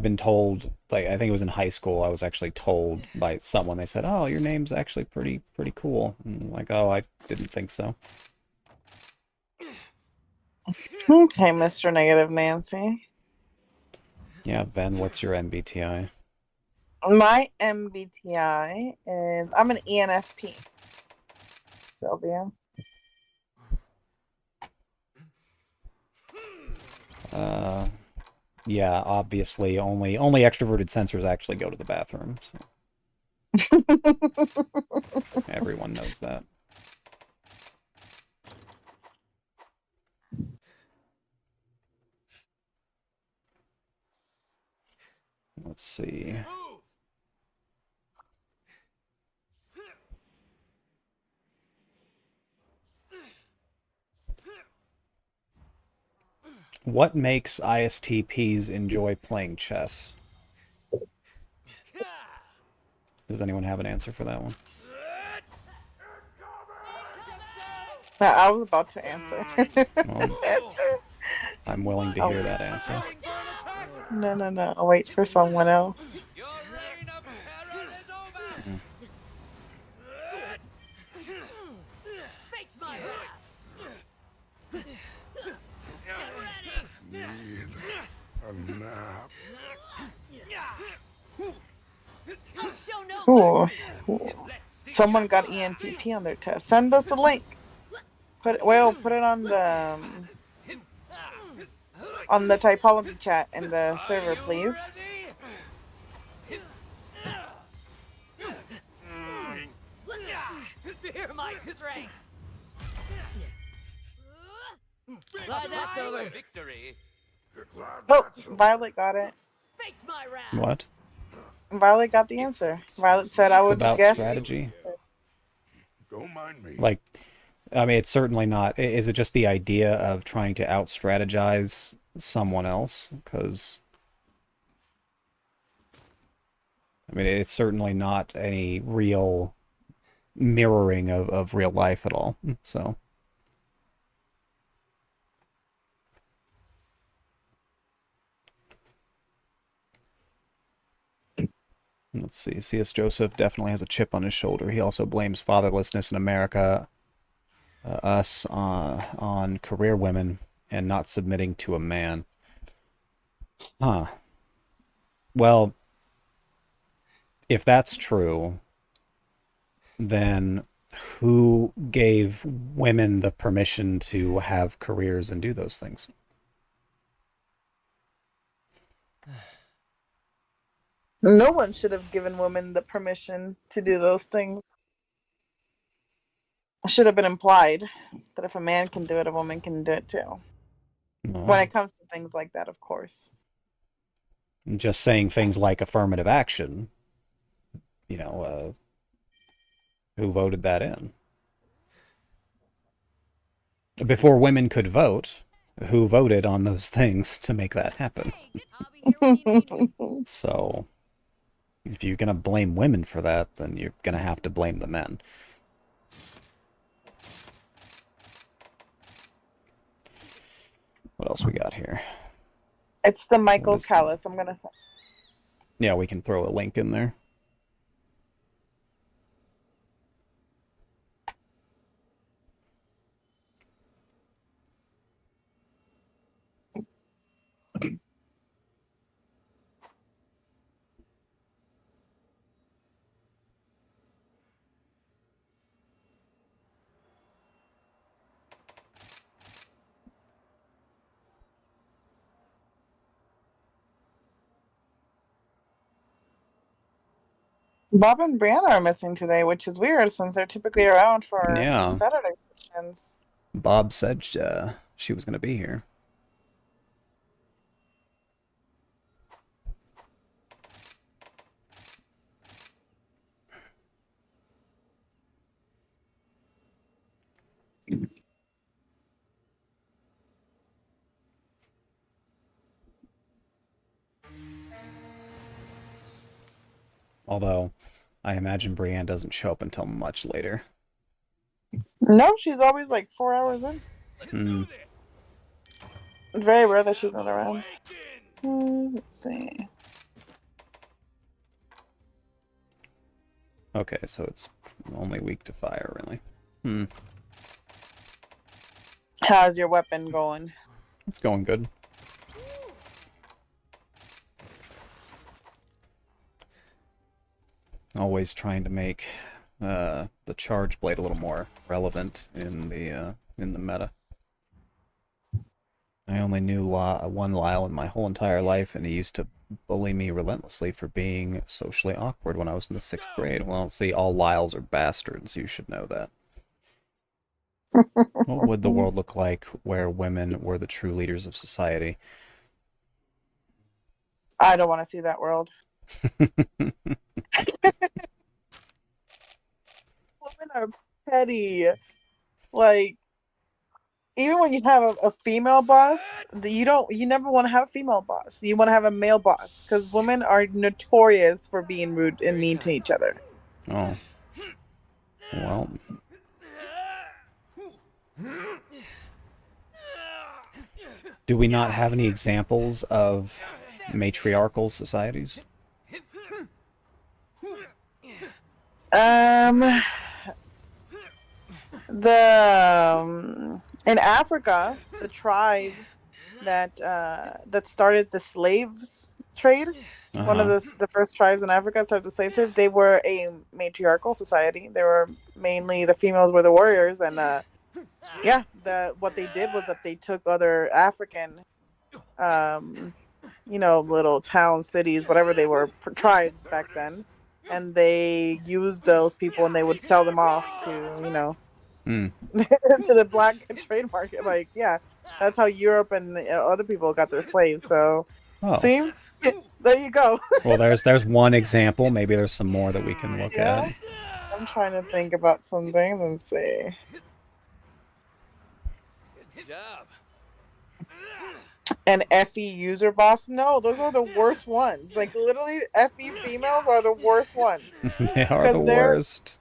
S1: been told, like, I think it was in high school, I was actually told by someone, they said, "Oh, your name's actually pretty cool." And I'm like, "Oh, I didn't think so."
S2: Okay, Mr. Negative Nancy.
S1: Yeah, Ben, what's your MBTI?
S2: My MBTI is I'm an ENFP. Sylvia.
S1: Yeah, obviously only extroverted sensors actually go to the bathroom, so everyone knows that. Let's see. What makes ISTPs enjoy playing chess? Does anyone have an answer for that one?
S2: I was about to answer.
S1: Well, I'm willing to
S2: Oh.
S1: hear that answer.
S2: No. I'll wait for someone else.
S1: Mm.
S2: Ooh. Someone got ENTP on their test. Send us a link. Put it on the typology chat in the server, please.
S6: Fear my strength. Glad that's over. Victory.
S2: Oh, Violet got it.
S6: Face my wrath.
S1: What?
S2: Violet got the answer. Violet said, "I
S1: It's
S2: would
S1: about
S2: guess."
S1: strategy.
S7: Don't mind me.
S1: Like, I mean, it's certainly not. Is it just the idea of trying to out-strategize someone else? Because, I mean, it's certainly not a real mirroring of real life at all. So, let's see. C.S. Joseph definitely has a chip on his shoulder. He also blames fatherlessness in America, us, on career women and not submitting to a man. Huh. Well, if that's true, then who gave women the permission to have careers and do those things?
S2: No one should have given women the permission to do those things. It should have been implied that if a man can do it, a woman can do it too. When it comes to things like that, of course.
S1: Just saying things like affirmative action, who voted that in? Before women could vote, who voted on those things to make that happen? So, if you're going to blame women for that, then you're going to have to blame the men. What else we got here?
S2: It's the Michael
S1: What is
S2: Callis. I'm gonna.
S1: Yeah, we can throw a link in there.
S2: Bob and Brianna are missing today, which is weird since they're typically around for
S1: Yeah.
S2: Saturday sessions.
S1: Bob said she was going to be here. Although, I imagine Brienne doesn't show up until much later.
S2: No, she's always like 4 hours in.
S1: Hmm.
S2: Very rare that she's not around. Let's see.
S1: Okay, so it's only weak to fire, really. Hmm.
S2: How's your weapon going?
S1: It's going good. Always trying to make the charge blade a little more relevant in the meta. I only knew one Lyle in my whole entire life, and he used to bully me relentlessly for being socially awkward when I was in the 6th grade. Well, see, all Lyles are bastards. You should know that. What would the world look like where women were the true leaders of society?
S2: I don't want to see that world. Women are petty. Like, even when you have a female boss, you never want to have a female boss. You want to have a male boss because women are notorious for being rude and mean to each other.
S1: Oh. Well, do we not have any examples of matriarchal societies?
S2: In Africa, the tribe that started the slaves trade, one of the first tribes in Africa started the slave trade. They were a matriarchal society. They were mainly the females were the warriors, and what they did was that they took other African, little towns, cities, whatever they were, tribes back then, and they used those people and they would sell them off to to the black trade market. Like, yeah, that's how Europe and other people got their slaves. So, see, there you go.
S1: Well, there's one example. Maybe there's some more that we can look at.
S2: I'm trying to think about something. Let's see.
S6: Good job.
S2: An FE user boss? No, those are the worst ones. Like, literally, FE females are the worst ones.
S1: They are the worst.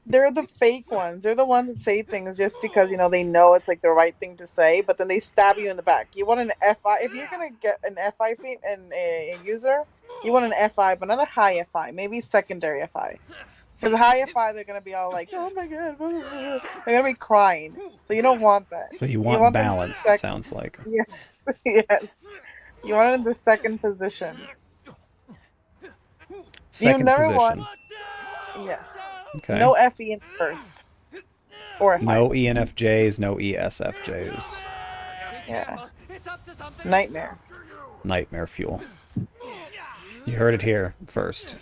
S2: They're the fake ones. They're the ones that say things just because, they know it's like the right thing to say, but then they stab you in the back. You want an FI. If you're going to get an FI and a user, you want an FI, but not a high FI. Maybe secondary FI. Because high FI, they're going to be all like, oh my God. They're going to be crying. So you don't want that.
S1: So you want balance, it sounds like.
S2: Yes. Yes. You want it in the second position.
S1: Second position.
S2: Yes.
S1: Okay.
S2: No FE in first. Or FI.
S1: No ENFJs, no ESFJs.
S2: Yeah. Nightmare.
S1: Nightmare fuel. You heard it here first.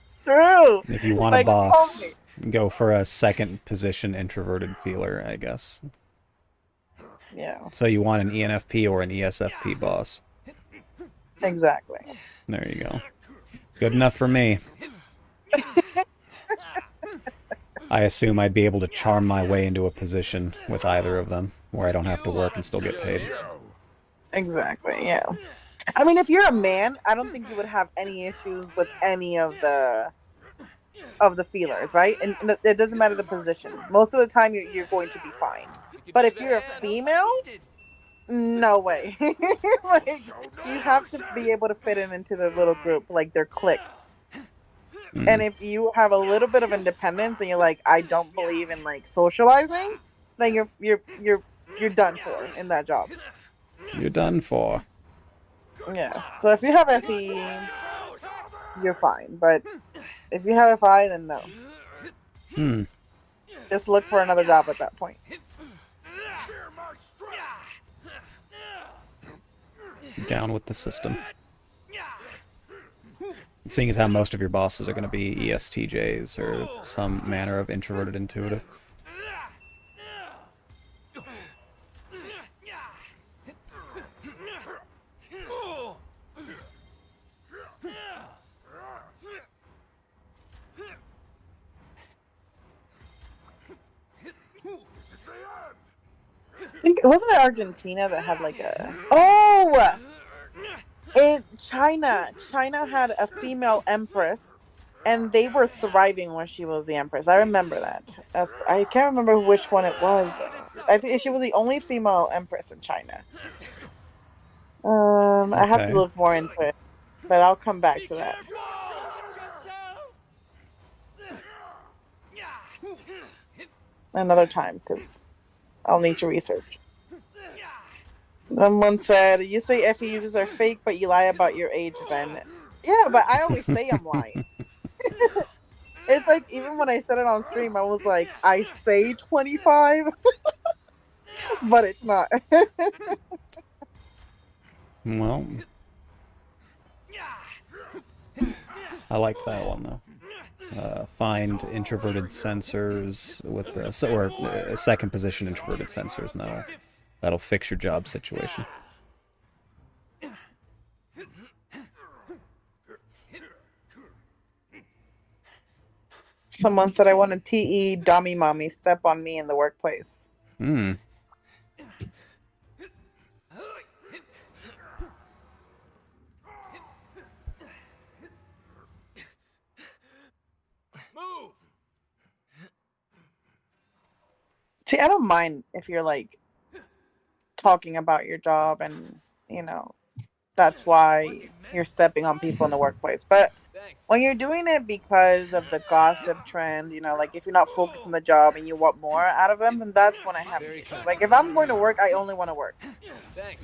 S2: It's true.
S1: If you want a boss, go for a second position introverted feeler, I guess.
S2: Yeah.
S1: So you want an ENFP or an ESFP boss.
S2: Exactly.
S1: There you go. Good enough for me. I assume I'd be able to charm my way into a position with either of them, where I don't have to work and still get paid.
S2: Exactly, yeah. I mean, if you're a man, I don't think you would have any issues with any of the feelers, right? And it doesn't matter the position. Most of the time, you're going to be fine. But if you're a female, no way. Like, you have to be able to fit into the little group, like their cliques. And if you have a little bit of independence and you're like, I don't believe in like socializing, then you're done for in that job.
S1: You're done for.
S2: Yeah. So if you have FE, you're fine. But if you have FI, then no. Just look for another job at that point.
S1: Down with the system. Seeing as how most of your bosses are going to be ESTJs or some manner of introverted intuitive.
S2: I think wasn't it Argentina that had like a in China had a female empress, and they were thriving when she was the empress. I remember that. I can't remember which one it was. I think she was the only female empress in China. I have to look more into it, but I'll come back to that another time because I'll need to research. Someone said, you say FE users are fake, but you lie about your age, Ben. Yeah, but I always say I'm lying. It's like, even when I said it on stream, I was like, I say 25, but it's not.
S1: Well, I like that one, though. Find introverted sensors with or second position introverted sensors, and that'll fix your job situation.
S2: Someone said I want a TE dummy mommy step on me in the workplace.
S1: Hmm.
S6: Move.
S2: See, I don't mind if you're like talking about your job and, you know, that's why you're stepping on people in the workplace. But
S6: Thanks.
S2: when you're doing it because of the gossip trend, you know, like if you're not focused on the job and you want more out of them, then that's when I have the issue. Like if I'm going to work, I only want to work.
S6: Thanks.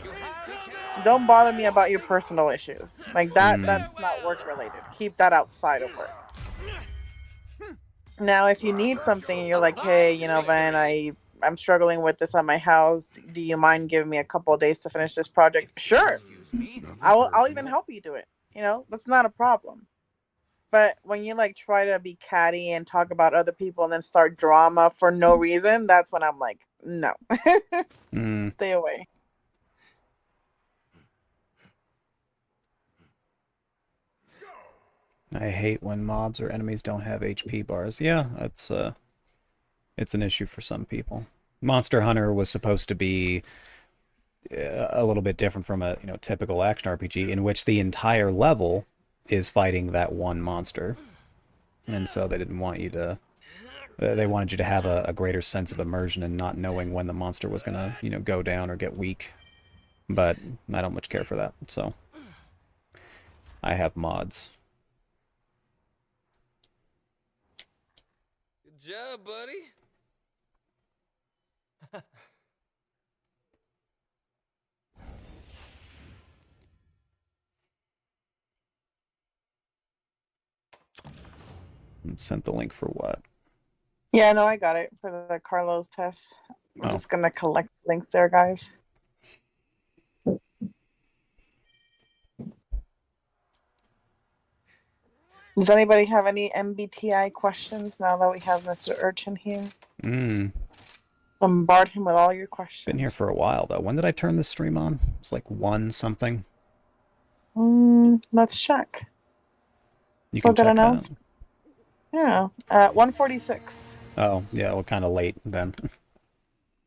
S2: Don't bother me about your personal issues. Like that
S1: Mm.
S2: that's not work related. Keep that outside of work. Now if you need something and you're like, hey, you know, Van, I'm struggling with this at my house. Do you mind giving me a couple of days to finish this project? Sure. I'll even help you do it. You know, that's not a problem. But when you like try to be catty and talk about other people and then start drama for no reason, that's when I'm like, no.
S1: Mm.
S2: Stay away.
S1: I hate when mobs or enemies don't have HP bars. Yeah, it's an issue for some people. Monster Hunter was supposed to be a little bit different from a typical action RPG in which the entire level is fighting that one monster, and so they didn't want you to. They wanted you to have a greater sense of immersion and not knowing when the monster was gonna go down or get weak. But I don't much care for that, so I have mods.
S6: Good job, buddy.
S1: And sent the link for what?
S2: Yeah, no, I got it for the Carlos test. I'm
S1: Oh.
S2: just gonna collect links there, guys. Does anybody have any MBTI questions now that we have Mr. Urchin here? Bombard him with all your questions.
S1: Been here for a while though. When did I turn this stream on? It's like 1 something.
S2: Let's check.
S1: You
S2: Still
S1: can
S2: got
S1: check that.
S2: announced? Yeah, 1:46.
S1: Oh, yeah, well, kind of late then.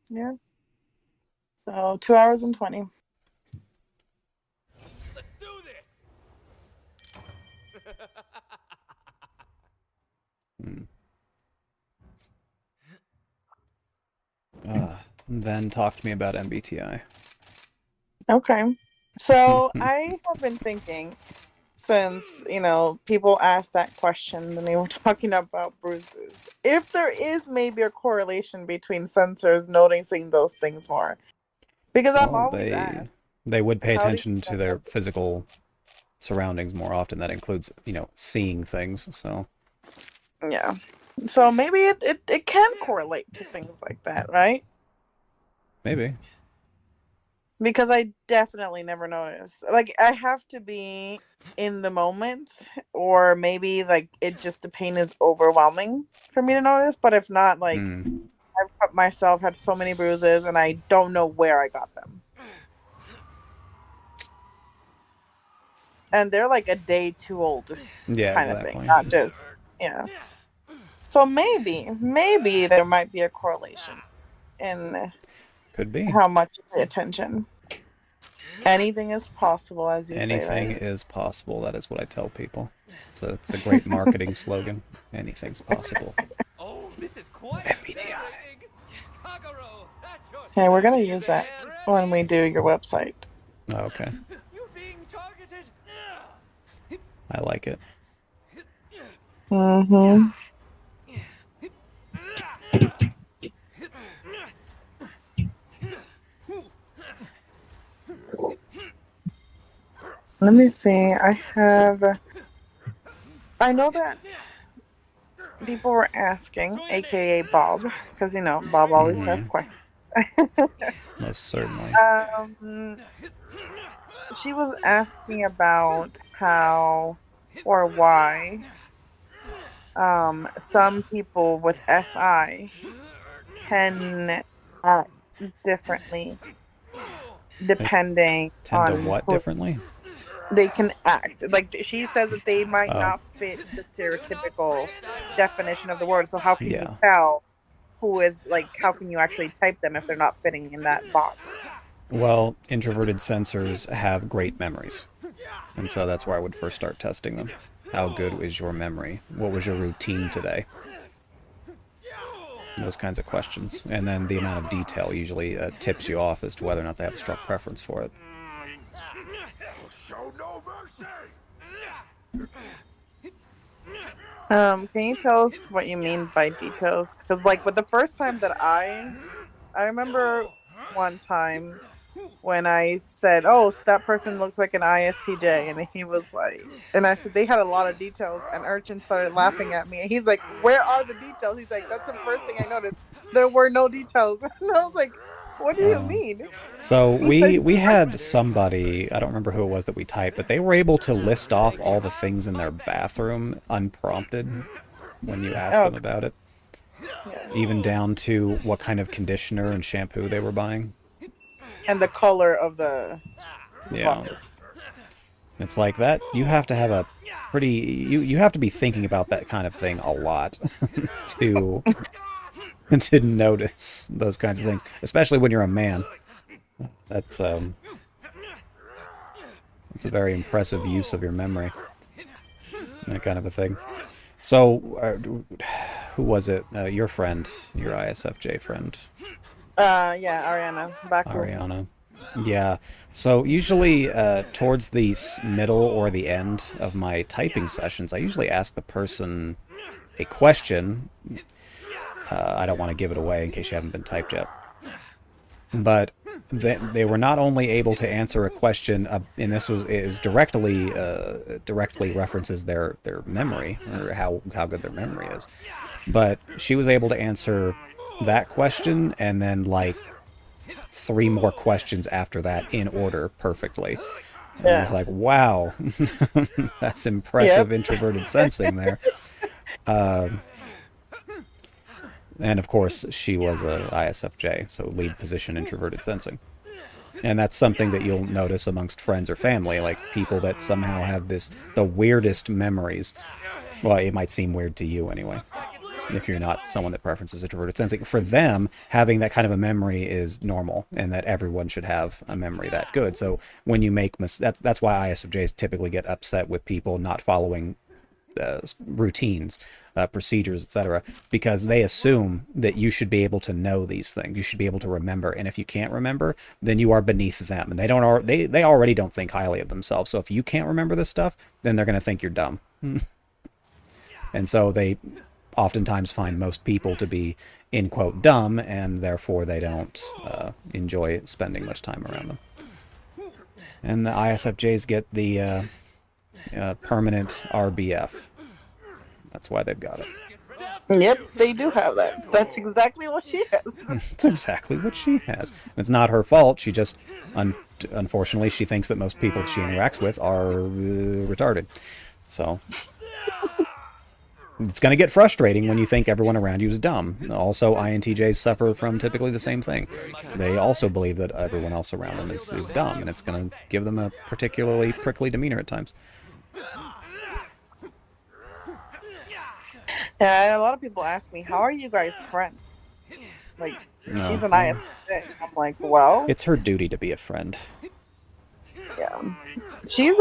S2: Yeah. So 2 hours and 20.
S6: Let's do this.
S1: Then talk to me about MBTI.
S2: Okay. So I have been thinking since, people asked that question and they were talking about bruises, if there is maybe a correlation between sensors noticing those things more. Because I'm
S1: Well,
S2: always asked.
S1: they would pay
S2: How do
S1: attention
S2: you
S1: to their physical surroundings more often. That includes, seeing things, so.
S2: Yeah. So maybe it can correlate to things like that, right?
S1: Maybe.
S2: Because I definitely never notice. Like I have to be in the moment, or maybe like the pain is overwhelming for me to notice. But if not, like I've cut myself, had so many bruises, and I don't know where I got them. And they're like a day too old,
S1: Yeah,
S2: kind of
S1: exactly.
S2: thing. Not just So maybe there might be a correlation in
S1: Could be.
S2: how much you pay attention. Anything is possible, as you say,
S1: Anything
S2: right?
S1: is possible. That is what I tell people. It's a great marketing slogan. Anything's possible.
S6: Oh, this is quite
S1: MBTI.
S2: Okay, we're gonna use that when we do your website.
S1: Oh, okay.
S6: You're being targeted.
S1: I like it.
S2: Mm-hmm. Let me see. I know that people were asking, aka Bob, because Bob always has questions.
S1: Most certainly.
S2: She was asking about how or why some people with SI can act differently depending
S1: Tend
S2: on
S1: to what
S2: who
S1: differently?
S2: they can act. Like she says that they might not fit the stereotypical definition of the word. So how can you tell who is like, how can you actually type them if they're not fitting in that box?
S1: Well, introverted sensors have great memories. And so that's where I would first start testing them. How good is your memory? What was your routine today? Those kinds of questions. And then the amount of detail usually tips you off as to whether or not they have a strong preference for it.
S7: Show no mercy.
S2: Can you tell us what you mean by details? Because like with the first time that I remember one time when I said, "Oh, that person looks like an ISTJ," and he was like, and I said they had a lot of details, and Urchin started laughing at me, and he's like, "Where are the details?" He's like, "That's the first thing I noticed. There were no details," and I was like, "What do you mean?"
S1: So
S2: He's like,
S1: we had somebody, I don't remember who it was that we typed, but they were able to list off all the things in their bathroom unprompted when you asked them about it.
S2: Yeah.
S1: Even down to what kind of conditioner and shampoo they were buying.
S2: And the color of the
S1: Yeah.
S2: bottles.
S1: It's like that. You have to have a pretty... You have to be thinking about that kind of thing a lot to notice those kinds of things. Especially when you're a man. That's a very impressive use of your memory. That kind of a thing. So, who was it? Your friend, your ISFJ friend.
S2: Yeah, Ariana.
S1: Ariana. Yeah. So usually towards the middle or the end of my typing sessions, I usually ask the person a question. I don't want to give it away in case you haven't been typed yet. But they were not only able to answer a question, and this was directly references their memory or how good their memory is. But she was able to answer that question and then like 3 more questions after that in order perfectly. And I was like, wow, that's impressive introverted sensing there. And of course, she was a ISFJ, so lead position introverted sensing. And that's something that you'll notice amongst friends or family, like people that somehow have the weirdest memories. Well, it might seem weird to you anyway, if you're not someone that preferences introverted sensing. For them, having that kind of a memory is normal, and that everyone should have a memory that good. So when you make that's why ISFJs typically get upset with people not following routines, procedures, etc., because they assume that you should be able to know these things. You should be able to remember, and if you can't remember, then you are beneath them, and they already don't think highly of themselves. So if you can't remember this stuff, then they're going to think you're dumb. And so they oftentimes find most people to be, in quote, dumb, and therefore they don't enjoy spending much time around them. And the ISFJs get the permanent RBF. That's why they've got it.
S2: Yep, they do have that. That's exactly what she has.
S1: It's exactly what she has. It's not her fault. She just, unfortunately, she thinks that most people she interacts with are retarded. So it's going to get frustrating when you think everyone around you is dumb. Also, INTJs suffer from typically the same thing. They also believe that everyone else around them is dumb, and it's going to give them a particularly prickly demeanor at times.
S2: Yeah, a lot of people ask me, how are you guys friends? Like, she's an ISFJ. I'm like, well...
S1: It's her duty to be a friend.
S2: Yeah. She's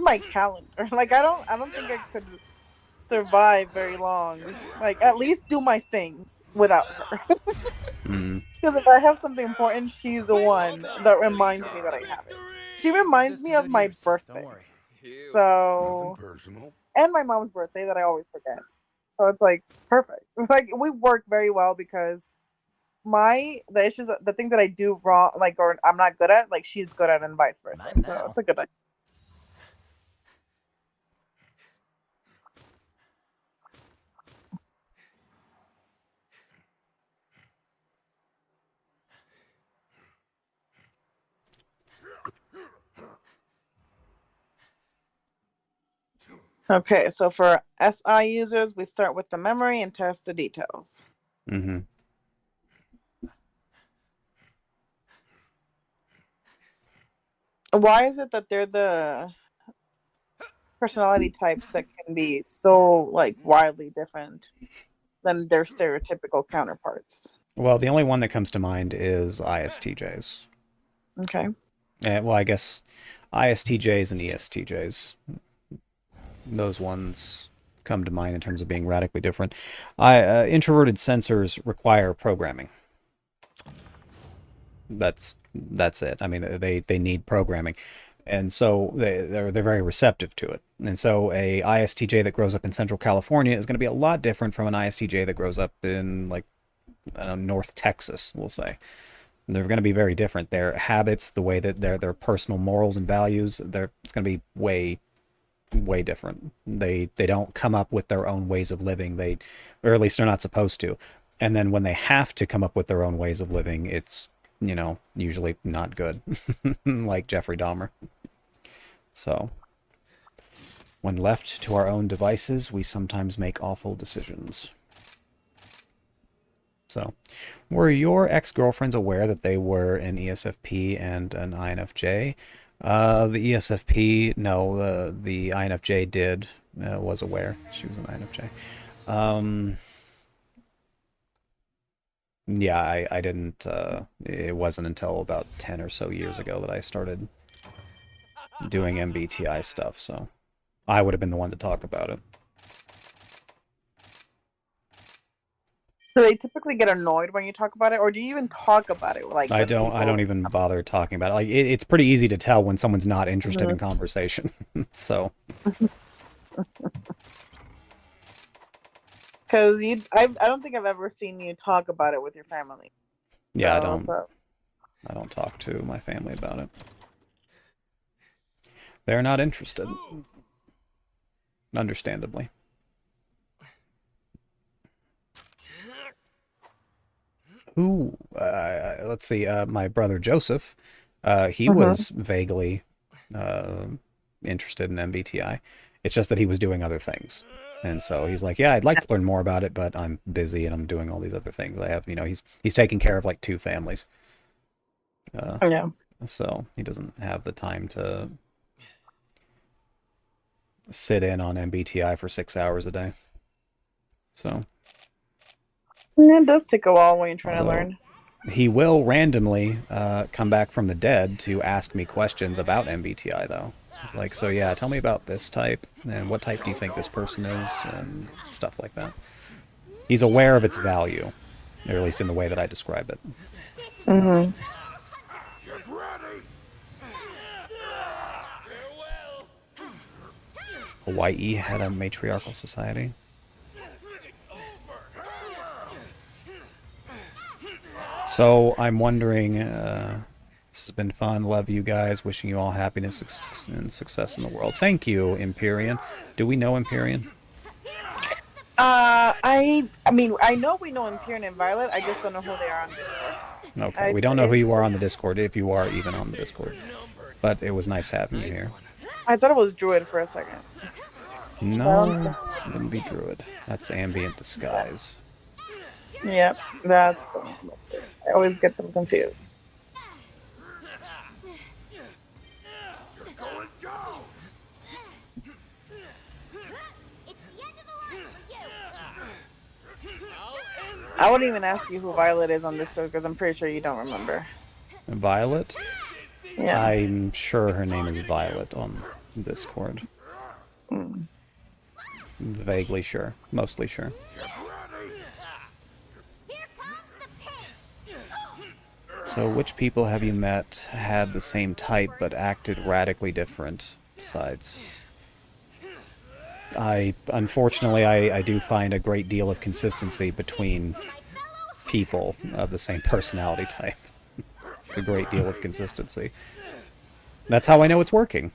S2: my calendar. Like, I don't think I could survive very long. Like, at least do my things without her. Because if I have something important, she's the one that reminds me that I have it. She reminds me of my birthday. So... And my mom's birthday that I always forget. So it's like perfect. It's like we work very well because the issues, the thing that I do wrong, like, or I'm not good at, like she's good at, and vice versa. So it's a good idea. Okay, so for SI users, we start with the memory and test the details.
S1: Mm-hmm.
S2: Why is it that they're the personality types that can be so like wildly different than their stereotypical counterparts.
S1: Well, the only one that comes to mind is ISTJs.
S2: Okay.
S1: Well, I guess ISTJs and ESTJs. Those ones come to mind in terms of being radically different. Introverted sensors require programming. That's it. I mean, they need programming, and so they're very receptive to it. And so a ISTJ that grows up in Central California is going to be a lot different from an ISTJ that grows up in, like, I don't know, North Texas, we'll say. They're going to be very different. Their habits, the way that their personal morals and values, it's going to be way different. They don't come up with their own ways of living. Or at least they're not supposed to. And then when they have to come up with their own ways of living, it's, usually not good. Like Jeffrey Dahmer. So, when left to our own devices, we sometimes make awful decisions. So, were your ex-girlfriends aware that they were an ESFP and an INFJ? The ESFP, no. The INFJ was aware. She was an INFJ. Yeah, I didn't, it wasn't until about 10 or so years ago that I started doing MBTI stuff, so I would have been the one to talk about it.
S2: Do they typically get annoyed when you talk about it, or do you even talk about it? Like,
S1: I don't even bother talking about it. Like, it's pretty easy to tell when someone's not interested in conversation. So,
S2: because I don't think I've ever seen you talk about it with your family.
S1: yeah,
S2: So,
S1: I don't talk to my family about it. They're not interested, understandably. Ooh, let's see. My brother Joseph, he was vaguely interested in MBTI. It's just that he was doing other things, and so he's like, "Yeah, I'd like to learn more about it, but I'm busy and I'm doing all these other things. I have, he's taking care of like 2 families.
S2: yeah.
S1: So he doesn't have the time to sit in on MBTI for 6 hours a day. So."
S2: Yeah, it does take a while when you're trying to learn.
S1: He will randomly come back from the dead to ask me questions about MBTI, though. He's like, so yeah, tell me about this type, and what type do you think this person is, and stuff like that. He's aware of its value, or at least in the way that I describe it.
S2: Mm-hmm.
S7: Get ready.
S1: Hawaii had a matriarchal society. So I'm wondering, this has been fun, love you guys, wishing you all happiness and success in the world. Thank you, Empyrean. Do we know Empyrean?
S2: I mean, I know we know Empyrean and Violet, I just don't know who they are on Discord.
S1: Okay, we don't know who you are on the Discord, if you are even on the Discord. But it was nice having you here.
S2: I thought it was Druid for a second.
S1: No, it wouldn't be Druid. That's Ambient Disguise.
S2: Yep, that's the one. That's it. I always get them confused.
S7: You're going down.
S2: I wouldn't even ask you who Violet is on Discord because I'm pretty sure you don't remember.
S1: Violet?
S2: Yeah.
S1: I'm sure her name is Violet on Discord. Vaguely sure. Mostly sure. So, which people have you met had the same type but acted radically different besides? Unfortunately, I do find a great deal of consistency between people of the same personality type. It's a great deal of consistency. That's how I know it's working.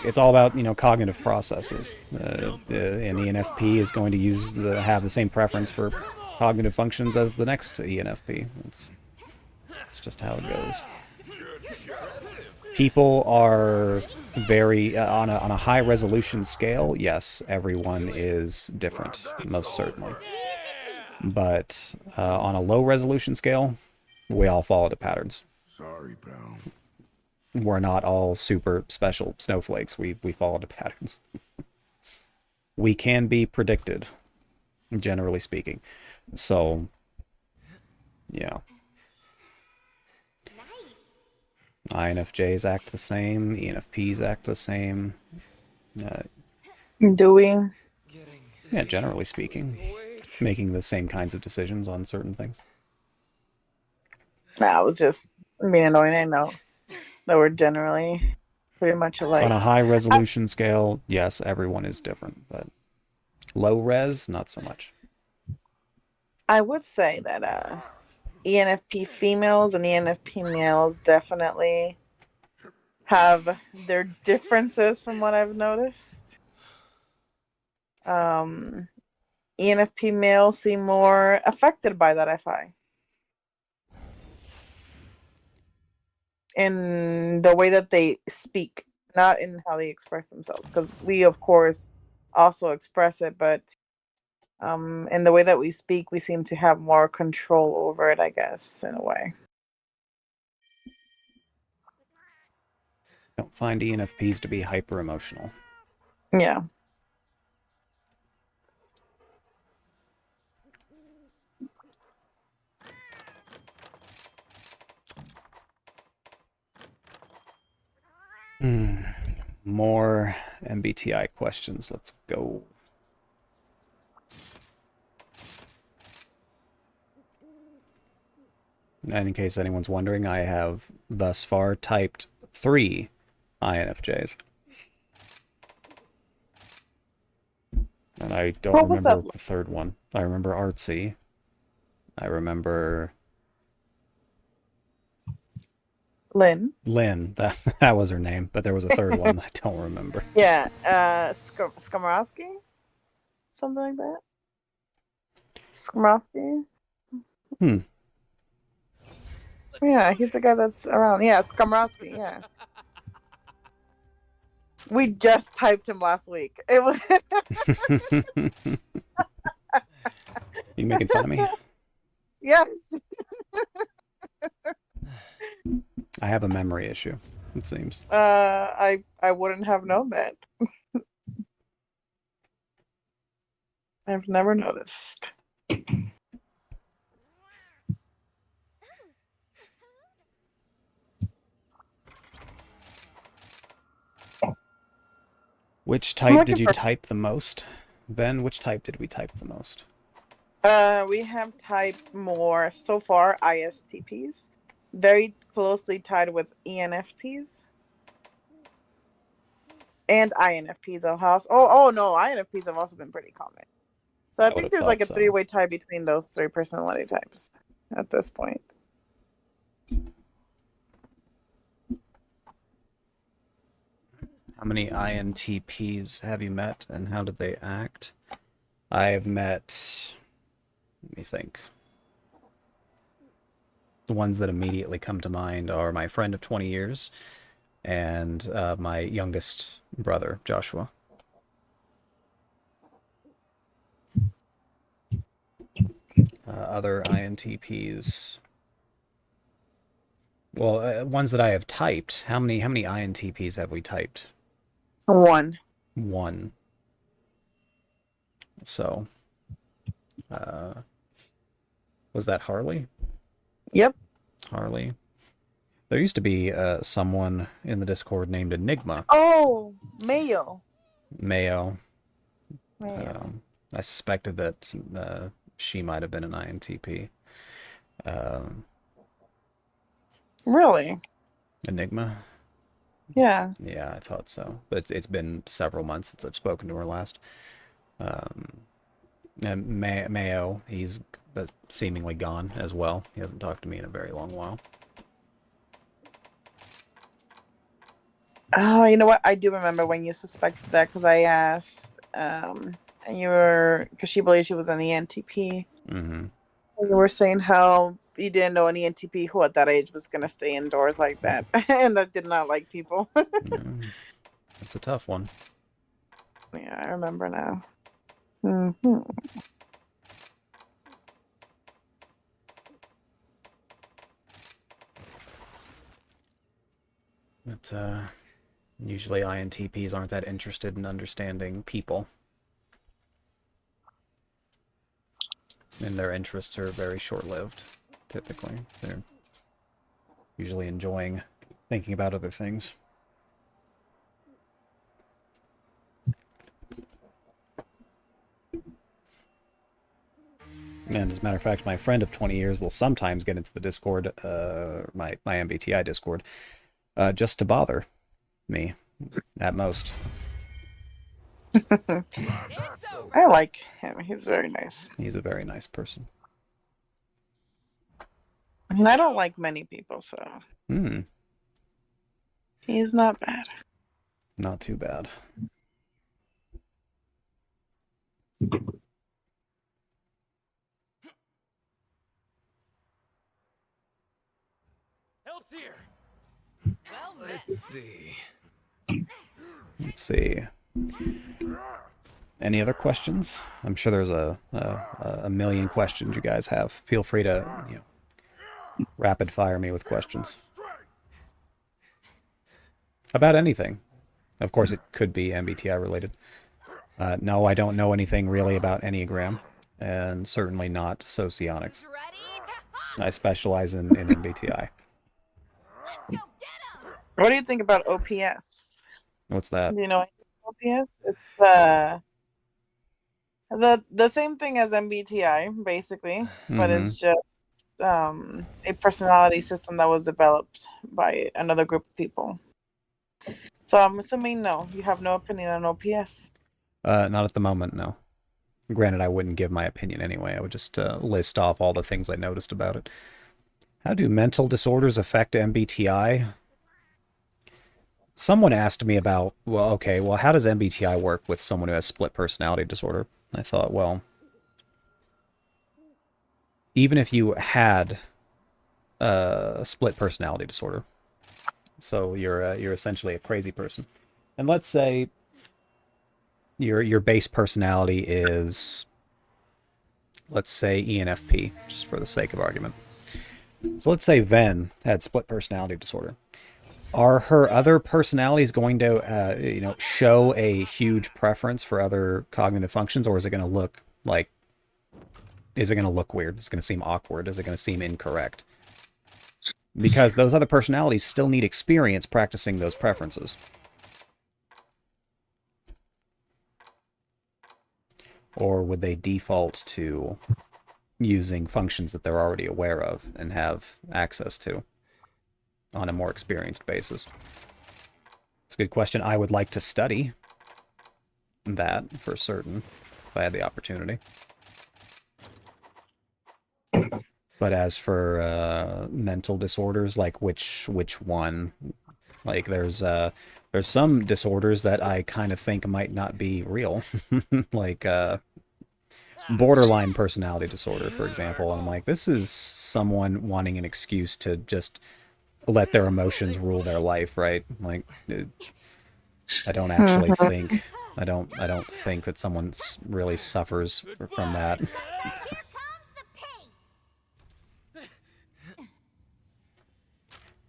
S1: It's all about, cognitive processes. An ENFP is going to have the same preference for cognitive functions as the next ENFP. It's just how it goes. People are very on a high resolution scale. Yes, everyone is different, most certainly. But on a low resolution scale, we all fall into patterns.
S7: Sorry, pal.
S1: We're not all super special snowflakes. We fall into patterns. We can be predicted, generally speaking. So, yeah. INFJs act the same. ENFPs act the same. Uh,
S2: Do we?
S1: yeah, generally speaking, making the same kinds of decisions on certain things.
S2: Nah, I was just being annoying. I know that we're generally pretty much alike.
S1: On a high resolution scale, yes, everyone is different, but low res, not so much.
S2: I would say that ENFP females and ENFP males definitely have their differences from what I've noticed. ENFP males seem more affected by that FI. In the way that they speak, not in how they express themselves. Because we, of course, also express it, but in the way that we speak, we seem to have more control over it, I guess, in a way.
S1: Don't find ENFPs to be hyper emotional.
S2: Yeah.
S1: More MBTI questions. Let's go. And in case anyone's wondering, I have thus far typed 3 INFJs. And I don't
S2: What was
S1: remember
S2: that?
S1: the third one. I remember Artsy. I remember
S2: Lynn.
S1: Lynn. That was her name, but there was a third one that I don't remember.
S2: Yeah. Skomorowski? Something like that? Skomorowski? Yeah, he's the guy that's around. Yeah, Skomorowski, yeah. We just typed him last week. It was
S1: You making fun of me?
S2: yes.
S1: I have a memory issue, it seems.
S2: I wouldn't have known that. I've never noticed.
S1: Which type did you type the most? Ben, which type did we type the most?
S2: We have typed more so far ISTPs, very closely tied with ENFPs and INFPs. Oh no, INFPs have also been pretty common. So I think there's like a three-way tie between those 3 personality types at this point.
S1: How many INTPs have you met and how did they act? I've met, let me think. The ones that immediately come to mind are my friend of 20 years and my youngest brother, Joshua. Other INTPs. Well, ones that I have typed. How many INTPs have we typed?
S2: 1.
S1: 1. So, was that Harley?
S2: Yep.
S1: Harley. There used to be someone in the Discord named Enigma.
S2: Oh, Mayo.
S1: Mayo. I suspected that she might have been an INTP.
S2: Really?
S1: Enigma?
S2: Yeah.
S1: Yeah, I thought so. But it's been several months since I've spoken to her last. And Mayo, he's seemingly gone as well. He hasn't talked to me in a very long while.
S2: Oh, you know what? I do remember when you suspected that because I asked, and you were, because she believed she was an ENTP.
S1: Mm-hmm.
S2: And you were saying how you didn't know an ENTP who at that age was going to stay indoors like that and that did not like people.
S1: That's a tough one.
S2: Yeah, I remember now. Mm-hmm.
S1: But usually INTPs aren't that interested in understanding people. And their interests are very short-lived, typically. They're usually enjoying thinking about other things. And as a matter of fact, my friend of 20 years will sometimes get into the Discord, my MBTI Discord, just to bother me, at most.
S2: I like him. He's very nice.
S1: He's a very nice person.
S2: And I don't like many people, so he's not bad.
S1: Not too bad.
S6: Help's here. Well, let's see.
S1: Let's see. Any other questions? I'm sure there's a million questions you guys have. Feel free to, you know, rapid fire me with questions. About anything. Of course, it could be MBTI related. No, I don't know anything really about Enneagram, and certainly not socionics. I specialize in MBTI.
S2: What do you think about OPS?
S1: What's that?
S2: Do you know OPS? It's the same thing as MBTI, basically, but it's just a personality system that was developed by another group of people. So I'm assuming no, you have no opinion on OPS.
S1: Not at the moment, no. Granted, I wouldn't give my opinion anyway. I would just list off all the things I noticed about it. How do mental disorders affect MBTI? Someone asked me about, well, okay, well, how does MBTI work with someone who has split personality disorder? I thought, well, even if you had a split personality disorder, so you're essentially a crazy person, and let's say your base personality is, let's say, ENFP, just for the sake of argument. So let's say Ven had split personality disorder. Are her other personalities going to, you know, show a huge preference for other cognitive functions, or is it going to look like, is it going to look weird? Is it going to seem awkward? Is it going to seem incorrect? Because those other personalities still need experience practicing those preferences. Or would they default to using functions that they're already aware of and have access to on a more experienced basis? It's a good question. I would like to study that for certain if I had the opportunity. But as for mental disorders, like which one? Like there's some disorders that I kind of think might not be real, like borderline personality disorder, for example. I'm like, this is someone wanting an excuse to just let their emotions rule their life, right? Like, I don't actually think, I don't think that someone really suffers from that.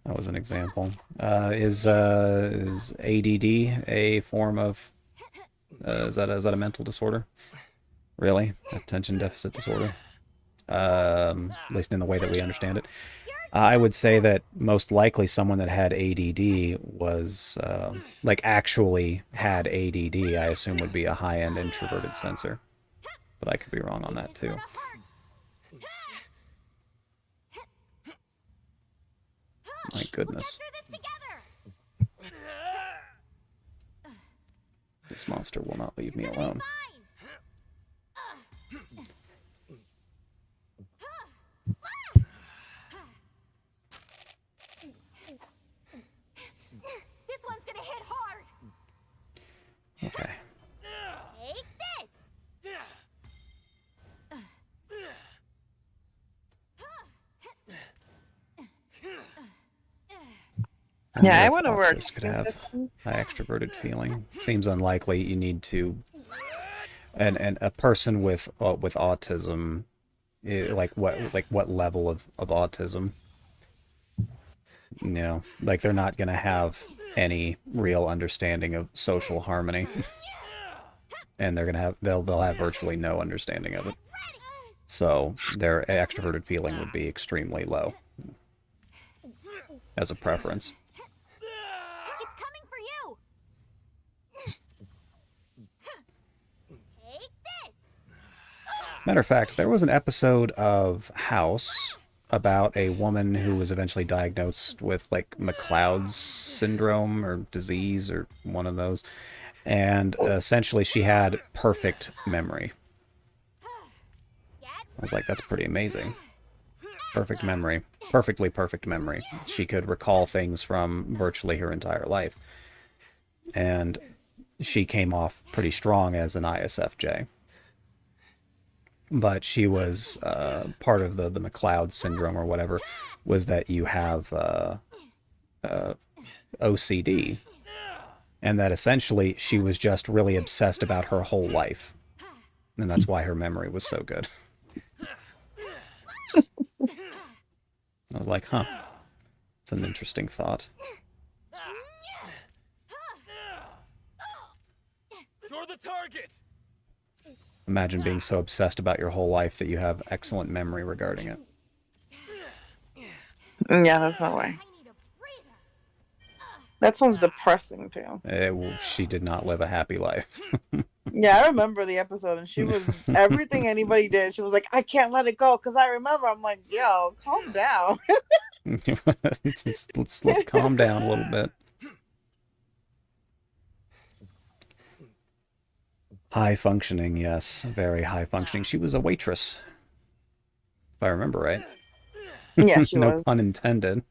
S1: That was an example. Is ADD a form of, is that a mental disorder? Really? Attention deficit disorder? At least in the way that we understand it. I would say that most likely someone that had ADD was, like actually had ADD, I assume would be a high-end introverted sensor. But I could be wrong on that too. My goodness. This monster will not leave me alone.
S8: This one's gonna hit hard.
S1: Okay.
S8: Take this.
S2: Yeah, I want to work.
S1: Could have high extroverted feeling. Seems unlikely. You need to, and a person with autism, like what level of autism? You know, like they're not gonna have any real understanding of social harmony, and they'll have virtually no understanding of it. So their extroverted feeling would be extremely low as a preference.
S8: It's coming for you. Take this.
S1: Matter of fact, there was an episode of House about a woman who was eventually diagnosed with like McLeod's syndrome or disease or one of those. And essentially she had perfect memory. I was like, that's pretty amazing. Perfect memory. Perfectly perfect memory. She could recall things from virtually her entire life. And she came off pretty strong as an ISFJ. But she was part of the McLeod syndrome or whatever, was that you have OCD. And that essentially she was just really obsessed about her whole life. And that's why her memory was so good. I was like, huh. It's an interesting thought.
S6: You're the target.
S1: Imagine being so obsessed about your whole life that you have excellent memory regarding it.
S2: Yeah, that's no way.
S8: I need a breather.
S2: That sounds depressing too.
S1: She did not live a happy life.
S2: Yeah, I remember the episode, and she was everything anybody did. She was like, "I can't let it go," because I remember. I'm like, "Yo, calm down."
S1: let's calm down a little bit. High functioning, yes, very high functioning. She was a waitress, if I remember right.
S2: Yeah, she
S1: No
S2: was.
S1: pun intended.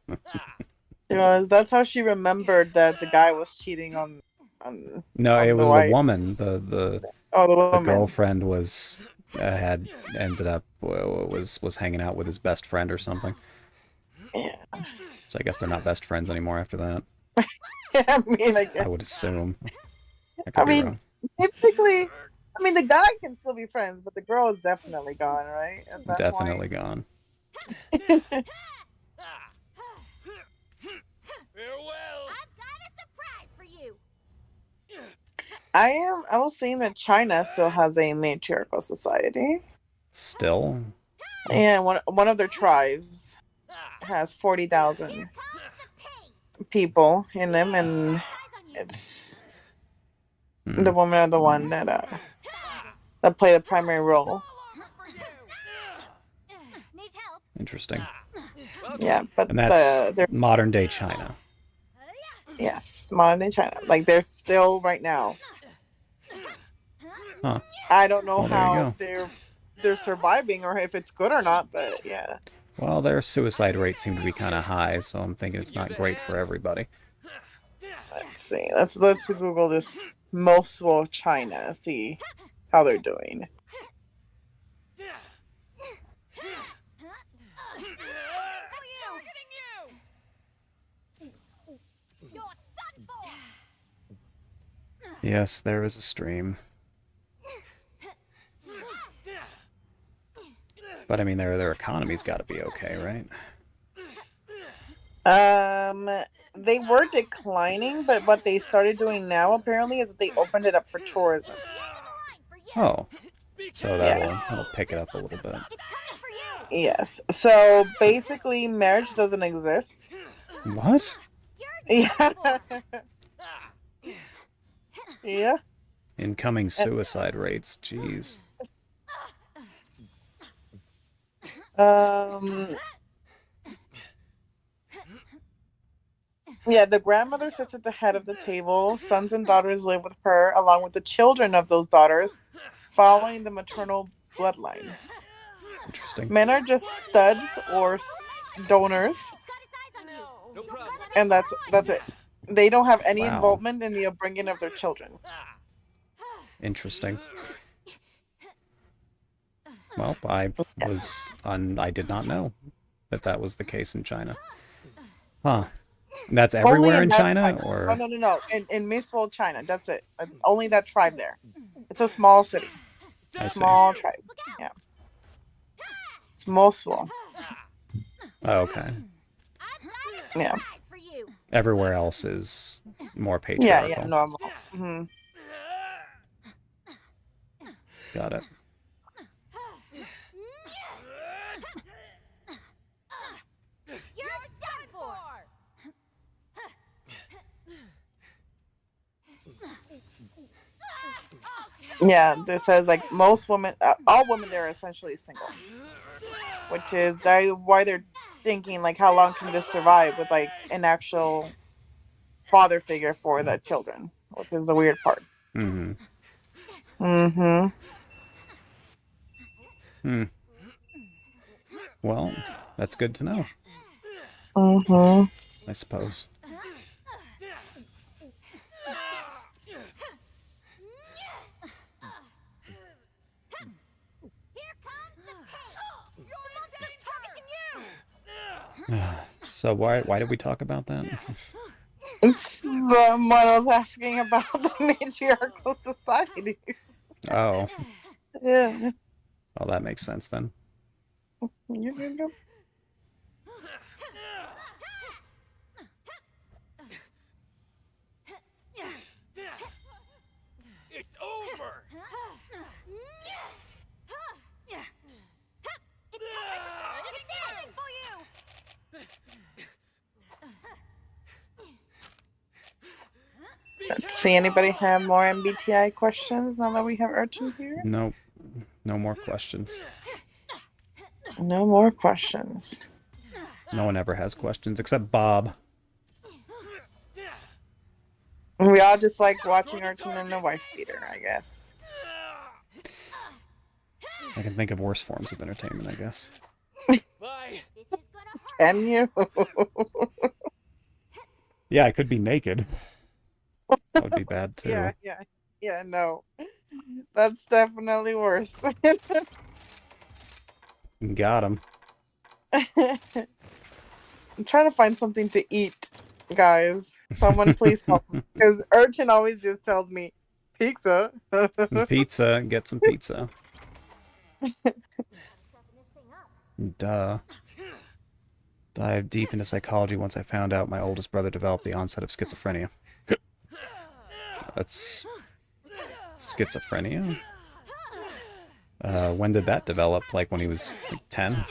S2: She was. That's how she remembered that the guy was cheating on.
S1: No,
S2: on
S1: it
S2: the
S1: was the
S2: wife.
S1: woman. The
S2: woman.
S1: girlfriend was had ended up was hanging out with his best friend or something.
S2: Yeah.
S1: So I guess they're not best friends anymore after that.
S2: I mean, I guess.
S1: I would assume.
S2: I mean, typically, I mean, the guy can still be friends, but the girl is definitely gone, right? At that
S1: definitely gone.
S6: Farewell.
S8: I've got a surprise for you.
S2: I was seeing that China still has a matriarchal society.
S1: Still?
S2: And one of their tribes has 40,000
S8: Here comes the pain.
S2: people in them, and
S8: Eyes on you.
S2: it's the women are the one that play the primary role.
S8: Need help.
S1: Interesting.
S2: Yeah, but
S1: And that's
S2: they're
S1: modern day China.
S2: yes, modern day China. Like they're still right now.
S1: Huh.
S2: I don't know
S1: Well, there you
S2: how
S1: go.
S2: they're surviving or if it's good or not, but yeah.
S1: Well, their suicide rates seem to be kind of high, so I'm thinking it's not great for everybody.
S2: Let's see. Let's Google this Mosul, China. See how they're doing.
S8: You're done for.
S1: Yes, there is a stream. But I mean, their economy's got to be okay, right?
S2: They were declining, but what they started doing now apparently is that they opened it up for tourism.
S1: Oh, so
S2: Yes.
S1: that'll pick it up a little bit.
S8: It's coming for you.
S2: Yes. So basically, marriage doesn't exist.
S1: What?
S2: Yeah. Yeah.
S1: Incoming suicide rates, jeez.
S2: Yeah, the grandmother sits at the head of the table. Sons and daughters live with her, along with the children of those daughters, following the maternal bloodline.
S1: Interesting.
S2: Men are just studs or donors,
S8: It's got its eyes on you.
S6: No problem.
S2: and that's it. They don't have any
S1: Wow.
S2: involvement in the upbringing of their children.
S1: Interesting. Well, I did not know that was the case in China. Huh. That's
S2: Only
S1: everywhere in
S2: that
S1: China,
S2: tribe.
S1: or
S2: No. In Miswell, China. That's it. Only that tribe there. It's a small city.
S1: I see.
S2: Small tribe. Yeah. It's Mosul.
S1: Oh, okay.
S8: I've got a
S2: Yeah.
S8: surprise
S1: Everywhere else is more
S2: Yeah, yeah,
S1: patriarchal.
S2: normal. Hmm.
S1: Got it.
S8: You're done for.
S2: Yeah, this says like most women, all women there are essentially single, which is why they're thinking like how long can this survive with like an actual father figure for the children, which is the weird part.
S1: Mm-hmm.
S2: Mm-hmm.
S1: Hmm. Well, that's good to know,
S2: Mm-hmm.
S1: I suppose.
S8: Here comes the cake. Your monster's targeting you.
S1: So why did we talk about that?
S2: It's what I was asking about the matriarchal societies.
S1: Oh,
S2: Yeah.
S1: well, that makes sense then.
S6: It's over.
S8: It's coming for you.
S2: See anybody have more MBTI questions now that we have Urchin here?
S1: Nope. No more questions.
S2: No more questions.
S1: No one ever has questions except Bob.
S2: We all just like watching Urchin and the wife beater, I guess.
S1: I can think of worse forms of entertainment, I guess.
S6: Bye.
S8: This is gonna hurt.
S2: Can you?
S1: Yeah, I could be naked. That would be bad too.
S2: Yeah, no. That's definitely worse.
S1: Got him.
S2: I'm trying to find something to eat, guys. Someone please help me. Because Urchin always just tells me, pizza.
S1: Pizza. Get some pizza. Duh. Dive deep into psychology once I found out my oldest brother developed the onset of schizophrenia. That's schizophrenia? When did that develop? Like when he was like 10?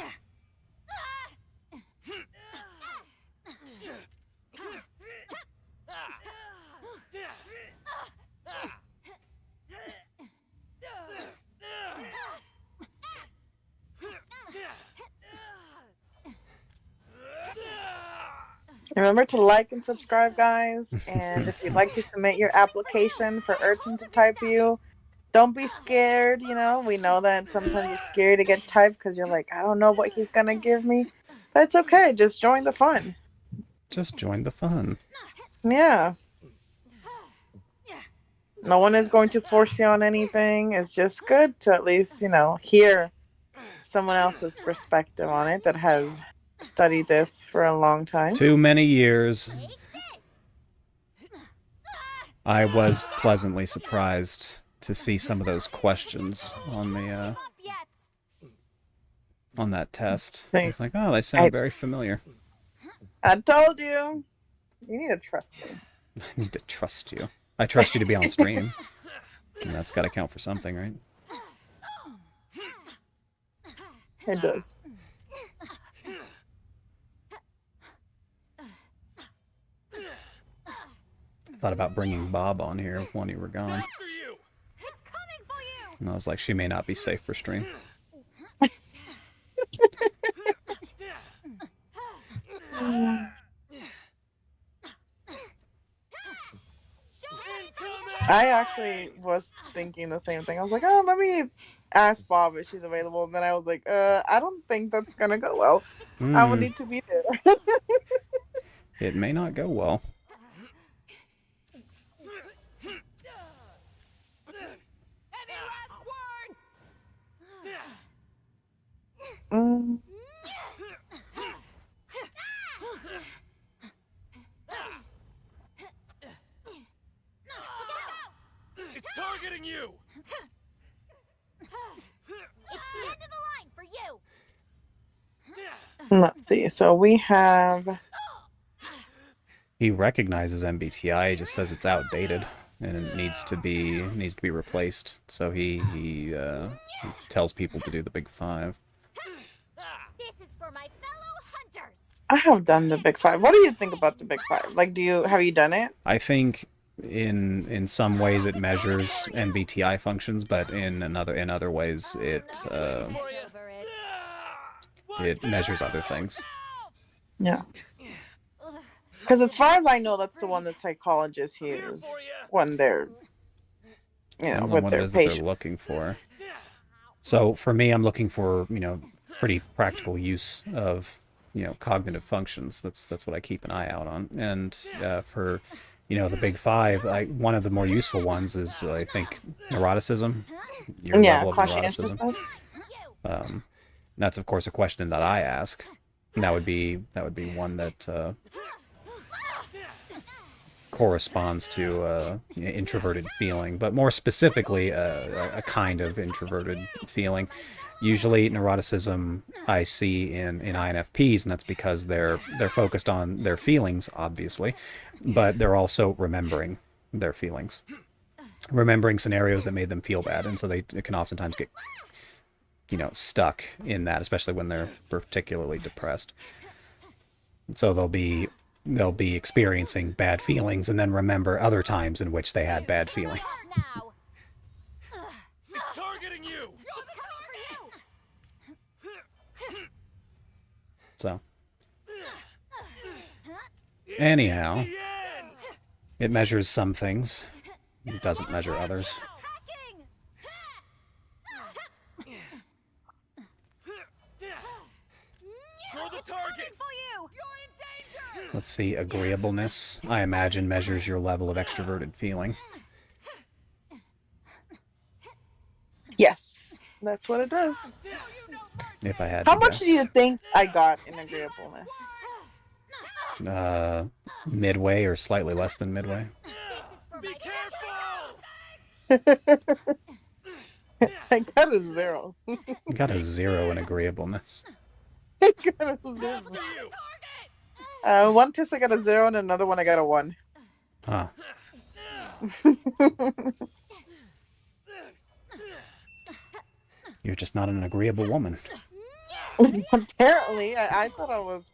S2: Remember to like and subscribe, guys. And if you'd like to submit your application for Urchin to type you, don't be scared. You know, we know that sometimes it's scary to get typed because you're like, I don't know what he's going to give me. But it's okay. Just join the fun.
S1: Just join the fun.
S2: Yeah. No one is going to force you on anything. It's just good to at least, you know, hear someone else's perspective on it that has studied this for a long time.
S1: Too many years.
S8: Take this.
S1: I was pleasantly surprised to see some of those questions on the
S8: Up yet.
S1: on that test. I was like, oh, they sound very familiar.
S2: I told you. You need to trust me.
S1: I need to trust you. I trust you to be on stream. And that's got to count for something, right?
S2: It does.
S1: Thought about bringing Bob on here when you were gone.
S6: After you.
S8: It's coming for you.
S1: And I was like, she may not be safe for stream.
S2: I actually was thinking the same thing. I was like, oh, let me ask Bob if she's available. And then I was like, I don't think that's going to go well. I will need to be there.
S1: It may not go well.
S8: Any last words?
S2: Mm.
S6: It's targeting you.
S8: It's the end of the line for you.
S2: Let's see. So we have
S1: He recognizes MBTI, he just says it's outdated and it needs to be replaced. So he tells people to do the big five.
S8: This is for my fellow hunters.
S2: I have done the big five. What do you think about the big five? Like, have you done it?
S1: I think in some ways it measures MBTI functions, but in other ways it measures other things.
S2: Yeah. Because as far as I know, that's the one that psychologists use when they're,
S1: Depends on
S2: with
S1: what it
S2: their
S1: is that they're
S2: patients.
S1: looking for. So for me, I'm looking for, pretty practical use of, cognitive functions. That's what I keep an eye out on. And for, the big five, one of the more useful ones is, I think, neuroticism. Your level of neuroticism. That's of course a question that I ask. And that would be one that corresponds to introverted feeling, but more specifically a kind of introverted feeling. Usually neuroticism I see in INFPs, and that's because they're focused on their feelings, obviously, but they're also remembering their feelings, remembering scenarios that made them feel bad, and so they can oftentimes get stuck in that, especially when they're particularly depressed. So they'll be experiencing bad feelings and then remember other times in which they had bad feelings.
S7: It's targeting you.
S1: So anyhow, it measures some things. It doesn't measure others.
S7: Throw the target.
S1: Let's see, agreeableness, I imagine, measures your level of extroverted feeling.
S2: Yes, that's what it does.
S1: If I had
S2: How
S1: to
S2: much
S1: guess.
S2: do you think I got in agreeableness?
S1: Midway or slightly less than midway.
S7: Be careful.
S2: I got a 0.
S1: Got a 0 in agreeableness.
S2: I got a 0. One test I got a 0, and another one I got a 1.
S1: Huh. You're just not an agreeable woman.
S2: Apparently, I thought I was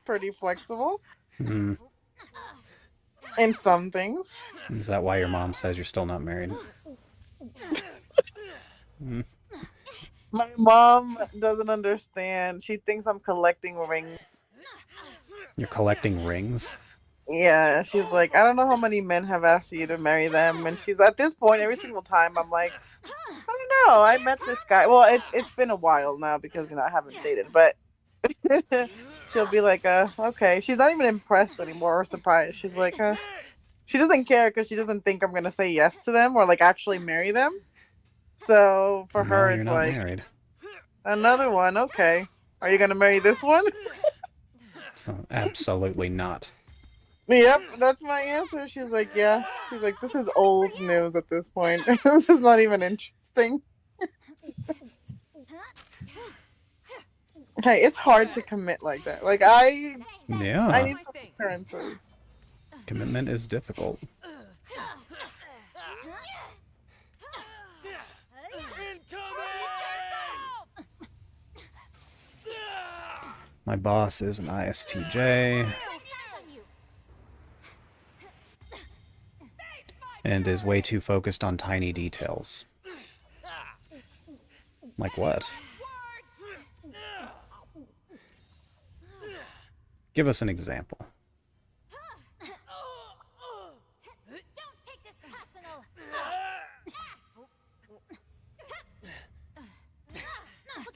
S2: pretty flexible in some things.
S1: Is that why your mom says you're still not married?
S2: My mom doesn't understand. She thinks I'm collecting rings.
S1: You're collecting rings?
S2: Yeah, she's like, I don't know how many men have asked you to marry them, and she's at this point every single time. I'm like, I don't know. I met this guy. Well, it's been a while now because I haven't dated, but she'll be like, okay. She's not even impressed anymore or surprised. She's like, she doesn't care because she doesn't think I'm gonna say yes to them or like actually marry them. So for her,
S1: you're
S2: it's
S1: not
S2: like
S1: married.
S2: another one. Okay, are you gonna marry this one?
S1: So, absolutely not.
S2: Yep, that's my answer. She's like, yeah. She's like, this is old news at this point. This is not even interesting. Hey, it's hard to commit like that. Like I
S1: Yeah.
S2: need some assurances.
S1: Commitment is difficult. My boss is an ISTJ and is way too focused on tiny details. Like what? Give us an example.
S8: Don't take this personal.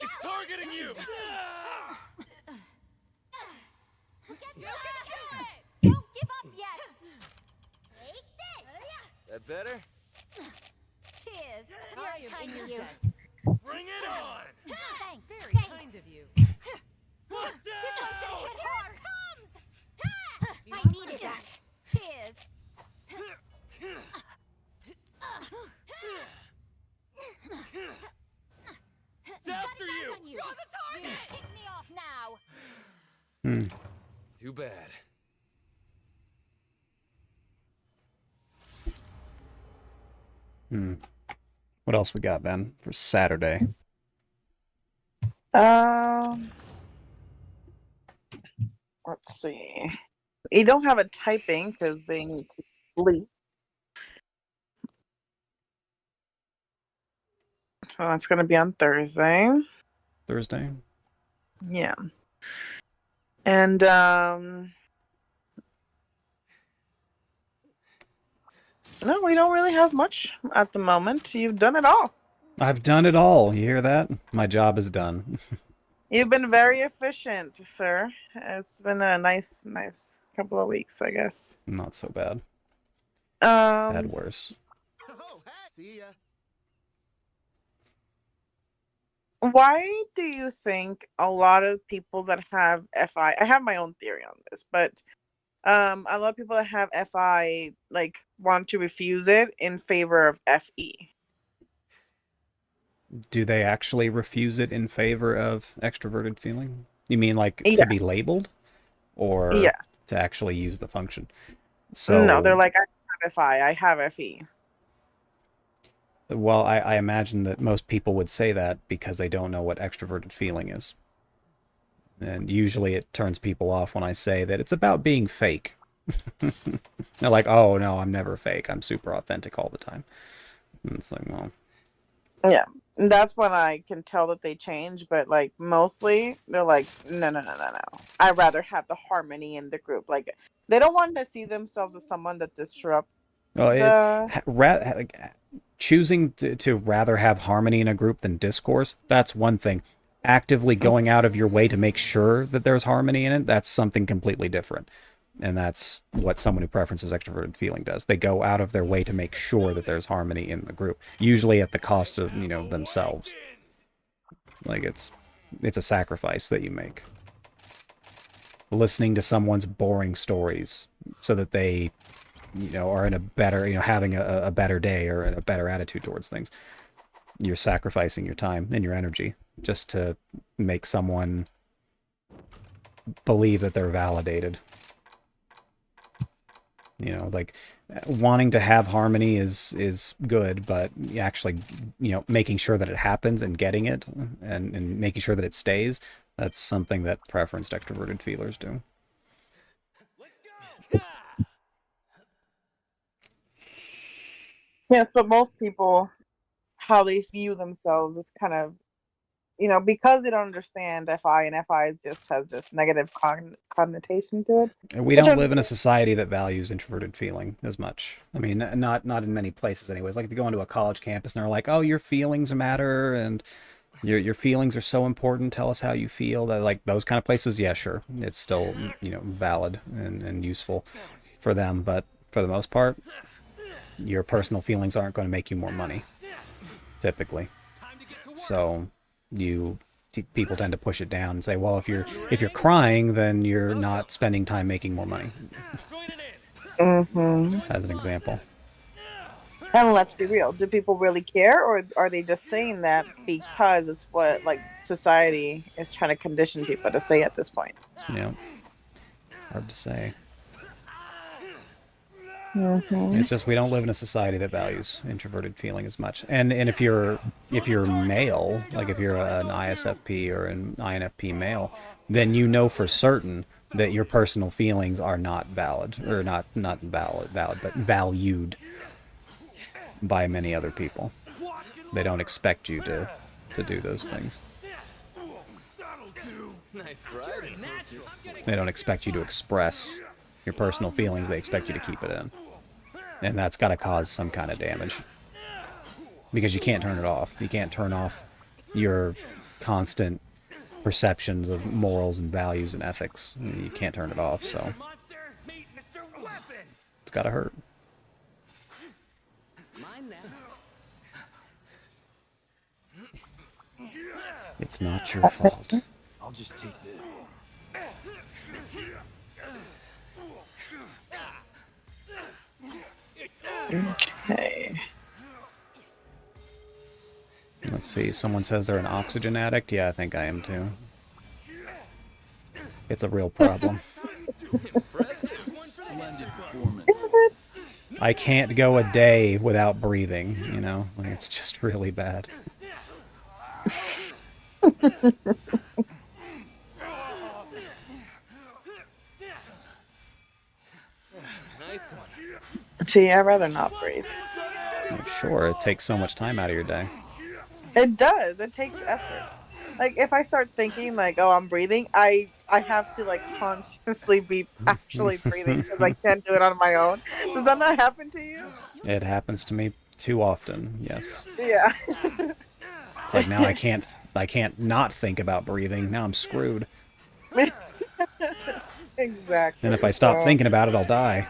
S7: It's targeting you.
S8: Don't give up yet. Take this.
S6: That better?
S8: Cheers.
S6: I am
S8: Kind
S6: in
S8: of
S6: your
S8: you.
S6: debt.
S7: Bring it on.
S8: Thanks.
S6: Very
S8: Thanks.
S6: kind of you.
S7: Watch
S8: This one's gonna
S7: out.
S8: hit hard. Comes.
S6: You
S8: I
S6: want
S8: needed
S6: my
S8: that. Cheers.
S7: It's after you.
S8: You're the target. Take me off now.
S1: Hmm.
S6: Too bad.
S1: What else we got, Ben, for Saturday?
S2: Let's see. You don't have a typing because they need to sleep. So that's going to be on Thursday.
S1: Thursday?
S2: Yeah. And no, we don't really have much at the moment. You've done it all.
S1: I've done it all. You hear that? My job is done.
S2: You've been very efficient, sir. It's been a nice couple of weeks, I guess.
S1: Not so bad. Had
S2: Um,
S1: worse.
S5: See ya.
S2: why do you think a lot of people that have FI, I have my own theory on this, but a lot of people that have FI like want to refuse it in favor of FE?
S1: Do they actually refuse it in favor of extroverted feeling? You mean like to
S2: Yeah.
S1: be labeled? Or
S2: Yes.
S1: to actually use the function?
S2: No,
S1: So,
S2: they're like, I have FI, I have FE.
S1: well, I imagine that most people would say that because they don't know what extroverted feeling is. And usually it turns people off when I say that it's about being fake. They're like, oh, no, I'm never fake. I'm super authentic all the time. And it's like, well,
S2: Yeah. And that's when I can tell that they change, but like mostly they're like, no. I'd rather have the harmony in the group. Like they don't want to see themselves as someone that disrupt
S1: well,
S2: the
S1: it's choosing to rather have harmony in a group than discourse. That's one thing. Actively going out of your way to make sure that there's harmony in it, that's something completely different. And that's what someone who preferences extroverted feeling does. They go out of their way to make sure that there's harmony in the group, usually at the cost of, themselves. Like it's a sacrifice that you make. Listening to someone's boring stories so that they, are in a better, having a better day or a better attitude towards things. You're sacrificing your time and your energy just to make someone believe that they're validated. Like wanting to have harmony is good, but actually, making sure that it happens and getting it and making sure that it stays, that's something that preferenced extroverted feelers do.
S2: yes, but most people how they view themselves is kind of because they don't understand FI and FI just has this negative connotation to it.
S1: And we
S2: Which
S1: don't
S2: I'm
S1: live in a
S2: just-
S1: society that values introverted feeling as much. I mean, not in many places anyways. Like if you go into a college campus and they're like, "Oh, your feelings matter and your feelings are so important. Tell us how you feel." That like those kind of places, yeah, sure. It's still, valid and useful for them, but for the most part, your personal feelings aren't going to make you more money typically. So, people tend to push it down and say, well, if you're crying, then you're not spending time making more money. As an example.
S2: And let's be real, do people really care, or are they just saying that because it's what like society is trying to condition people to say at this point?
S1: Hard to say.
S2: Mm-hmm.
S1: It's just we don't live in a society that values introverted feeling as much. And if you're male, like if you're an ISFP or an INFP male, then you know for certain that your personal feelings are not valid, or not valid, but valued by many other people. They don't expect you to do those things.
S6: Nice riding.
S1: They don't expect you to express your personal feelings. They expect you to keep it in. And that's got to cause some kind of damage. Because you can't turn it off. You can't turn off your constant perceptions of morals and values and ethics. You can't turn it off, so it's got to hurt.
S6: Mine now.
S1: It's not your fault.
S5: I'll just take this.
S2: Okay.
S1: Let's see. Someone says they're an oxygen addict. Yeah, I think I am too. It's a real problem.
S5: Splendid performance.
S1: I can't go a day without breathing, you know? Like, it's just really bad.
S6: Nice one.
S2: See, I'd rather not breathe.
S1: I'm sure, it takes so much time out of your day.
S2: It does. It takes effort. Like if I start thinking like, oh, I'm breathing, I have to like consciously be actually breathing because I can't do it on my own. Does that not happen to you?
S1: It happens to me too often, yes.
S2: Yeah.
S1: It's like now I can't not think about breathing. Now I'm screwed.
S2: Exactly.
S1: And if I stop
S2: So-
S1: thinking about it, I'll die.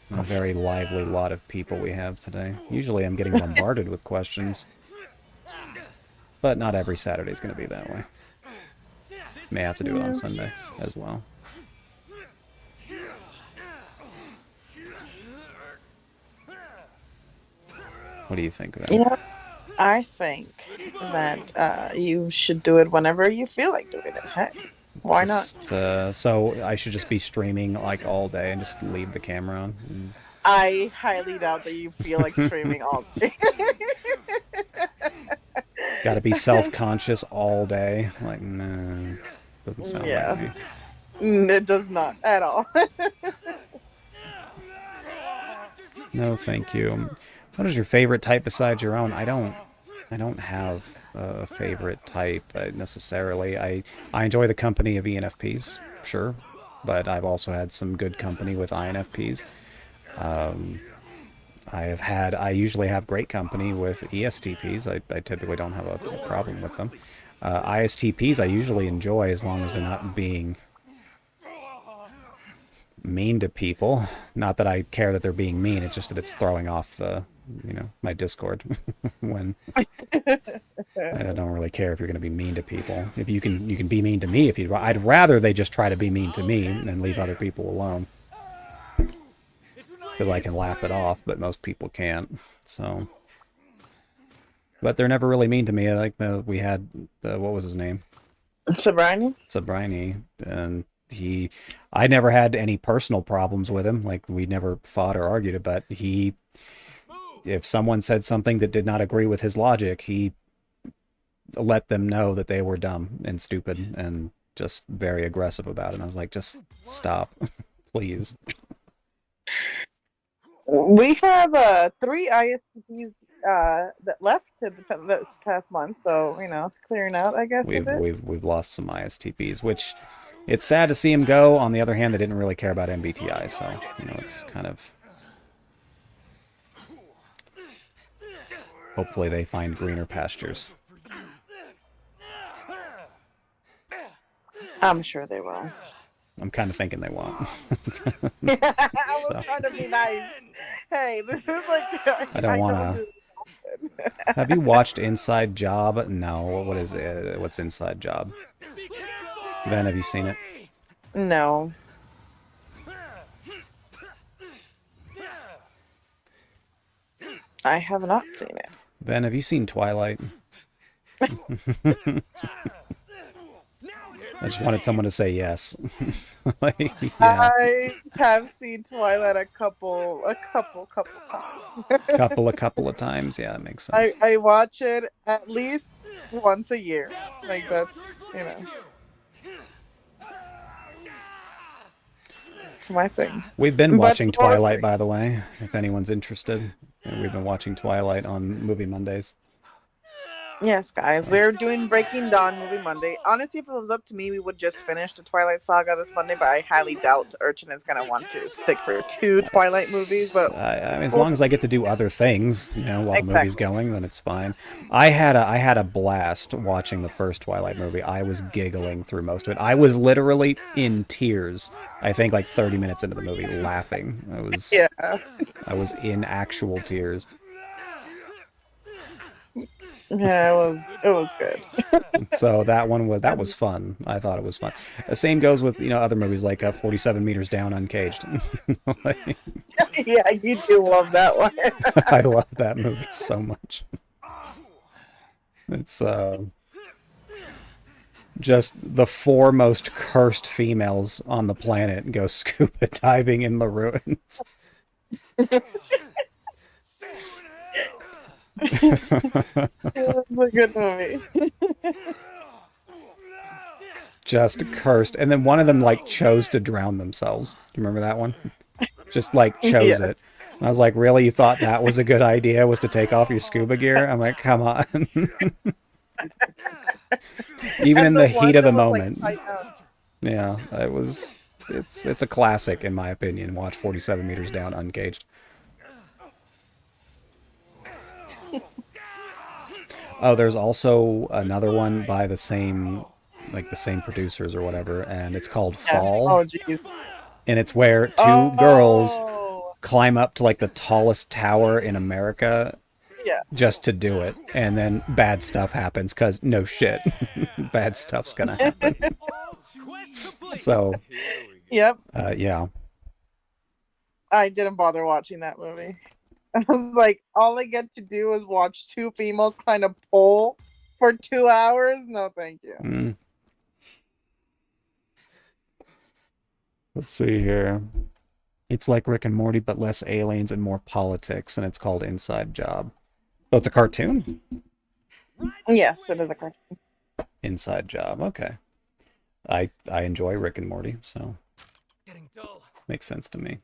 S1: A very lively lot of people we have today. Usually I'm getting bombarded with questions. But not every Saturday is going to be that way. May have to do it on Sunday as well. What do you think of that?
S2: You know, I think that you should do it whenever you feel like doing it. Hey, why not?
S1: So I should just be streaming like all day and just leave the camera on? And...
S2: I highly doubt that you feel like streaming all day.
S1: Gotta be self-conscious all day. Like, nah, doesn't sound like me.
S2: It does not at all.
S1: No, thank you. What is your favorite type besides your own? I don't have a favorite type necessarily. I enjoy the company of ENFPs, sure, but I've also had some good company with INFPs. I usually have great company with ESTPs. I typically don't have a problem with them. ISTPs I usually enjoy as long as they're not being mean to people. Not that I care that they're being mean, it's just that it's throwing off my Discord when I don't really care if you're going to be mean to people. If you can be mean to me if you. I'd rather they just try to be mean to me and leave other people alone. Because I can laugh it off, but most people can't. So, but they're never really mean to me. Like we had what was his name? Sabrini, and I never had any personal problems with him. Like we never fought or argued, but if someone said something that did not agree with his logic, he let them know that they were dumb and stupid and just very aggressive about it. And I was like, just stop, please.
S2: We have 3 ISTPs that left the past month, so it's clearing out, I guess.
S1: We've lost some ISTPs, which it's sad to see them go. On the other hand, they didn't really care about MBTI, so it's kind of. Hopefully, they find greener pastures.
S2: I'm sure they will.
S1: I'm kind of thinking they won't.
S2: I was trying to be nice. Hey, this is like
S1: I don't want to. Have you watched Inside Job? No. What is it? What's Inside Job? Ben, have you seen it?
S2: No. I have not seen it.
S1: Ben, have you seen Twilight? I just wanted someone to say yes. Like, yeah.
S2: I have seen Twilight a couple times.
S1: couple of times. Yeah, that makes sense.
S2: I watch it at least once a year. Like that's it's my thing.
S1: We've been watching Twilight, by the way, if anyone's interested. We've been watching Twilight on Movie Mondays.
S2: Yes, guys, we're doing Breaking Dawn Movie Monday. Honestly, if it was up to me, we would just finish the Twilight Saga this Monday, but I highly doubt Urchin is going to want to stick for 2 Twilight movies. But
S1: I mean, as long as I get to do other things, while the movie's going, then it's fine. I had a blast watching the first Twilight movie. I was giggling through most of it. I was literally in tears. I think like 30 minutes into the movie, laughing. I was in actual tears.
S2: Yeah, it was good.
S1: So that was fun. I thought it was fun. The same goes with other movies like 47 Meters Down, Uncaged.
S2: Yeah, you do love that one.
S1: I love that movie so much. It's Just the four most cursed females on the planet go scuba diving in the ruins.
S2: It's a good movie.
S1: Just cursed. And then one of them like chose to drown themselves. Do you remember that one? Just like chose it.
S2: Yes.
S1: And I was like, really? You thought that was a good idea, was to take off your scuba gear? I'm like, come on. Even in
S2: And
S1: the
S2: one
S1: heat of the
S2: that was, like,
S1: moment.
S2: tight down.
S1: Yeah, it's a classic in my opinion. Watch 47 Meters Down uncaged. Oh, there's also another one by the same producers or whatever, and it's called
S2: Yeah.
S1: Fall.
S2: Oh, jeez.
S1: And it's where two girls climb up to like the tallest tower in America
S2: Yeah.
S1: just to do it, and then bad stuff happens because no shit, bad stuff's gonna happen. So
S2: Yep.
S1: yeah,
S2: I didn't bother watching that movie. I was like, all I get to do is watch two females kind of pole for 2 hours. No, thank you.
S1: mm. Let's see here. It's like Rick and Morty, but less aliens and more politics, and it's called Inside Job. Oh, it's a cartoon?
S2: Yes, it is a cartoon.
S1: Inside Job, okay. I enjoy Rick and Morty, so
S6: Getting dull.
S1: makes sense to me.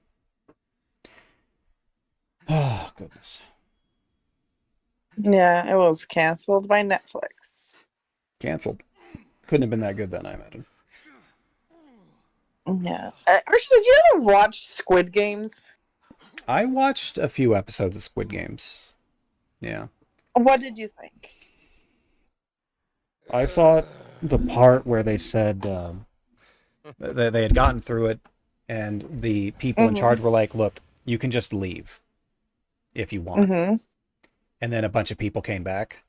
S1: Oh, goodness.
S2: Yeah, it was canceled by Netflix.
S1: Canceled. Couldn't have been that good then, I imagine.
S2: Yeah. Actually, did you ever watch Squid Games?
S1: I watched a few episodes of Squid Games. Yeah.
S2: What did you think?
S1: I thought the part where they said they had gotten through it, and the people in charge were like, look, you can just leave if you want.
S2: Mm-hmm.
S1: And then a bunch of people came back.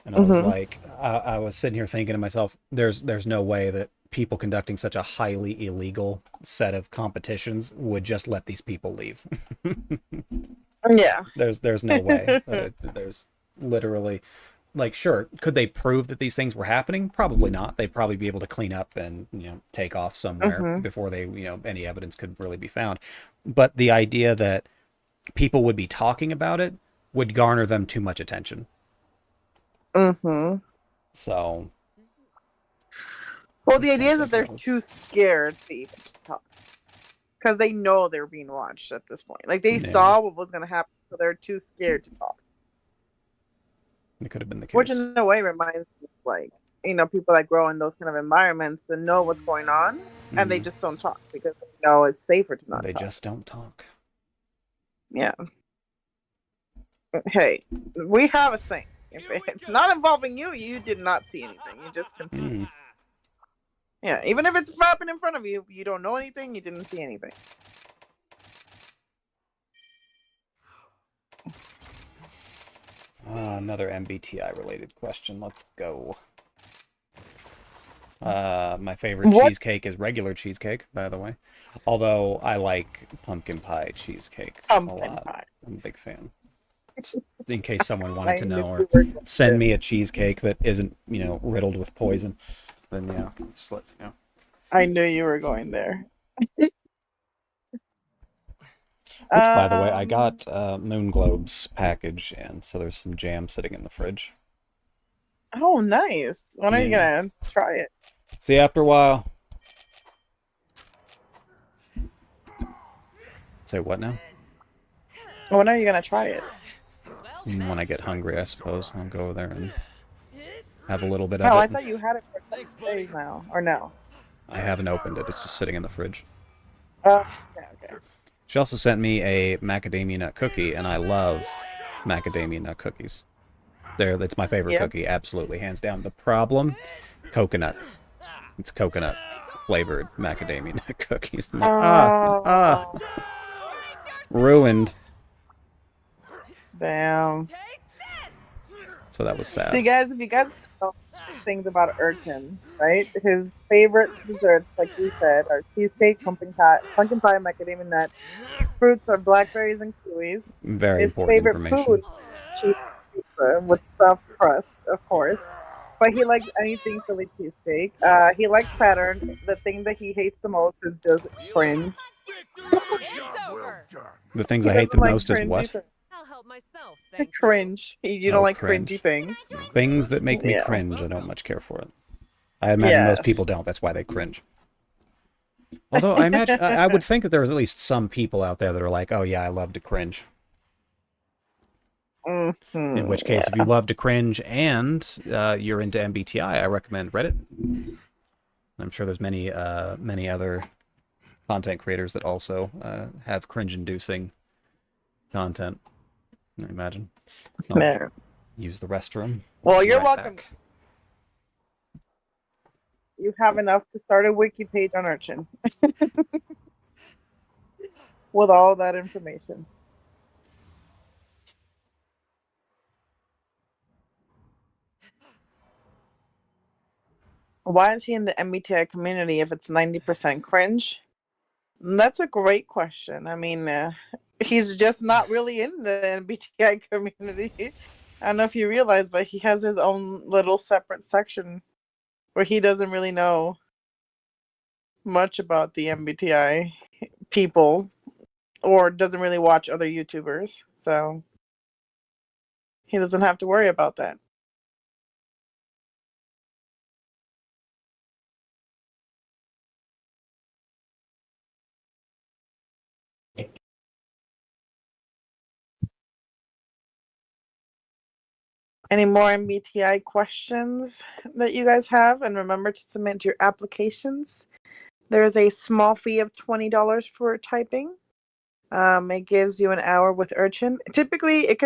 S1: And I was like, I was sitting here thinking to myself, there's no way that people conducting such a highly illegal set of competitions would just let these people leave.
S2: Yeah.
S1: There's no way. There's literally, like, sure, could they prove that these things were happening? Probably not. They'd probably be able to clean up and, take off somewhere before they, any evidence could really be found. But the idea that people would be talking about it would garner them too much attention.
S2: Mm-hmm.
S1: So.
S2: Well, the idea is that they're too scared to even talk. Because they know they're being watched at this point. Like, they saw what was going to happen, so they're too scared to talk.
S1: It could have been the case.
S2: Which, in a way, reminds me of, like, people that grow in those kind of environments and know what's going on, and they just don't talk because they know it's safer to not talk.
S1: They just don't talk.
S2: Yeah. Hey, we have a saying. If it's not involving you, you did not see anything. You just continue. Yeah, even if it's happening in front of you, you don't know anything, you didn't see anything.
S1: Another MBTI related question. Let's go. My favorite cheesecake is regular cheesecake, by the way. Although I like pumpkin pie cheesecake a lot.
S2: Pie.
S1: I'm a big fan. Just in case someone wanted to know, or send me a cheesecake that isn't, riddled with poison, then yeah, just let me know.
S2: I knew you were going there.
S1: Which, by the way, I got Moon Globe's package, and so there's some jam sitting in the fridge.
S2: Oh, nice. When are you gonna try it?
S1: See you after a while. Say what now?
S2: When are you gonna try it?
S1: When I get hungry, I suppose. I'll go there and have a little bit of
S2: Oh,
S1: it.
S2: I thought you had it for 6 days now. Or no?
S1: I haven't opened it. It's just sitting in the fridge.
S2: Okay.
S1: She also sent me a macadamia nut cookie, and I love macadamia nut cookies. It's my favorite cookie, absolutely, hands down. The problem, coconut. It's coconut flavored macadamia nut cookies. I'm like, ruined.
S2: Damn.
S1: So that was sad.
S2: See, guys, if you guys know things about Urchin, right? His favorite desserts, like you said, are cheesecake, pumpkin pie, macadamia nut. Fruits are blackberries and kiwis.
S1: Very
S2: His
S1: important
S2: favorite
S1: information.
S2: food, cheese pizza with stuffed crust, of course. but he likes anything Philly cheesesteak. He likes pattern. The thing that he hates the most is just cringe.
S7: Victory!
S1: The things
S2: He
S1: I hate the
S2: doesn't like
S1: most is
S2: cringy
S1: what?
S2: things.
S8: I'll help myself, thank you.
S2: Cringe. You don't
S1: Oh,
S2: like
S1: cringe.
S2: cringy things.
S1: Things that make me
S2: Yeah.
S1: cringe. I don't much care for it. I imagine most people
S2: Yes.
S1: don't. That's why they cringe. Although I imagine I would think that there's at least some people out there that are like, oh yeah, I love to cringe.
S2: Mhm,
S1: In which case, if you love to cringe and you're into MBTI, I recommend Reddit. I'm sure there's many other content creators that also have cringe-inducing content. I imagine. I'll
S2: Man.
S1: use the restroom.
S2: Well,
S1: Be
S2: you're
S1: right
S2: welcome.
S1: back.
S2: You have enough to start a wiki page on Urchin with all that information. Why is he in the MBTI community if it's 90% cringe? That's a great question. I mean, he's just not really in the MBTI community. I don't know if you realize, but he has his own little separate section where he doesn't really know much about the MBTI people or doesn't really watch other YouTubers. So he doesn't have to worry about that. Any more MBTI questions that you guys have? And remember to submit your applications. There is a small fee of $20 for typing. It gives you an hour with Urchin. Typically, it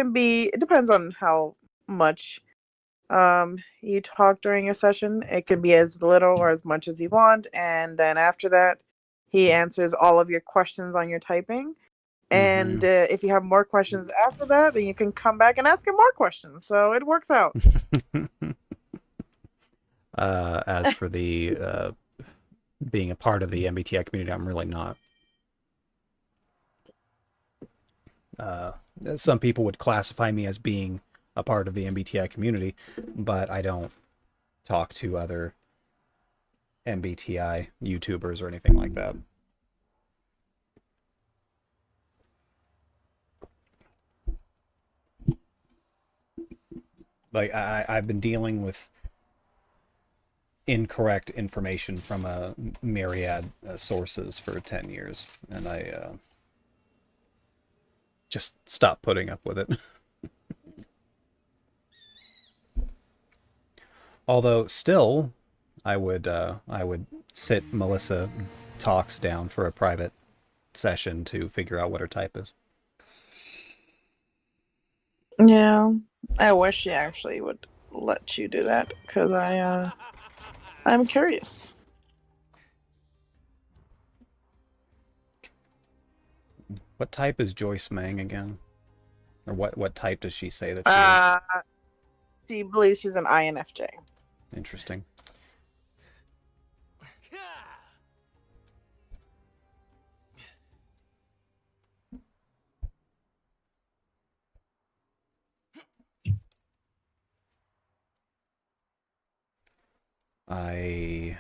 S2: depends on how much you talk during a session. It can be as little or as much as you want. And then after that, he answers all of your questions on your typing. And if you have more questions after that, then you can come back and ask him more questions. So it works out.
S1: As for the being a part of the MBTI community, I'm really not. Some people would classify me as being a part of the MBTI community, but I don't talk to other MBTI YouTubers or anything like that. Like I've been dealing with incorrect information from a myriad sources for 10 years, and I just stopped putting up with it. Although still, I would sit Melissa Talks down for a private session to figure out what her type is.
S2: Yeah, I wish she actually would let you do that because I'm curious.
S1: What type is Joyce Mang again? Or what type does she say that she is?
S2: She believes she's an INFJ.
S1: Interesting. I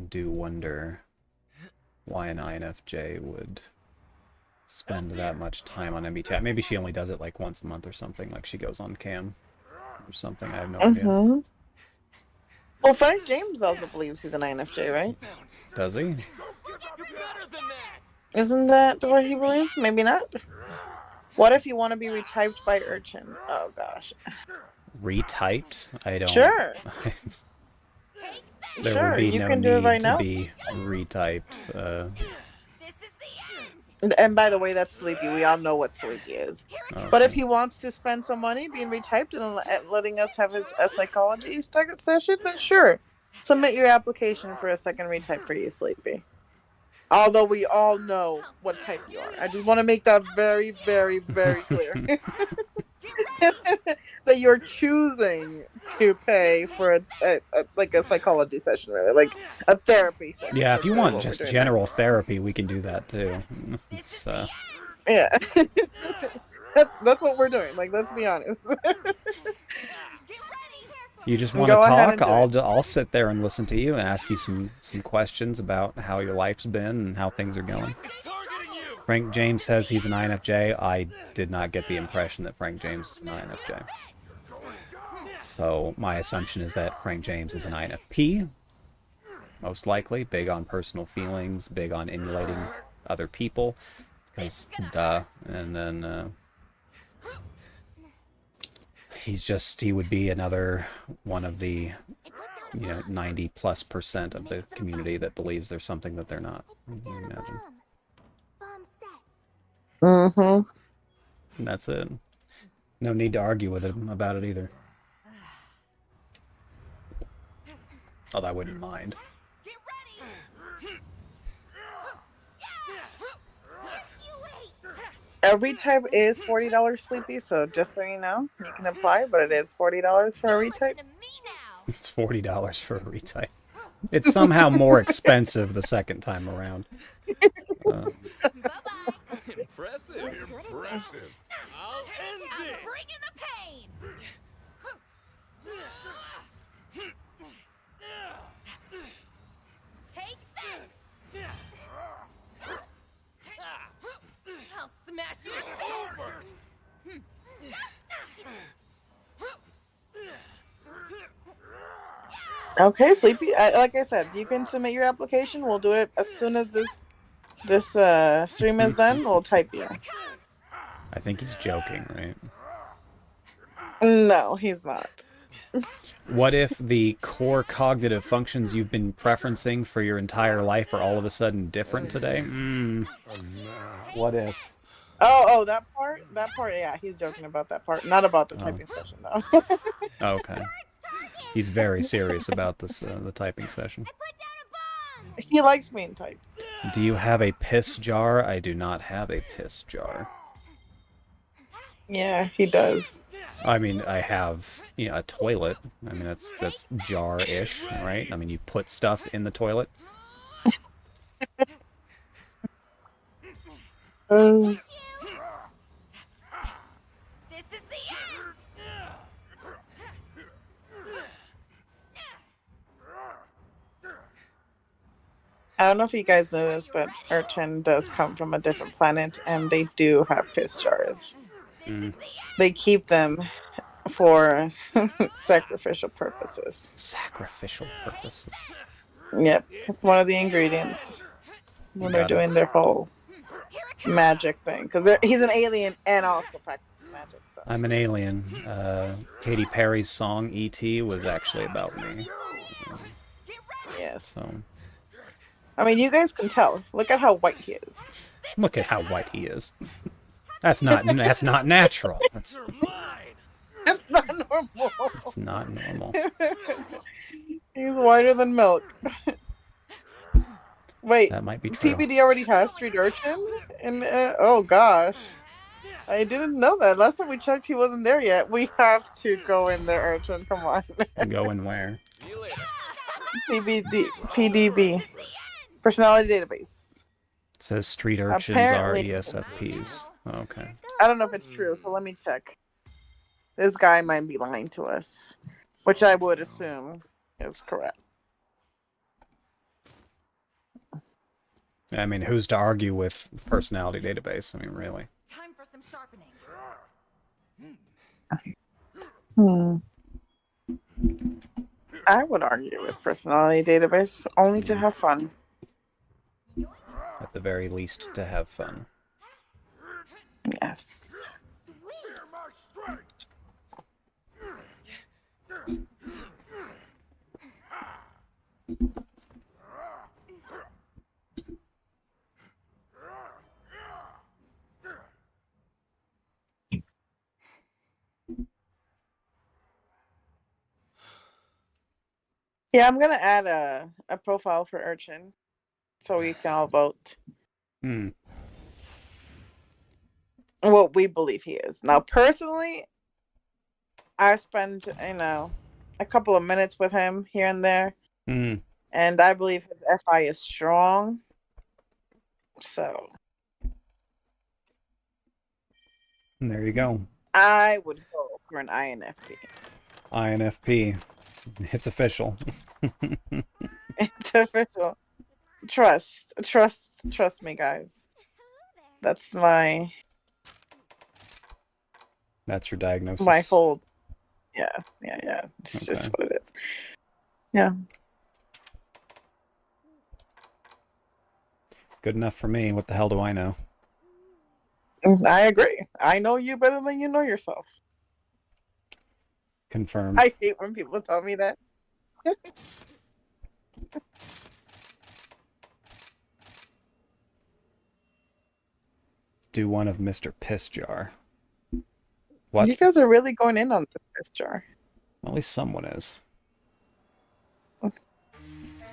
S1: do wonder why an INFJ would spend that much time on MBTI. Maybe she only does it like once a month or something, like she goes on cam or something. I have no idea.
S2: Well, Frank James also believes he's an INFJ, right?
S1: Does he?
S2: Isn't that what he believes? Maybe not. What if you want to be retyped by Urchin? Oh gosh.
S1: Retyped? I don't.
S2: Sure.
S1: There
S2: Sure,
S1: would be
S2: you
S1: no
S2: can do it
S1: need
S2: right
S1: to
S2: now.
S1: be retyped.
S2: And by the way, that's Sleepy. We all know what Sleepy is. But if he wants to spend some money being retyped and letting us have a psychology session, then sure. Submit your application for a second retype for you, Sleepy. Although we all know what type you are. I just want to make that very, very, very clear. That you're choosing to pay for a psychology session, really, like a therapy session.
S1: Yeah, if you
S2: That's
S1: want
S2: what
S1: just
S2: we're doing
S1: general therapy, we can do that too. It's
S2: yeah. That's what we're doing. Like, let's be honest.
S1: You just want to
S2: Go ahead
S1: talk?
S2: and do
S1: I'll
S2: it.
S1: I'll sit there and listen to you and ask you some questions about how your life's been and how things are going.
S7: It's targeting you!
S1: Frank James says he's an INFJ. I did not get the impression that Frank James is an INFJ. So my assumption is that Frank James is an INFP, most likely. Big on personal feelings, big on emulating other people, because duh. And then he would be another one of the 90+% of the community that believes there's something that they're not. Can you imagine?
S8: Bomb set.
S2: Mm-hmm.
S1: And that's it. No need to argue with him about it either. Although I wouldn't mind.
S8: Get ready. You wait.
S2: Every type is $40 Sleepy, so just so you know, you can apply, but it is $40 for a
S8: Listen
S2: retype.
S8: to me now.
S1: It's $40 for a retype. It's somehow more expensive the second time around.
S8: Bye-bye.
S6: Impressive. Impressive.
S7: I'll end
S8: I'm
S7: this!
S8: bringing the pain. Take this. I'll smash you.
S2: Okay, Sleepy. Like I said, you can submit your application. We'll do it as soon as this stream is done. We'll type you.
S1: I think he's joking, right?
S2: No, he's not.
S1: What if the core cognitive functions you've been preferencing for your entire life are all of a sudden different today? What if?
S2: Oh, that part. Yeah, he's joking about that part, not about the typing session though.
S1: Okay. He's very serious about this, the typing session.
S8: Put down a bomb.
S2: He likes being typed.
S1: Do you have a piss jar? I do not have a piss jar.
S2: Yeah, he does.
S1: I mean, I have, a toilet. I mean, that's jar-ish, right? I mean, you put stuff in the toilet.
S2: Um,
S8: This is the end.
S2: I don't know if you guys know this, but Urchin does come from a different planet, and they do have piss jars. They keep them for sacrificial purposes.
S1: Sacrificial purposes.
S2: Yep, it's one of the ingredients when they're
S1: Got it.
S2: doing their whole magic thing. Because he's an alien and also practices magic. So.
S1: I'm an alien. Katy Perry's song "E.T." was actually about me.
S2: Yes.
S1: So
S2: I mean, you guys can tell. Look at how white he is.
S1: look at how white he is. That's not natural. That's
S2: It's not normal.
S1: it's not normal.
S2: He's whiter than milk. Wait,
S1: That might be true.
S2: PBD already has Street Urchin? And oh gosh. I didn't know that. Last time we checked, he wasn't there yet. We have to go in there, Urchin. Come on.
S1: Go in where?
S6: See you later.
S2: PDB. Personality database.
S1: It says street urchins
S2: Apparently-
S1: are ESFPs. Okay.
S2: I don't know if it's true, so let me check. This guy might be lying to us, which I would assume is correct.
S1: I mean, who's to argue with personality database? I mean, really.
S8: Time for some sharpening.
S2: I would argue with personality database only to have fun.
S1: At the very least, to have fun.
S2: Yes. Yeah, I'm gonna add a profile for Urchin so we can all vote
S1: Hmm.
S2: what we believe he is. Now, personally, I spend, a couple of minutes with him here and there,
S1: Hmm.
S2: and I believe his FI is strong. So
S1: There you go.
S2: I would go for an INFP.
S1: INFP. It's official.
S2: It's official. Trust me, guys. That's my
S1: That's your diagnosis.
S2: whole. Yeah. It's just
S1: Okay.
S2: what it is. Yeah.
S1: Good enough for me. What the hell do I know?
S2: I agree. I know you better than you know yourself.
S1: Confirmed.
S2: I hate when people tell me that.
S1: Do one of Mr. Piss Jar. What?
S2: You guys are really going in on this jar.
S1: At least someone is.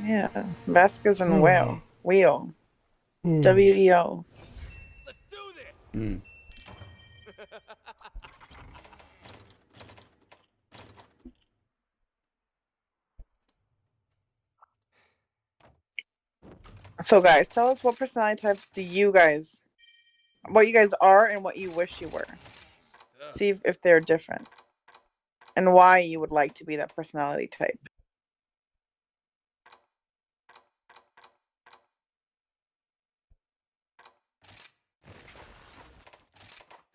S2: Yeah. Vasquez and Wheel. WEO.
S7: Let's do this.
S1: Mm.
S2: So guys, tell us what personality types do you guys, what you guys are and what you wish you were. See if they're different. And why you would like to be that personality type.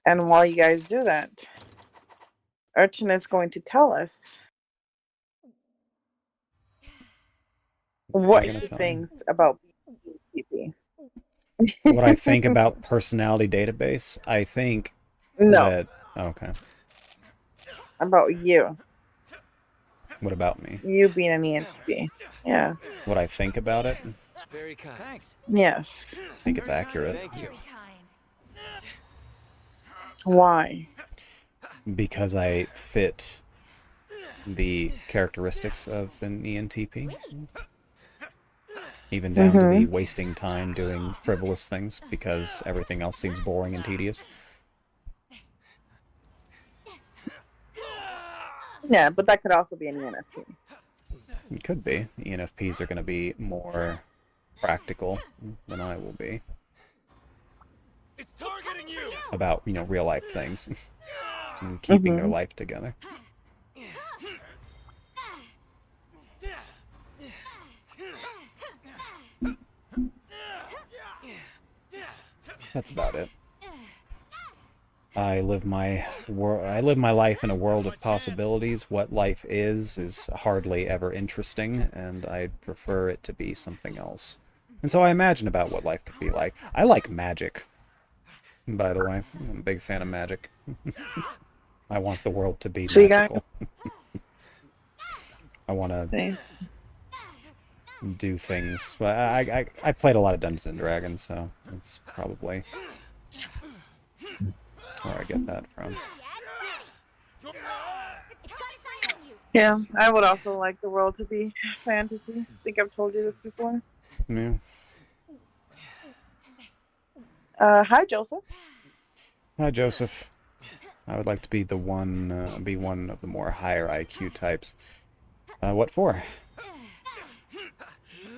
S2: And while you guys do that, Urchin is going to tell us what
S1: gonna
S2: he
S1: tell
S2: thinks about BPP.
S1: What I think about personality database, I think
S2: No,
S1: that... Okay.
S2: about you.
S1: What about me?
S2: You being an ENTP. Yeah.
S1: What I think about it?
S6: Very kind. Thanks.
S2: Yes.
S1: I think it's accurate.
S6: Thank you.
S8: Very kind.
S2: Why?
S1: Because I fit the characteristics of an ENTP. Even down to the wasting time doing frivolous things because everything else seems boring and tedious.
S2: Yeah, but that could also be an ENFP.
S1: It could be. ENFPs are going to be more practical than I will be
S7: It's targeting you.
S1: about, you know, real life things and keeping their life together. That's about it. I live my life in a world of possibilities. What life is hardly ever interesting, and I'd prefer it to be something else. And so I imagine about what life could be like. I like magic, by the way. I'm a big fan of magic. I want the world to be
S2: So you got-
S1: magical. I want to
S2: Okay.
S1: do things. Well, I played a lot of Dungeons and Dragons, so it's probably where I get that from.
S8: It's got its eye on you.
S2: Yeah, I would also like the world to be fantasy. I think I've told you this before.
S1: Yeah.
S2: Hi, Joseph.
S1: Hi, Joseph. I would like to be one of the more higher IQ types. What for?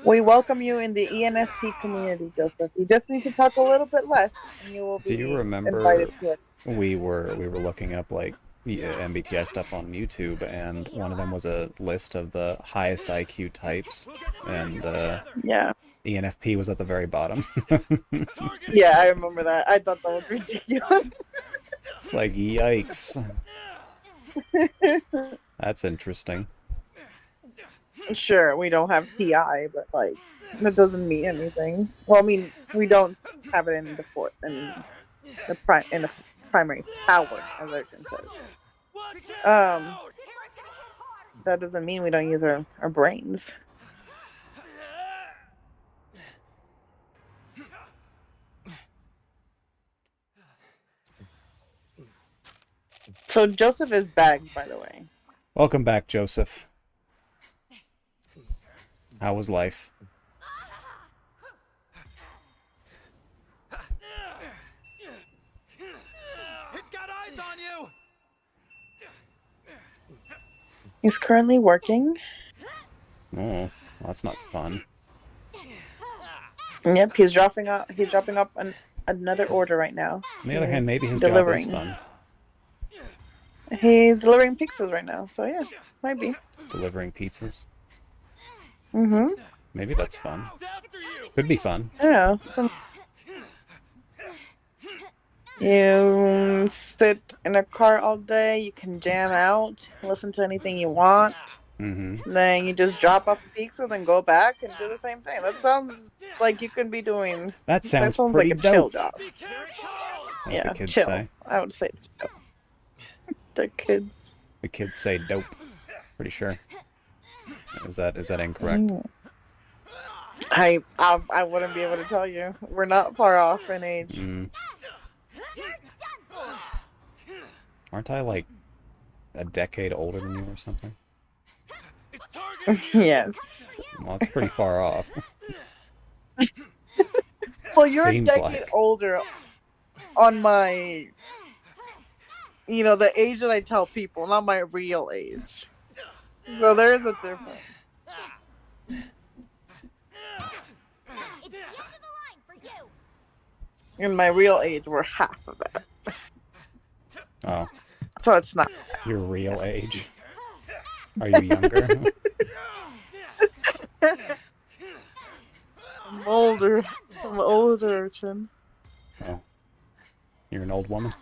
S2: We welcome you in the ENFP community, Joseph. You just need to talk a little bit less, and you will be
S1: Do you remember
S2: invited to it.
S1: we were looking up like MBTI stuff on YouTube, and one of them was a list of the highest IQ types, and
S2: Yeah.
S1: ENFP was at the very bottom.
S2: Yeah, I remember that. I thought that was ridiculous.
S1: It's like, yikes. That's interesting.
S2: Sure, we don't have TI, but like that doesn't mean anything. Well, I mean, we don't have it in the primary power, as I can say. That doesn't mean we don't use our brains. So Joseph is bagged, by the way.
S1: Welcome back, Joseph. How was life?
S5: It's got eyes on you.
S2: He's currently working.
S1: Oh, well, that's not fun.
S2: Yep, he's dropping up another order right now.
S1: On the other hand, maybe his
S2: delivering.
S1: job is fun.
S2: He's delivering pizzas right now, so yeah, might be.
S1: It's delivering pizzas.
S2: Mm-hmm.
S1: Maybe that's fun.
S7: It's after you.
S1: Could be fun.
S2: Yeah. You sit in a car all day. You can jam out, listen to anything you want.
S1: Mm-hmm.
S2: Then you just drop off the pizza, then go back and do the same thing. That sounds like you can be doing.
S1: That sounds
S2: like
S1: pretty
S2: a chill
S1: dope.
S2: job.
S7: Be careful.
S1: As
S2: Yeah,
S1: the kids
S2: chill.
S1: say.
S2: I would say it's chill. The kids.
S1: The kids say dope. Pretty sure. Is that incorrect?
S2: Mm. I wouldn't be able to tell you. We're not far off in age.
S1: Mm. Aren't I like a decade older than you or something?
S7: It's targeting you.
S2: Yes.
S1: Well, it's pretty far off.
S2: Well, you're
S1: Seems
S2: a decade
S1: like.
S2: older on my, the age that I tell people, not my real age. So there is a difference.
S8: It's the end of the line for you.
S2: In my real age, we're half of that.
S1: Oh,
S2: So it's not.
S1: your real age. Are you younger?
S2: I'm older. I'm older, Chin.
S1: Oh. You're an old woman?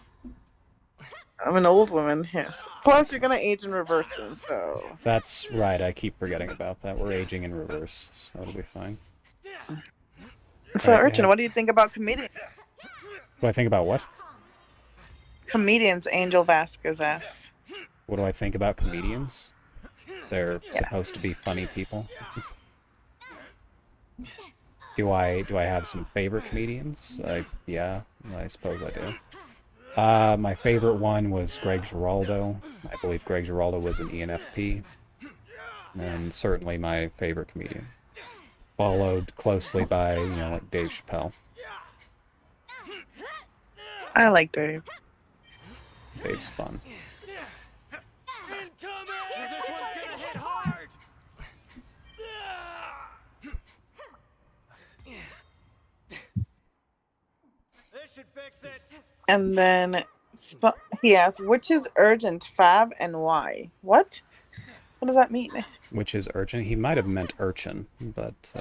S2: I'm an old woman, yes. Plus, you're gonna age in reverse soon, so.
S1: That's right, I keep forgetting about that. We're aging in reverse, so it'll be fine.
S2: So,
S1: Right,
S2: Urchin,
S1: yeah.
S2: what do you think about comedians?
S1: What do I think about what?
S2: Comedians, Angel Vasquez asks.
S1: What do I think about comedians? They're supposed to be
S2: Yes.
S1: funny people. Do I have some favorite comedians? Yeah, I suppose I do. My favorite one was Greg Giraldo. I believe Greg Giraldo was an ENFP. And certainly my favorite comedian. Followed closely by, like Dave Chappelle.
S2: I like Dave.
S1: Dave's fun.
S7: Incoming. This one's gonna hit hard. This should fix it.
S2: And then he asks, which is urgent, Fab, and why? What? What does that mean?
S1: Which is urgent. He might have meant urchin, but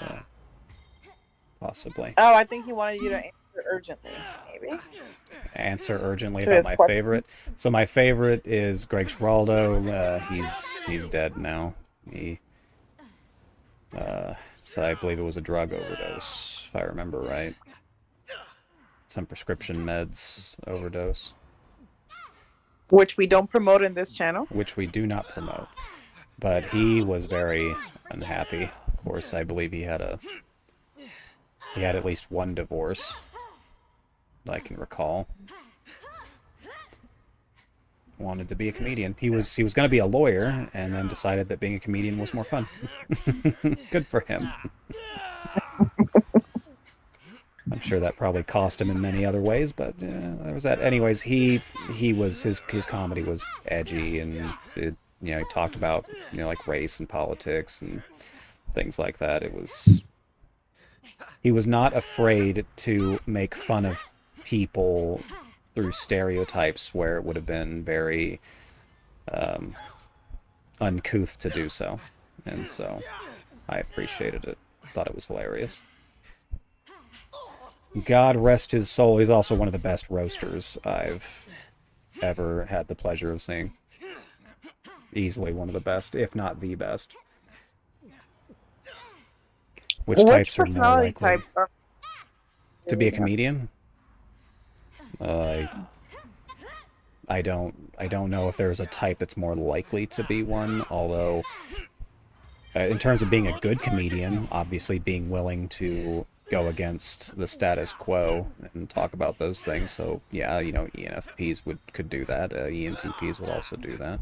S1: possibly.
S2: Oh, I think he wanted you to answer urgently, maybe.
S1: Answer urgently
S2: To
S1: about
S2: his
S1: my
S2: question.
S1: favorite. So my favorite is Greg Giraldo. He's dead now. So I believe it was a drug overdose, if I remember right. Some prescription meds overdose,
S2: Which we don't promote in this channel.
S1: which we do not promote. But he was very unhappy. Of course, I believe he had at least one divorce that I can recall. Wanted to be a comedian. He was going to be a lawyer, and then decided that being a comedian was more fun. Good for him. I'm sure that probably cost him in many other ways, but there was that. Anyways, he was his comedy was edgy, and he talked about like race and politics and things like that. He was not afraid to make fun of people through stereotypes where it would have been very uncouth to do so, and so I appreciated it. Thought it was hilarious. God rest his soul. He's also one of the best roasters I've ever had the pleasure of seeing. Easily one of the best, if not the best. Which types are more
S2: personality
S1: likely
S2: types are
S1: to be a comedian? I don't know if there's a type that's more likely to be one, although in terms of being a good comedian, obviously being willing to go against the status quo and talk about those things. So yeah, ENFPs could do that. ENTPs would also do that.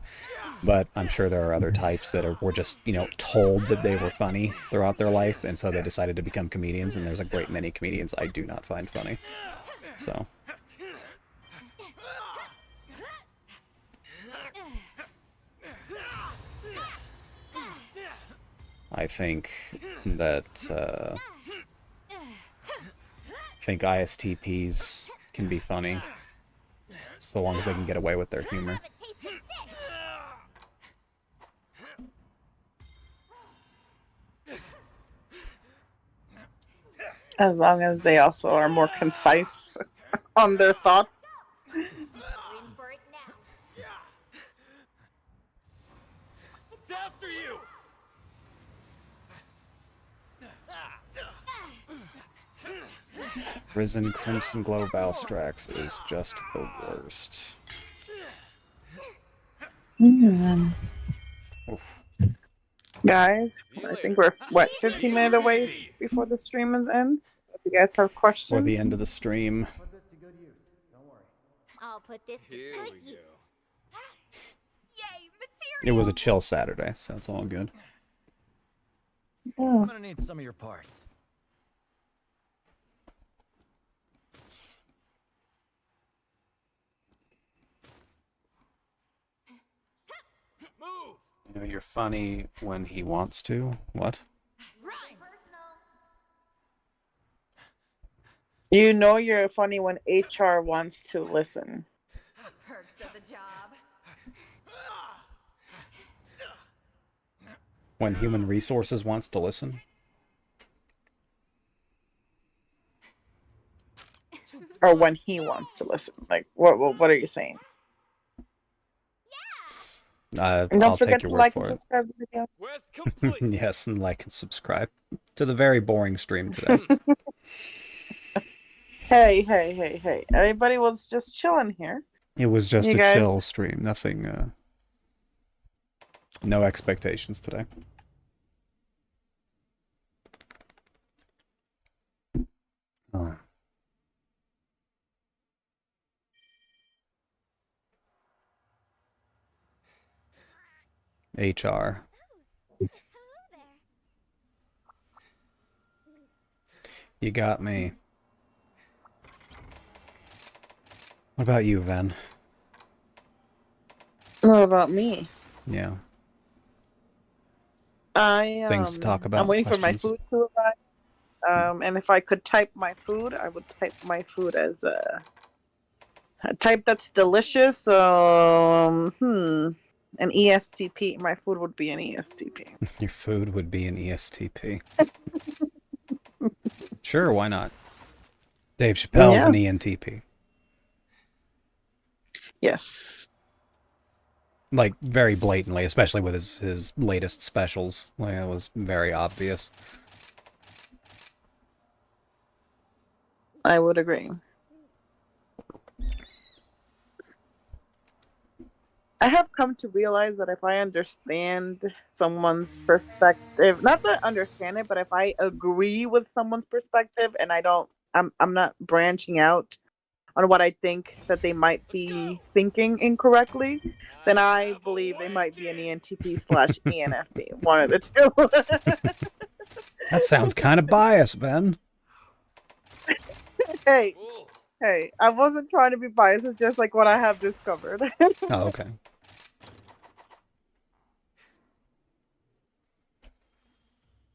S1: But I'm sure there are other types that were just told that they were funny throughout their life, and so they decided to become comedians. And there's a great many comedians I do not find funny. So. I think that ISTPs can be funny so long as they can get away with their humor.
S8: Have a taste of
S2: As long as they also are more concise on their thoughts.
S8: We're in for it now.
S7: It's after you.
S1: Risen Crimson Glow Valstrax is just the worst. Oof.
S2: Guys,
S7: See you
S2: I think
S7: later.
S2: we're, 15 minutes away before the stream ends? If you guys have questions.
S1: For the end of the stream.
S8: I'll put this to
S7: Here
S8: good
S7: we
S8: use.
S7: go.
S8: Yay, material!
S1: It was a chill Saturday, so it's all good.
S5: I'm gonna need some of your parts.
S7: Move.
S1: You know, you're funny when he wants to. What?
S8: Run!
S2: You know you're funny when HR wants to listen.
S8: Perks of the job.
S1: When human resources wants to listen?
S2: Or when he wants to listen. Like, what are you saying? And don't
S1: I'll
S2: forget
S1: take
S2: to
S1: your word
S2: like and
S1: for it.
S2: subscribe to the video.
S7: Quest complete.
S1: Yes, and like and subscribe to the very boring stream today.
S2: Hey. Everybody was just chilling here.
S1: It was just
S2: You
S1: a
S2: guys-
S1: chill stream. Nothing, no expectations today. Oh. HR. You got me. What about you, Ven?
S2: What about me?
S1: Yeah.
S2: Things
S1: to talk about,
S2: I'm waiting for my
S1: questions.
S2: food to arrive. And if I could type my food, I would type my food as a type that's delicious. An ESTP. My food would be an ESTP.
S1: Your food would be an ESTP. Sure, why not? Dave Chappelle's
S2: Yeah.
S1: an ENTP.
S2: Yes.
S1: Like, very blatantly, especially with his latest specials. Like, it was very obvious.
S2: I would agree. I have come to realize that if I understand someone's perspective, not to understand it, but if I agree with someone's perspective and I'm not branching out on what I think that they might be thinking incorrectly, then I believe they might be an ENTP / ENFP. One of the two.
S1: That sounds kind of biased, Ben.
S2: Hey,
S7: Cool.
S2: hey, I wasn't trying to be biased. It's just like what I have discovered.
S1: Oh, okay.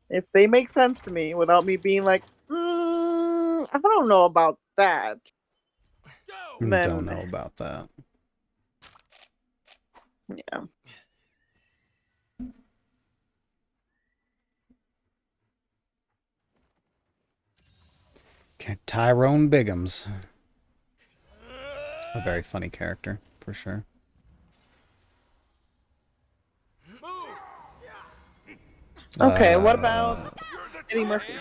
S2: If they make sense to me without me being like, I don't know about that.
S7: Go.
S2: Then-
S1: Don't know about that.
S2: Yeah.
S1: Okay, Tyrone Biggums. A very funny character, for sure.
S2: Okay, what about Eddie Murphy?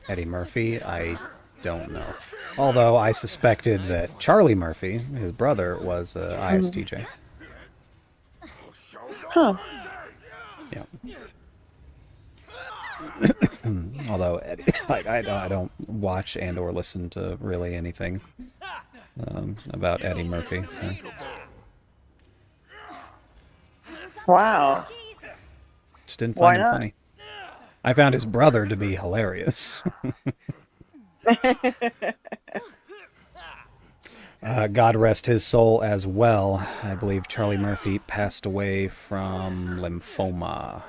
S1: Eddie Murphy? I don't know. Although I suspected that Charlie Murphy, his brother, was ISTJ.
S2: Huh.
S1: Yeah. Although Eddie, like I don't watch and or listen to really anything about Eddie Murphy. So.
S2: Wow.
S1: Just didn't
S2: Why
S1: find him
S2: not?
S1: funny. I found his brother to be hilarious. God rest his soul as well. I believe Charlie Murphy passed away from lymphoma.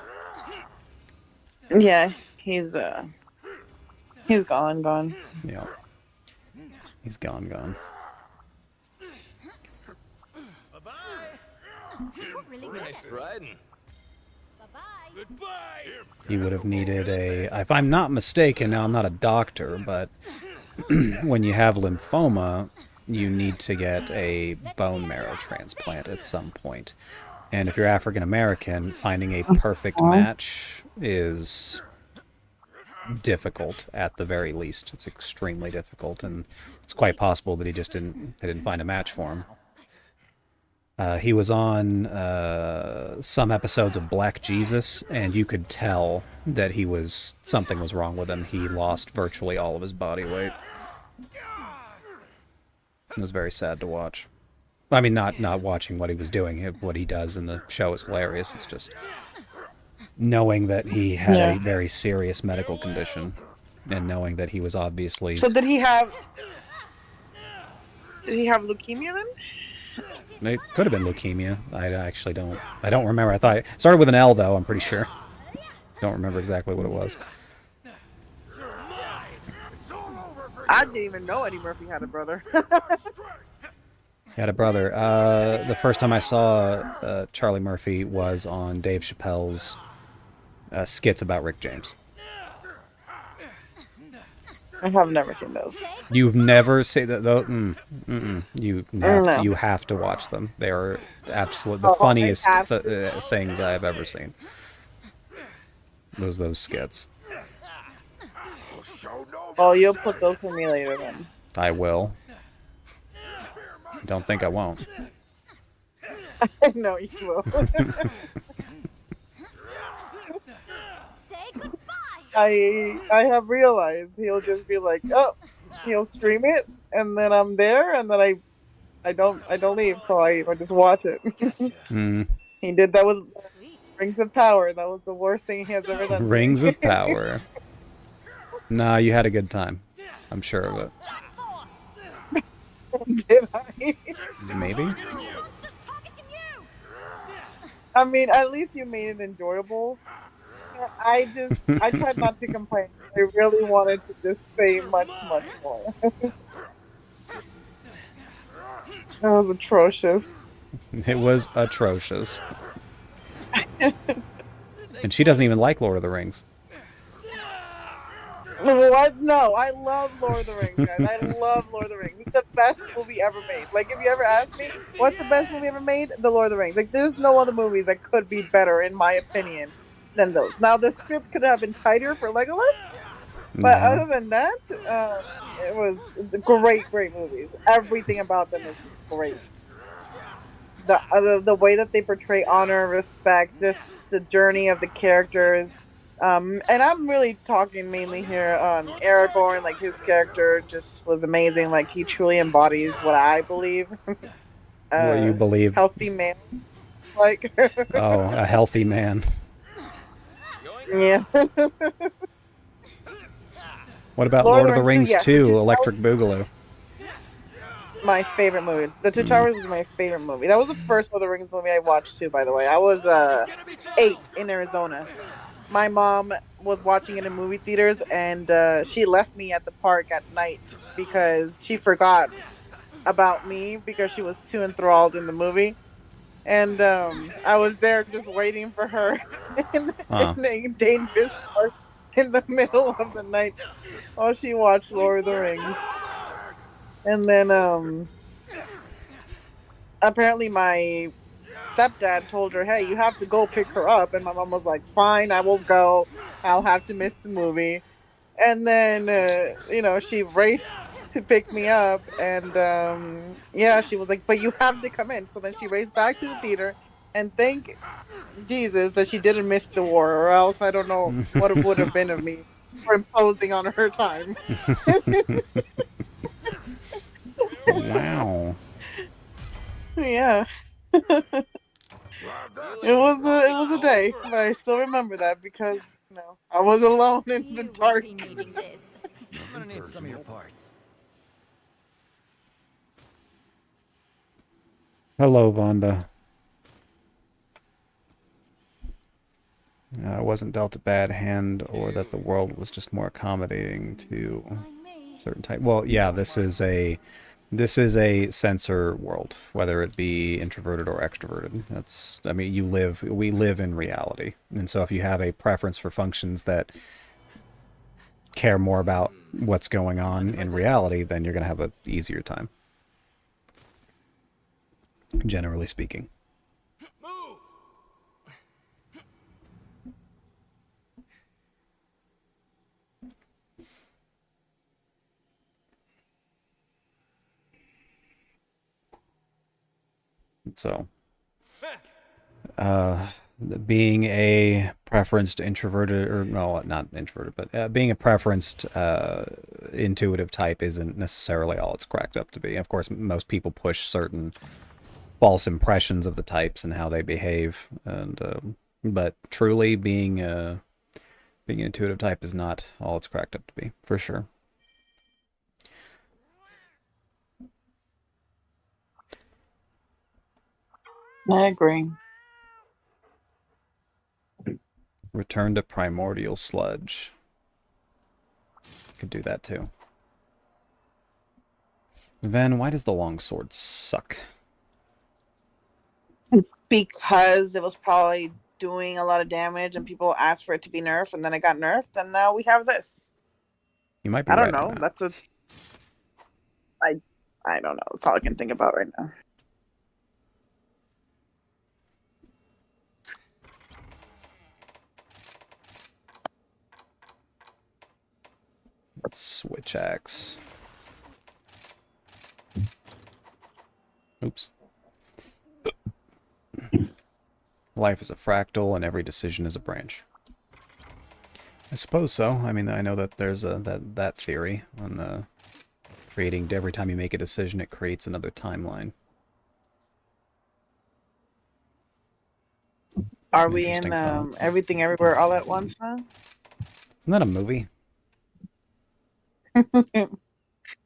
S2: Yeah, he's gone.
S1: Yeah. He's gone.
S8: Really good.
S6: Nice riding.
S8: Bye-bye.
S7: Goodbye.
S1: He would have needed a, if I'm not mistaken, now I'm not a doctor, but when you have lymphoma, you need to get a bone marrow transplant at some point. And if you're African American, finding a perfect match is difficult at the very least. It's extremely difficult, and it's quite possible that they didn't find a match for him. He was on some episodes of Black Jesus, and you could tell that something was wrong with him. He lost virtually all of his body weight. It was very sad to watch. I mean, not watching what he was doing. What he does in the show is hilarious. It's just knowing that he had a very serious medical condition, and knowing that he was obviously...
S2: So did he have leukemia then?
S1: It could have been leukemia. I actually don't remember. I thought it started with an L, though, I'm pretty sure. Don't remember exactly what it was.
S2: I didn't even know Eddie Murphy had a brother.
S1: He had a brother. The first time I saw Charlie Murphy was on Dave Chappelle's skits about Rick James.
S2: I have never seen those.
S1: You've never seen that, though? You have to watch them. They are the funniest things I have ever seen. Those skits.
S2: Oh, you'll put those for me later then.
S1: I will. Don't think I won't.
S2: I know you will.
S8: Say goodbye.
S2: I have realized he'll just be like, oh, he'll stream it, and then I'm there, and then I don't leave, so I just watch it. He did that with Rings of Power. That was the worst thing he has ever done.
S1: Rings of Power. Nah, you had a good time. I'm sure of it.
S2: Did I?
S1: Maybe?
S8: Monster's targeting you.
S2: I mean, at least you made it enjoyable. I tried not to complain. I really wanted to just say much more. That was atrocious.
S1: It was atrocious. And she doesn't even like Lord of the Rings.
S2: What? No, I love Lord of the Rings, guys. I love Lord of the Rings. It's the best movie ever made. Like, if you ever ask me, what's the best movie ever made? The Lord of the Rings. Like, there's no other movies that could be better, in my opinion, than those. Now, the script could have been tighter for Legolas, but other than that, it was great movies. Everything about them is great. The way that they portray honor, respect, just the journey of the characters. And I'm really talking mainly here on Aragorn. Like, his character just was amazing. Like, he truly embodies what I believe.
S1: What you believe?
S2: Healthy man. Like.
S1: Oh, a healthy man.
S2: Yeah.
S1: What about Lord of the Rings 2, Electric Boogaloo?
S2: My favorite movie. The Two Towers was my favorite movie. That was the first Lord of the Rings movie I watched too, by the way. I was 8 in Arizona. My mom was watching it in movie theaters, and she left me at the park at night because she forgot about me because she was too enthralled in the movie. And I was there just waiting for her in a dangerous park in the middle of the night while she watched Lord of the Rings. And then apparently my stepdad told her, hey, you have to go pick her up. And my mom was like, fine, I will go. I'll have to miss the movie. And then, she raced to pick me up. And, she was like, but you have to come in. So then she raced back to the theater. And thank Jesus that she didn't miss the war, or else I don't know what it would have been of me for imposing on her time.
S1: Wow.
S2: Yeah. It was a day, but I still remember that because I was alone in the dark.
S8: Be needing this.
S5: I'm gonna need some of your parts.
S1: Hello, Vonda. I wasn't dealt a bad hand, or that the world was just more accommodating to certain type. Well, yeah, this is a This is a sensor world, whether it be introverted or extroverted. That's, I mean, we live in reality. And so if you have a preference for functions that care more about what's going on in reality, then you're going to have an easier time, generally speaking.
S7: Move!
S1: So,
S7: Back!
S1: being a preferenced introverted, or no, not introverted, but being a preferenced intuitive type isn't necessarily all it's cracked up to be. Of course, most people push certain false impressions of the types and how they behave, and but truly being an intuitive type is not all it's cracked up to be, for sure.
S2: I agree.
S1: Return to primordial sludge. Could do that too. Ven, why does the longsword suck?
S2: Because it was probably doing a lot of damage and people asked for it to be nerfed and then it got nerfed and now we have this.
S1: You might be
S2: I don't
S1: right on
S2: know.
S1: that.
S2: That's a I don't know. That's all I can think about right now.
S1: Let's switch axe. Oops. Life is a fractal and every decision is a branch. I suppose so. I mean, I know that there's that theory on creating, every time you make a decision, it creates another timeline.
S2: Are we
S1: Interesting
S2: in
S1: thought.
S2: Everything Everywhere All at Once now?
S1: Isn't that a movie?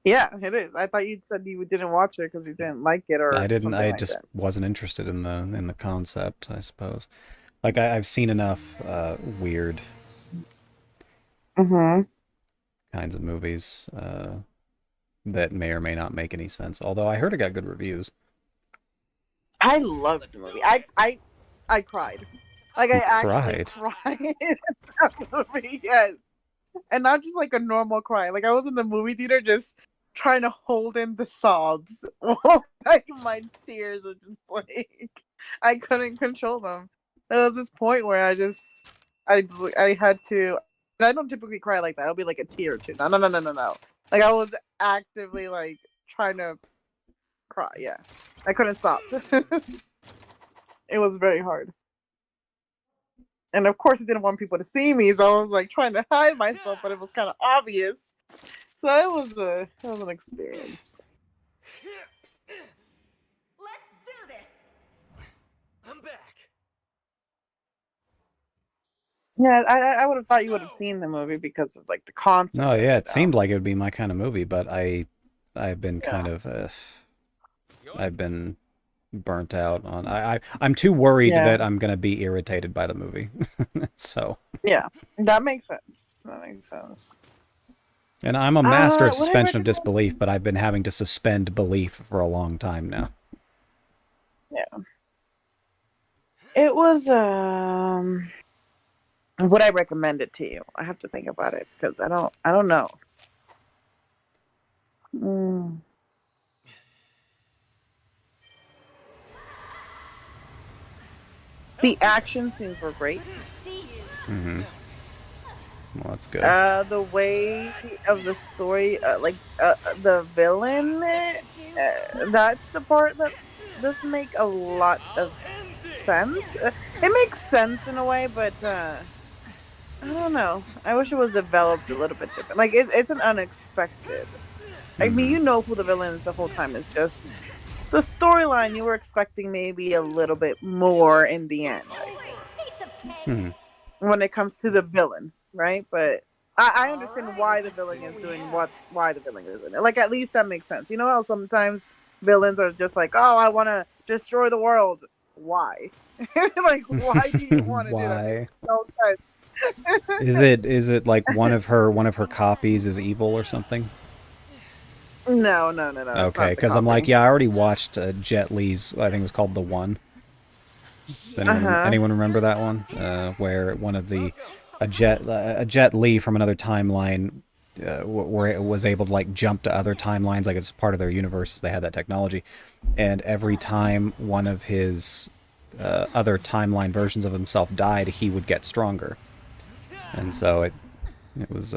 S2: Yeah, it is. I thought you said you didn't watch it because you didn't like it or
S1: I didn't.
S2: something
S1: I
S2: like
S1: just
S2: that.
S1: wasn't interested in the concept, I suppose. Like I've seen enough weird
S2: Mm-hmm.
S1: kinds of movies that may or may not make any sense. Although I heard it got good reviews.
S2: I loved the movie. I cried. Like I actually cried in that movie. Yes. And not just like a normal cry. Like I was in the movie theater just trying to hold in the sobs. Like my tears were just like I couldn't control them. There was this point where I had to, and I don't typically cry like that. It'll be like a tear or two. No. Like I was actively like trying to cry. Yeah. I couldn't stop. It was very hard. And of course, I didn't want people to see me, so I was like trying to hide myself, but it was kind of obvious. So it was an experience.
S8: Let's do this.
S7: I'm back.
S2: Yeah, I would have thought you would have seen the movie because of like the concept.
S1: No, yeah,
S2: of
S1: it seemed like it would be my kind of movie, but I've been kind of I've been burnt out on. I'm too worried
S2: Yeah.
S1: that I'm gonna be irritated by the movie. So
S2: Yeah, that makes sense. That makes sense.
S1: and I'm a master of
S2: what I
S1: suspension of
S2: recommend-
S1: disbelief, but I've been having to suspend belief for a long time now.
S2: Yeah. It was would I recommend it to you? I have to think about it because I don't know. The action scenes were great.
S1: Mm-hmm. Well, that's good.
S2: The way of the story, the villain, that's the part that doesn't make a lot of sense. It makes sense in a way, but I don't know. I wish it was developed a little bit different. Like it's an unexpected. I mean, you know who the villain is the whole time. It's just the storyline. You were expecting maybe a little bit more in the end. When it comes to the villain, right? But I understand why the villain is doing why the villain is doing it. Like, at least that makes sense. You know how sometimes villains are just like, oh, I want to destroy the world. Why? Like, why do you want to do that? It makes no sense.
S1: Is it like one of her copies is evil or something?
S2: No, no, no, no. It's
S1: Okay,
S2: not the
S1: because I'm like,
S2: coughing.
S1: yeah, I already watched Jet Li's, I think it was called The One. Anyone remember that one? Where one of the a Jet Li from another timeline, where it was able to like jump to other timelines, like it's part of their universe. They had that technology, and every time one of his other timeline versions of himself died, he would get stronger, and so it was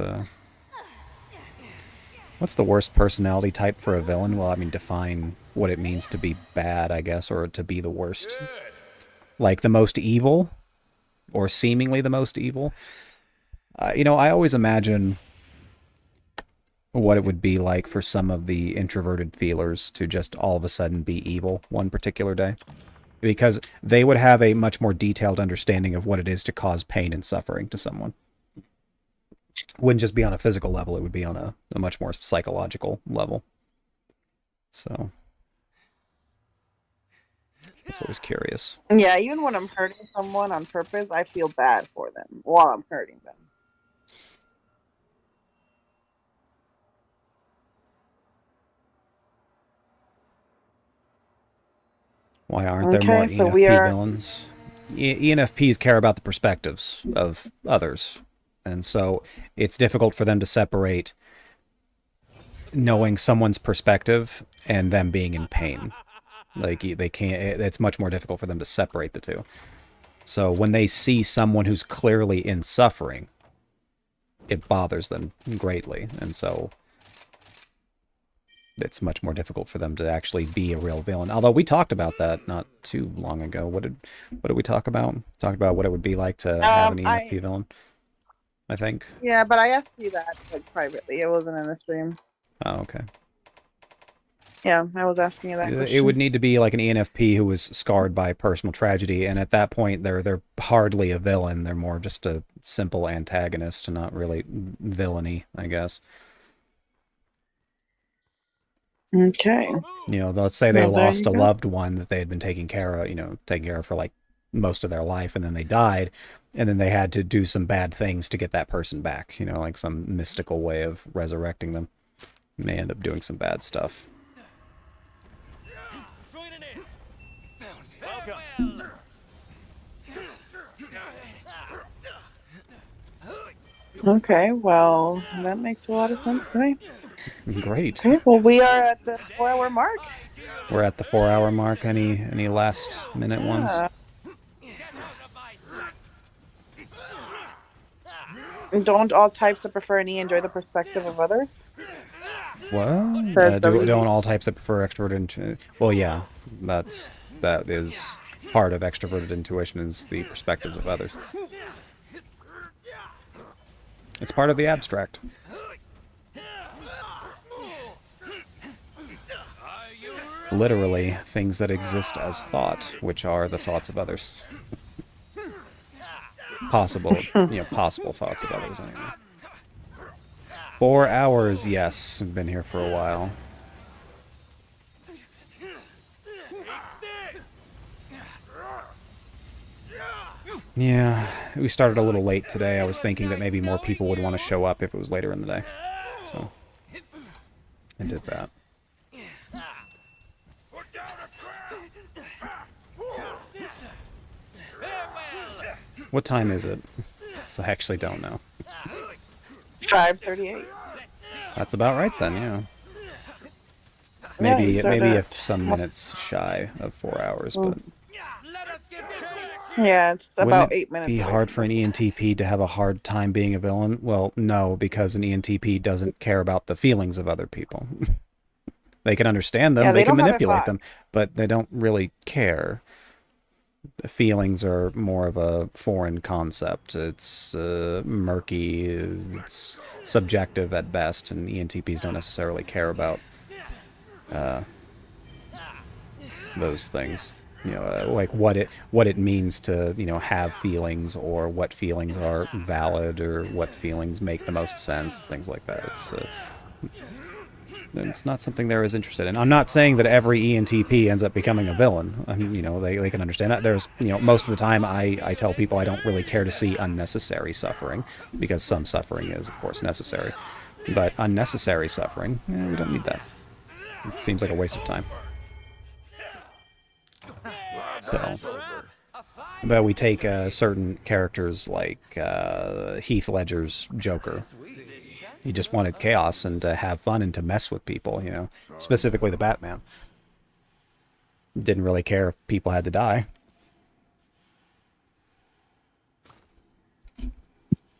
S1: what's the worst personality type for a villain? Well, I mean, define what it means to be bad, I guess, or to be the worst. Like the most evil, or seemingly the most evil. I always imagine what it would be like for some of the introverted feelers to just all of a sudden be evil one particular day. Because they would have a much more detailed understanding of what it is to cause pain and suffering to someone. Wouldn't just be on a physical level, it would be on a much more psychological level. So, it's always curious.
S2: Yeah, even when I'm hurting someone on purpose, I feel bad for them while I'm hurting them.
S1: Why aren't there more
S2: Okay, so
S1: ENFP
S2: we are.
S1: villains? ENFPs care about the perspectives of others, and so it's difficult for them to separate knowing someone's perspective and them being in pain. Like, they can't. It's much more difficult for them to separate the two. So when they see someone who's clearly in suffering, it bothers them greatly, and so it's much more difficult for them to actually be a real villain. Although we talked about that not too long ago. What did we talk about? Talked about what it would be like to have an ENFP villain, I think.
S2: Yeah, but I asked you that like privately. It wasn't in the stream.
S1: Oh, okay.
S2: Yeah, I was asking you that question.
S1: It would need to be like an ENFP who was scarred by personal tragedy, and at that point they're hardly a villain. They're more just a simple antagonist, not really villainy, I guess.
S2: Okay.
S1: Let's say they
S2: Well, there
S1: lost
S2: you
S1: a
S2: go.
S1: loved one that they had been taking care of for like most of their life, and then they died, and then they had to do some bad things to get that person back, like some mystical way of resurrecting them. And they end up doing some bad stuff.
S2: Okay, well, that makes a lot of sense to me.
S1: Great.
S2: Okay, well, we are at the 4-hour mark.
S1: We're at the 4-hour mark. Any last minute ones?
S2: Don't all types that prefer an E enjoy the perspective of others?
S1: Well,
S2: Says WB.
S1: don't all types that prefer extroverted well, yeah, that is part of extroverted intuition, is the perspectives of others. It's part of the abstract. Literally, things that exist as thought, which are the thoughts of others. Possible thoughts of others, anyway. 4 hours, yes. I've been here for a while. Yeah, we started a little late today. I was thinking that maybe more people would want to show up if it was later in the day. So, I did that. What time is it? So I actually don't know.
S2: 5:38.
S1: That's about right then, yeah.
S2: Yeah, you
S1: Maybe
S2: started at-
S1: some minutes shy of 4 hours, but
S2: Yeah, it's about
S1: wouldn't
S2: 8
S1: it
S2: minutes.
S1: be
S2: away
S1: hard
S2: from
S1: for an ENTP to have a hard time being a villain? Well, no, because an ENTP doesn't care about the feelings of other people. They can understand them,
S2: Yeah,
S1: they
S2: they
S1: can
S2: don't have a
S1: manipulate
S2: thought.
S1: them, but they don't really care. The feelings are more of a foreign concept. It's murky, it's subjective at best, and ENTPs don't necessarily care about those things. Like what it means to have feelings, or what feelings are valid, or what feelings make the most sense, things like that. It's not something they're as interested in. I'm not saying that every ENTP ends up becoming a villain. I mean, they can understand that. There's, most of the time I tell people I don't really care to see unnecessary suffering, because some suffering is, of course, necessary. But unnecessary suffering, we don't need that. It seems like a waste of time. So, but we take certain characters like Heath Ledger's Joker. He just wanted chaos and to have fun and to mess with people, you know, specifically the Batman. Didn't really care if people had to die.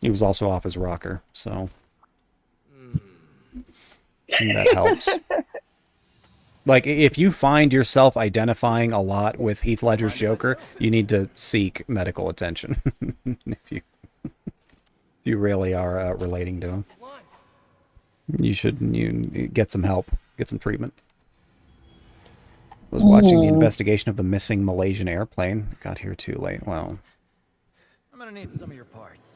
S1: He was also off his rocker, so that helps. Like, if you find yourself identifying a lot with Heath Ledger's Joker, you need to seek medical attention. if you really are relating to him, you should get some help, get some treatment. Was watching the investigation of the missing Malaysian airplane. Got here too late. Well,
S5: I'm gonna need some of your parts.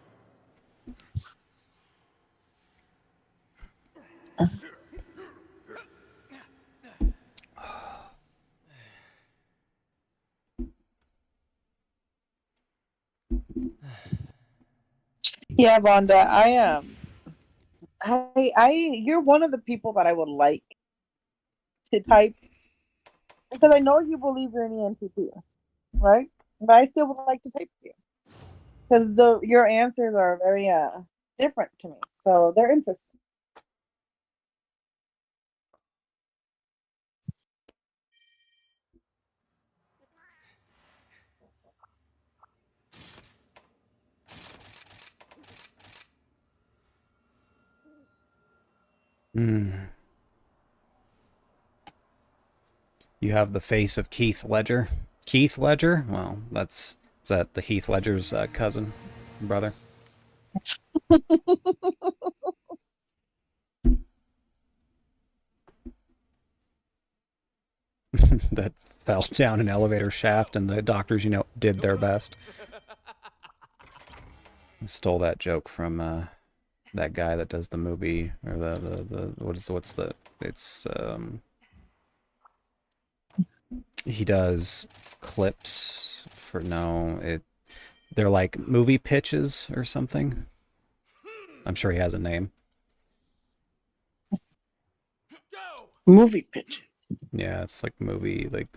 S2: Yeah, Vonda, you're one of the people that I would like to type because I know you believe you're an ENTP, right? But I still would like to type you because your answers are very different to me, so they're interesting.
S1: You have the face of Keith Ledger. Keith Ledger? Well, is that the Heath Ledger's cousin, brother? That fell down an elevator shaft and the doctors, you know, did their best. I stole that joke from that guy that does the movie, or he does clips for, they're like movie pitches or something. I'm sure he has a name.
S2: Movie pitches.
S1: Yeah, it's like movie, like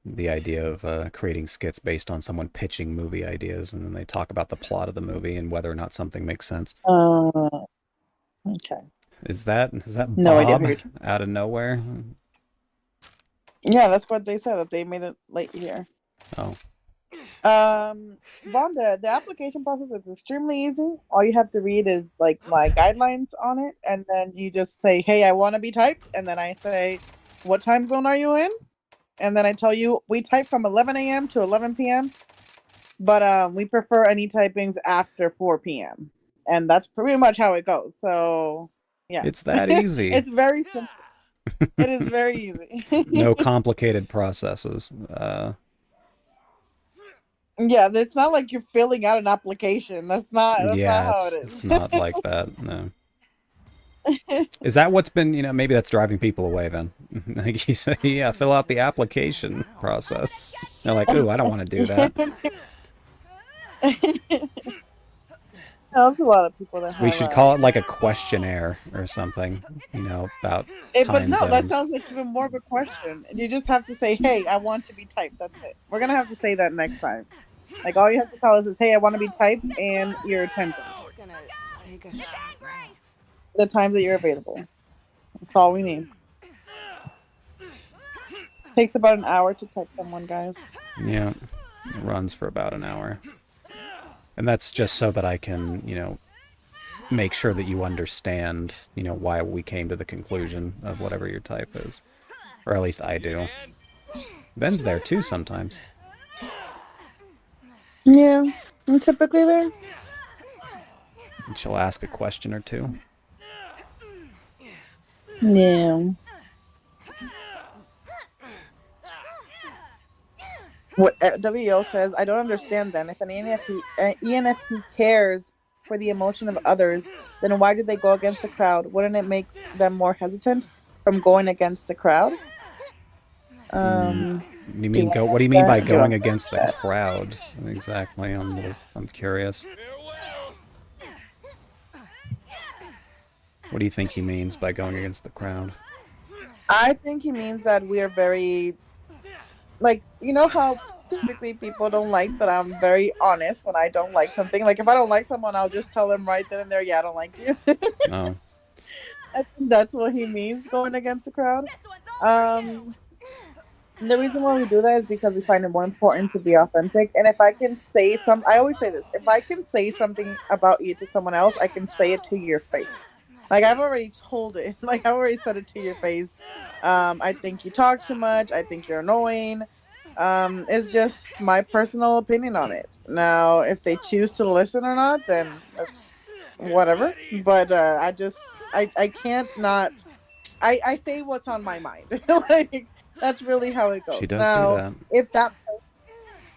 S1: the idea of creating skits based on someone pitching movie ideas, and then they talk about the plot of the movie and whether or not something makes sense.
S2: Okay.
S1: Is that
S2: No idea
S1: Bob
S2: who you're
S1: out of nowhere?
S2: Yeah, that's what they said, that they made it late here.
S1: Oh.
S2: Vonda, the application process is extremely easy. All you have to read is like my guidelines on it, and then you just say, hey, I want to be typed, and then I say, what time zone are you in? And then I tell you, we type from 11 a.m. to 11 p.m., but we prefer any typings after 4 p.m. And that's pretty much how it goes. So, yeah.
S1: It's that easy.
S2: It's very simple. It is very easy.
S1: No complicated processes.
S2: Yeah, it's not like you're filling out an application. That's not how it is.
S1: It's not like that, no. Is that what's been, maybe that's driving people away then? Like you say, yeah, fill out the application process. They're like, ooh, I don't want to do that.
S2: There's a lot of people that have...
S1: We should call it like a questionnaire or something, about
S2: But
S1: time
S2: no,
S1: zones.
S2: that sounds like even more of a question. You just have to say, hey, I want to be typed. That's it. We're going to have to say that next time. Like, all you have to tell us is, hey, I want to be typed and your time zone. The times that you're available. That's all we need. Takes about an hour to type someone, guys.
S1: Yeah, it runs for about an hour. And that's just so that I can, make sure that you understand, why we came to the conclusion of whatever your type is. Or at least I do. Ben's there too sometimes.
S2: Yeah, I'm typically there.
S1: And she'll ask a question or two.
S2: Yeah. What WO says, I don't understand then. If an ENFP cares for the emotion of others, then why do they go against the crowd? Wouldn't it make them more hesitant from going against the crowd?
S1: What do you mean by going against the crowd? Exactly. I'm curious. What do you think he means by going against the crowd?
S2: I think he means that we are very, like, you know how typically people don't like that I'm very honest when I don't like something. Like, if I don't like someone, I'll just tell them right then and there, yeah, I don't like you.
S1: Oh,
S2: I think that's what he means going against the crowd.
S8: This one's all for you.
S2: Um, the reason why we do that is because we find it more important to be authentic. And if I can say I always say this, if I can say something about you to someone else, I can say it to your face. Like, I've already told it. Like, I've already said it to your face. I think you talk too much. I think you're annoying. It's just my personal opinion on it. Now, if they choose to listen or not, then that's whatever. But I can't not. I say what's on my mind. Like, that's really how it
S1: she
S2: goes.
S1: does do
S2: Now,
S1: that.
S2: if that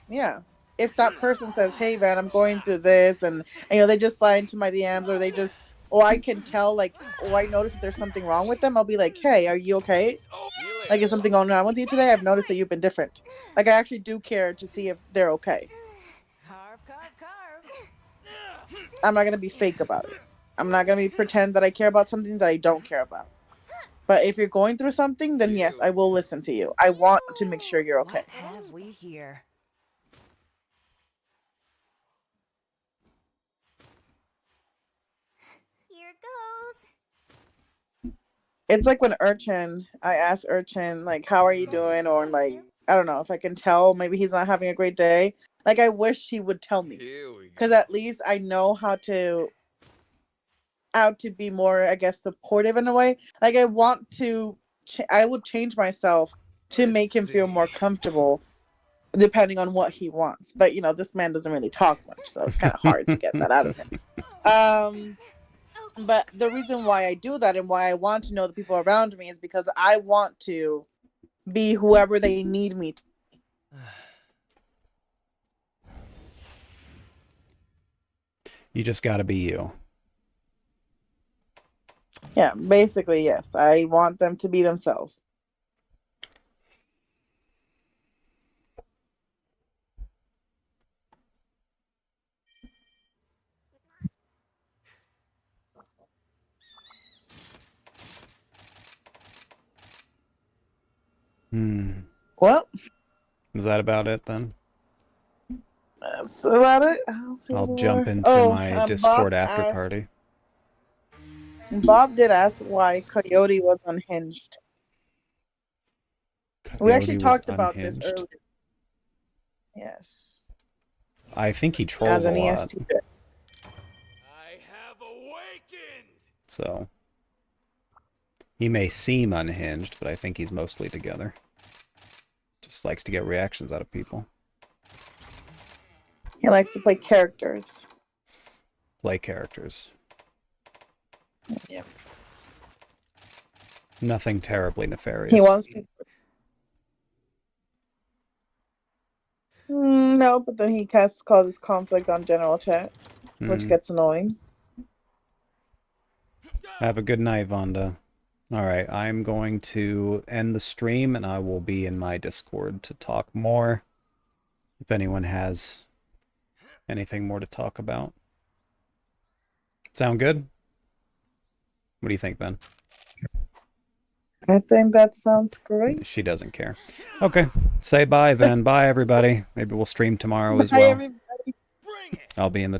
S2: yeah, if that person says, "Hey, man, I'm going through this," and they just slide into my DMs, or they just, or I can tell, like, or I notice that there's something wrong with them, I'll be like, "Hey, are you okay? Like, is something going on with you today? I've noticed that you've been different." Like, I actually do care to see if they're okay.
S8: Carve, carve, carve.
S2: I'm not gonna be fake about it. I'm not gonna pretend that I care about something that I don't care about. But if you're going through something, then yes, I will listen to you. I want to make sure you're okay.
S8: What have we here? Here goes.
S2: It's like when I ask Urchin, like, how are you doing? Or, like, I don't know, if I can tell maybe he's not having a great day. Like, I wish he would tell me.
S6: Here we go.
S2: Because at least I know how to be more, I guess, supportive in a way. Like, I want to, I would change myself to make him feel more comfortable depending on what he wants. But, this man doesn't really talk much, so it's kind of hard to get that out of him. But the reason why I do that and why I want to know the people around me is because I want to be whoever they need me to.
S1: You just got to be you.
S2: Yeah, basically, yes. I want them to be themselves. Well,
S1: Is that about it then?
S2: that's about it.
S1: I'll jump into my Discord after party.
S2: Bob did ask why Coyote was unhinged. We actually talked about this earlier. Yes.
S1: I think he trolls
S2: As an
S1: a lot.
S2: ESTP.
S7: I have awakened.
S1: So he may seem unhinged, but I think he's mostly together. Just likes to get reactions out of people.
S2: He likes to play characters.
S1: Play characters.
S2: Yeah.
S1: Nothing terribly nefarious.
S2: He wants to. No, but then he causes conflict on general chat, which gets annoying.
S1: Have a good night, Vonda. Alright, I'm going to end the stream and I will be in my Discord to talk more. If anyone has anything more to talk about. Sound good? What do you think, Ben?
S2: I think that sounds great.
S1: She doesn't care. Okay, say bye then. Bye, everybody. Maybe we'll stream tomorrow as
S2: Bye,
S1: well.
S2: everybody.
S1: I'll be in the